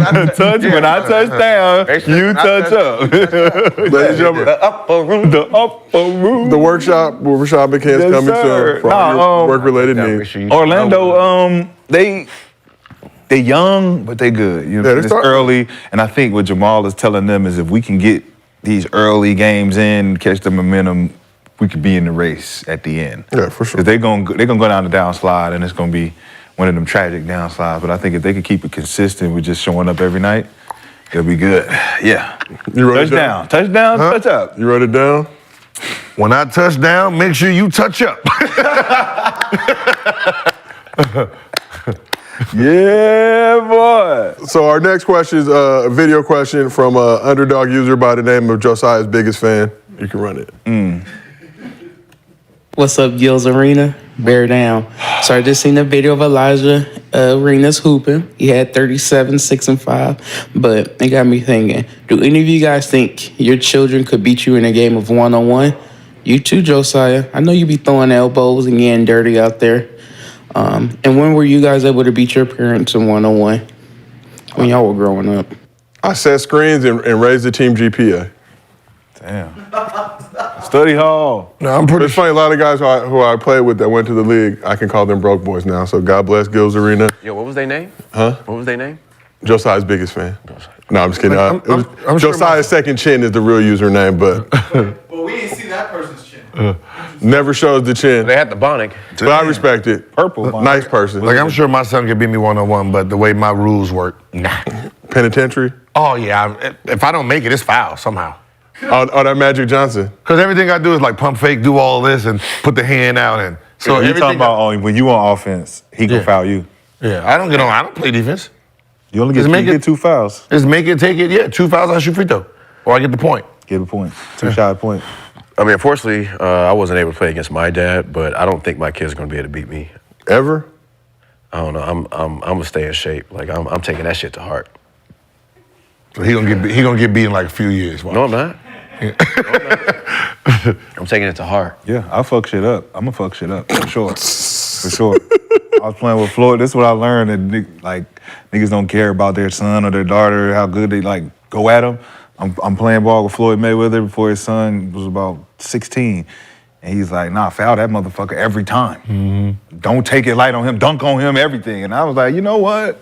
I touch down, you touch up. Ladies and gentlemen, The upper room. The upper room. the workshop where Rashad McCann's Yes, coming sir. soon for Nah, all your work-related needs. Orlando, they young, but they good. Yeah, they It's start- early, and I think what Jamal is telling them is if we can get these early games in, catch the momentum, we could be in the race at the end. Yeah, for sure. Because they're gonna go down the downslide, and it's gonna be one of them tragic downsides. But I think if they could keep it consistent with just showing up every night, it'll be good. Yeah. You wrote it down? Touchdown, touch up. You wrote it down? When I touch down, make sure you touch up. Yeah, boy. So our next question is a video question from an underdog user by the name of Josiah's biggest fan. You can run it. What's up, Gil's Arena? Bear down. So I just seen a video of Elijah Arenas hooping. He had 37, 6, and 5. But it got me thinking, do any of you guys think your children could beat you in a game of one-on-one? You too, Josiah. I know you be throwing elbows and getting dirty out there. And when were you guys able to beat your parents in one-on-one? When y'all were growing up. I set screens and raised the team GPA. Damn. Study hall. No, I'm But pretty it's funny, a lot of guys who I played with that went to the league, I can call them broke boys now. So God bless Gil's Arena. Yo, what was their name? Huh? What was their name? Josiah's biggest fan. No, I'm just kidding. I'm sure Josiah's second chin is the real username, but But we didn't see that person's chin. never shows the chin. They had the Bonic. But I respect it. Purple. Nice person. like I'm sure my son could beat me one-on-one, but the way my rules work, nah. Penitentiary? Oh yeah, if I don't make it, it's foul somehow. Oh, that Magic Johnson. Because everything I do is like pump fake, do all this, and put the hand out, and so you talking everything. about when you on offense, he can Yeah. foul you. Yeah, I don't play defense. You only Just make get it- 2 fouls. Just make it, take it. Yeah, 2 fouls, I shoot free throw, or I get the point. Get a point. 2-shot point. I mean, unfortunately, I wasn't able to play against my dad, but I don't think my kids are going to be able to beat me. Ever? I don't know. I'm gonna stay in shape. Like I'm taking that shit to heart. So he gonna get beat in like a few years. Watch. No, I'm not. I'm taking it to heart. Yeah, I fuck shit up. I'm gonna fuck shit up for sure. For sure. I was playing with Floyd. This is what I learned. That niggas don't care about their son or their daughter, how good they like go at them. I'm playing ball with Floyd Mayweather before his son was about 16. And he's like, nah, foul that motherfucker every time. Mm-hmm. Don't take it light on him, dunk on him, everything. And I was like, you know what?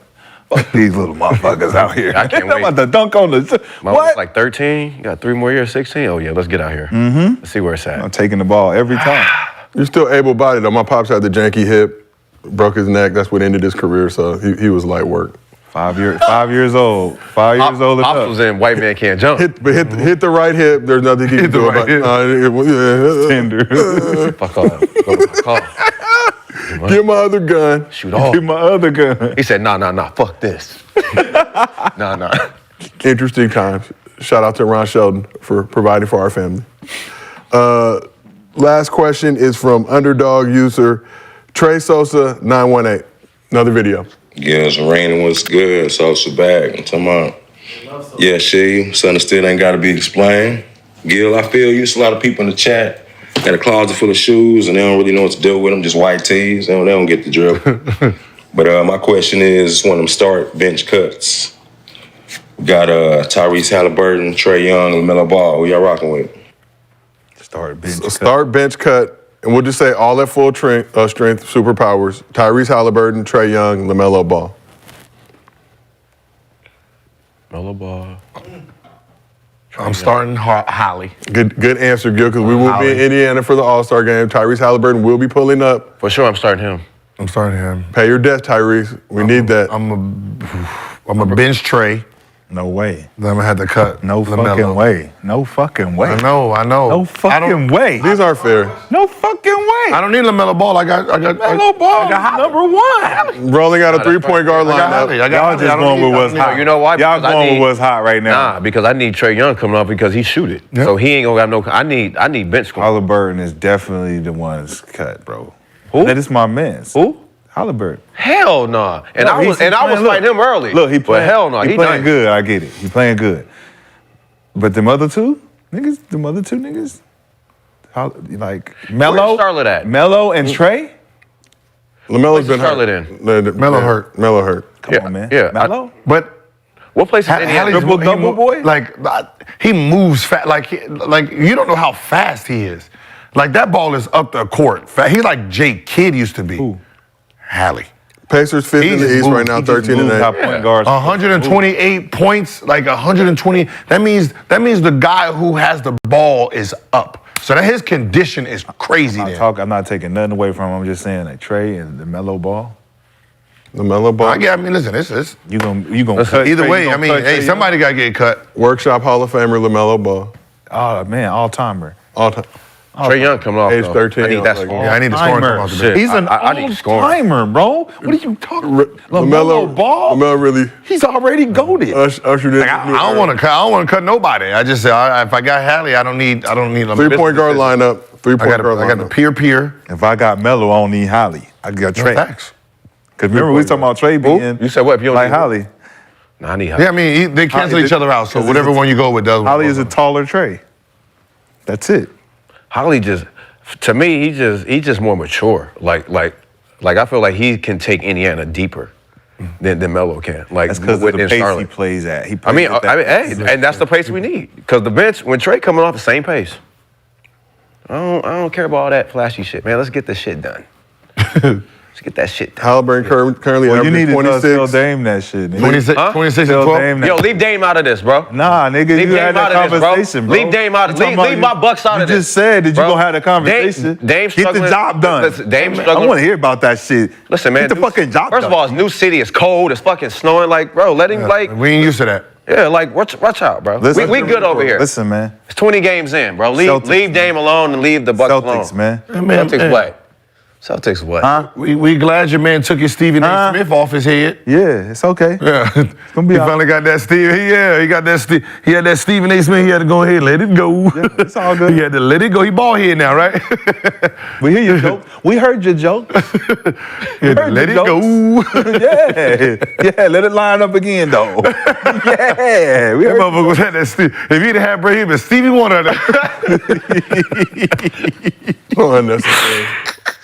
Fuck these little motherfuckers out here. I can't I'm wait. about to dunk on the... My What? was like 13. You got 3 more years, 16. Oh yeah, let's get out here. Mm-hmm. Let's see where it's at. I'm taking the ball every time. You're still able-bodied though. My pops had the janky hip, broke his neck. That's what ended his career. So he was light work. 5 years old. 5 years old and Pops up. was in White Man Can't Jump. Hit the right hip. There's nothing he can do about it. Tender. Fuck off. Fuck off. Get my other gun. Shoot off. Get my other gun. He said, nah, fuck this. nah. Interesting times. Shout out to Ron Sheldon for providing for our family. Last question is from underdog user Trey Sosa 918. Another video. Gil's Arena was good, Sosa back. I'm talking about, yeah, something still ain't got to be explained. Gil, I feel you. It's a lot of people in the chat got a closet full of shoes and they don't really know what to do with them, just white tees. They don't get the drill. But my question is, one of them start bench cuts. We got Tyrese Halliburton, Trae Young, and LaMelo Ball. Who y'all rocking with? Start bench cut. And we'll just say all at full strength, superpowers. Tyrese Halliburton, Trae Young, LaMelo Ball. LaMelo Ball. I'm starting Holly. Good answer, Gil, because we will be in Indiana for the All-Star game. Tyrese Halliburton will be pulling up. For sure, I'm starting him. I'm starting him. Pay your debt, Tyrese. We need that. I'm a bench Trae. No way. Then I'm gonna have to cut. No fucking way. No fucking way. I know. No fucking way. These aren't fair. No fucking way. I don't need LaMelo Ball. I got LaMelo Ball. number 1. Rolling out a 3-point guard lineup. Y'all just going with what's hot. You know why? Y'all going with what's hot right now. Nah, because I need Trae Young coming up because he shoot it. Yep. So he ain't gonna have no. I need bench score. Halliburton is definitely the one that's cut, bro. Who? That is my man's. Who? Halliburton. Hell no. And No, I was fighting him early. Look, he playing. But hell no. He playing nice. good. I get it. He playing good. But them other two niggas, like Melo. Where's Charlotte at? Melo and Trae. LaMelo's been Charlotte hurt. Melo hurt. Melo hurt. Come on, man. Yeah. Melo. But What place is Indiana? Triple-double boy? Like he moves fast. Like you don't know how fast he is. Like that ball is up the court. He's like Jake Kidd used to be. Who? Hallie. Pacers fifth in the East right now, 13-8. Point guards. 128 points, like 120. That means the guy who has the ball is up. So that his condition is crazy. I'm not taking nothing away from him. I'm just saying that Trae and the Melo Ball. LaMelo Ball. I mean, listen, this You gonna cut either Trae, way. you I gonna mean, cut hey, Trae somebody got to get cut. Workshop Hall of Famer LaMelo Ball. Oh man, all timer. All time. Trae Young coming off. Age though. 13. I need that Like, score. Yeah, I need the scoring come Timer. off the Shit. bench. He's an I need scoring. all-timer, bro. What are you talking about? LaMelo Ball? LaMelo really He's already goated. ushered in. Like, I don't want to cut nobody. I just say if I got Hallie, I don't need. 3-point guard lineup. 3-point guard I got the lineup. peer. If I got Melo, I don't need Holly. I got Trae. Facts. Because remember, we was talking about Trae being You said what? If you don't like need- Holly. Nah, I need Yeah, I mean they cancel each other out. So Because whatever one you go with does. Holly is a taller Trae. That's it. Holly just, to me, he's just more mature. Like I feel like he can take Indiana deeper than Melo can. Like That's because of the within pace Charlotte. he plays at. He I plays mean, at that pace. hey, and that's the pace we need. Because the bench, when Trae coming off the same pace, I don't care about all that flashy shit, man. Let's get this shit done. Let's get that shit done. Halliburton currently Well, you averaging need to tell 26. Dame that shit. Nigga. 26 Tell and 12. Dame that. Yo, leave Dame out of this, bro. Nah, nigga, Leave you Dame had that out of this, bro. conversation, bro. Leave Dame out of You talking leave about my Bucks out of You this. just said that you bro. gonna have the conversation. Dame's Get the struggling. job done. Listen, Dame's I struggling. want to hear about that shit. Listen, man. Get the fucking job First done. of all, it's new city. It's cold. It's fucking snowing. Like, bro, let him We ain't used to that. yeah, like watch out, bro. Listen, we good over here. Listen, man. It's 20 games in, bro. Celtics, leave Dame alone and leave the Bucks Celtics, alone. man. Man, Celtics man. play. Celtics what? Huh? We glad your man took his Stephen A. Smith off his head. Yeah, it's okay. Yeah, It's gonna be he all finally got that Steve. He got that. He had that Stephen A. Smith. He had to go ahead and let it go. Yeah, it's all good. He had to let it go. He ball head now, right? We hear your joke. We heard your joke. Let it go. Yeah, let it line up again though. Yeah, we That heard. motherfucker was at that Steve. If he'd have had Brady, he'd been Stevie Wonder. Oh, unnecessary.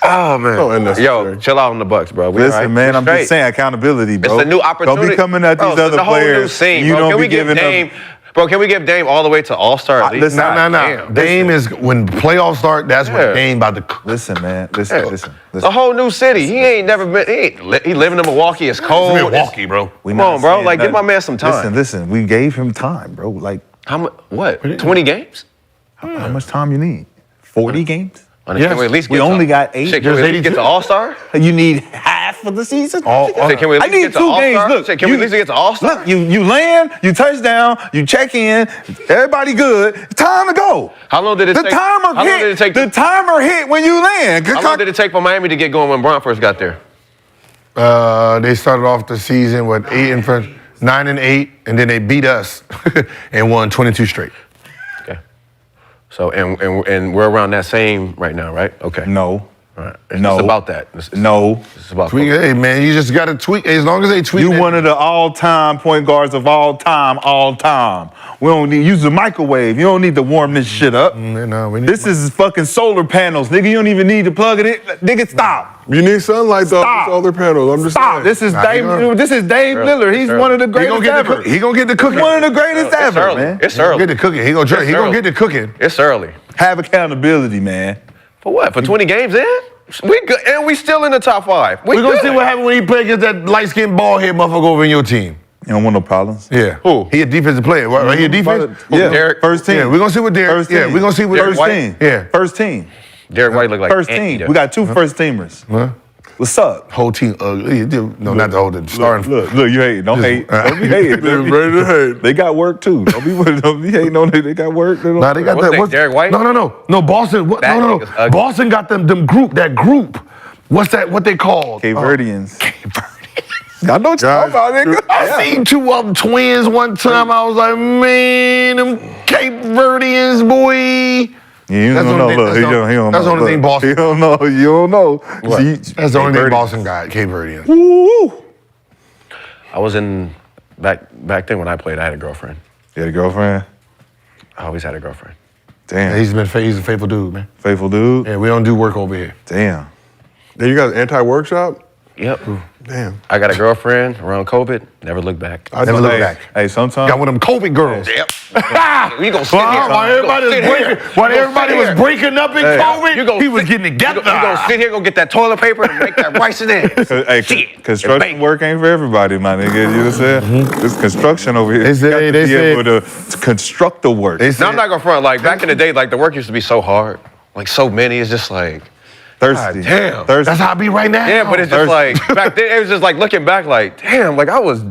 Oh man. So unnecessary. Yo, chill out on the Bucks, bro. We Listen, all right. man, We I'm just straight. saying accountability, bro. It's a new opportunity. Don't be coming at these Bro, other the whole players. New scene, you bro. don't Can be we give giving Dame? up. Bro, can we give Dame all the way to All-Star at least? Listen, Damn. Dame is when playoffs start. That's when Dame about to cook. Listen, man. Listen. A whole new city. He ain't never been. He living in Milwaukee. It's cold. Milwaukee, bro. Come on, bro. Like, give my man some time. Listen. We gave him time, bro. Like, How much? What? 20 games? how much time you need? 40 games? Can we at least We get only to, got 8. Shit, can we at least get to All-Star? You need half of the season? Shit, can we at I least need get to 2 games. All-Star? Look, Shit, can we at least get to All-Star? Look, you land, you touchdown, you check in, everybody good. Time to go. How long did it The take? timer How long hit. did it take? The timer hit when you land. How long did it take for Miami to get going when Bron first got there? They started off the season with 9 and 8, and then they beat us and won 22 straight. Okay. So and we're around that same right now, right? Okay. No. All right. It's No. just about that. No. It's about Hey man, you just gotta tweak. As long as they tweak. You one of the all-time point guards of all time. We don't need use the microwave. You don't need to warm this shit up. This is fucking solar panels, nigga. You don't even need to plug it in. Nigga, stop. You need sunlight though. Stop. Solar panels. I'm just Stop. saying. This is Dame Lillard. He's one of the greatest ever. He gonna get the cooking. One of the greatest ever, early. man. It's He gonna early. get the cooking. He gonna get the cooking. It's early. Have accountability, man. For what? For 20 games in? We good, and we still in the top 5. We're gonna see what happens when he play against that light-skinned bald-head motherfucker over in your team. You don't want no problems. Yeah. Who? He a defensive player. Right? He a defense? Yeah. Derek. First team. Yeah, we're gonna see what Derek. First team. Yeah, we're gonna see what First White? team. Yeah. First team. Derek White look like First team. We got 2 first teamers. Huh? What's up? Whole team ugly. No, not the whole team. Starting. Look, you hate. Don't hate. Don't be hating. They're ready to hate. They got work too. Don't be hating on it. They got work. Nah, they got What's that. that, Derek White? No. Boston. What? That No. nigga's ugly. Boston got them group. That group. What's that? What they called? Cape Verdeans. I know what you're talking about, nigga. I seen 2 of them twins one time. I was like, man, them Cape Verdeans, boy. Yeah, you That's don't the know. only Look, thing- he don't that's know. the only Look, thing Boston- You don't know. You don't know. What? See, That's the only Cape thing Verdeans. Boston got. Cape Verdeans. Woo! I was in back then when I played. I had a girlfriend. You had a girlfriend? I always had a girlfriend. Damn. He's a faithful dude, man. Faithful dude? Yeah, we don't do work over here. Damn. Then you got an anti-workshop? Yep. Damn. I got a girlfriend around COVID. Never looked back. I never look back. Hey, sometimes. Got one of them COVID girls. Yep. We gonna sit here. While everybody was breaking up in COVID, he was getting together. You gonna sit here, go get that toilet paper and make that rice and eggs. Hey, construction work ain't for everybody, my nigga. You know what I'm saying? This construction over here. They Be said- able to construct the work. They No, said, I'm not gonna front. Like back in the day, like the work used to be so hard. Like so many. It's just like Thirsty. God damn. Thirsty. that's how I be right now. Yeah, but it's just like back then. It was just like looking back, like damn, like I was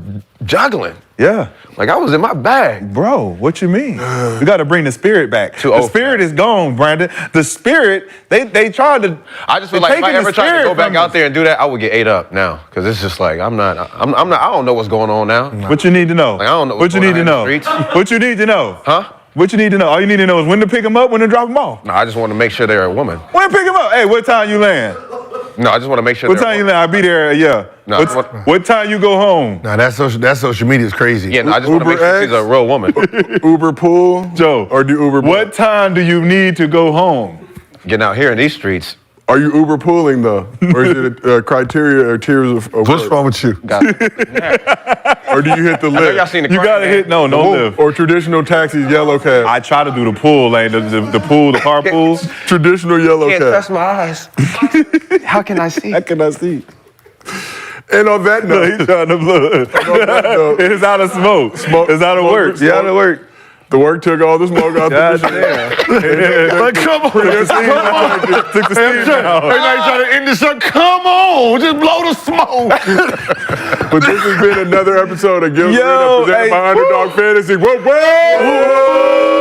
juggling. Yeah. Like I was in my bag. Bro, what you mean? We got to bring the spirit back. Too The old. spirit is gone, Brandon. The spirit, they tried to. I just feel like if I ever tried to go back out there and do that, I would get ate up now. Cause it's just like I'm not. I don't know what's going on now. What you need to know? Like, I don't know What what's you going need to on in know? the streets. What you need to know? Huh? What you need to know? All you need to know is when to pick them up, when to drop them off. No, I just want to make sure they're a woman. When to pick them up? Hey, what time you land? No, I just want to make sure. What they're a time you woman. land? I'll be there. Yeah. No, what time you go home? Nah, that social media is crazy. Yeah, no, I just want to make sure she's a real woman. Uber pool? Joe. Or do Uber pool? What time do you need to go home? Getting out here in these streets. Are you Uber pooling though? Or is it a criteria or tiers of What's work? wrong with you? Or do you hit the I know lift? y'all seen the You crime, gotta man. hit no lift. Or traditional taxis, yellow cab. I try to do the pool lane, the pool, the car pools. Traditional yellow Can't cab. trust my eyes. How can I see? How can I see? And on that No, note, he's trying to look. note- It's out of smoke. It's out of work. It's out of work. the work took all the smoke out God the damn. Like, come on. Took the steam out. Everybody trying to end this up. Come on, just blow the smoke. But this has been another episode of Gil's Yo, Arena presented hey, by Underdog Fantasy. Whoa, whoa!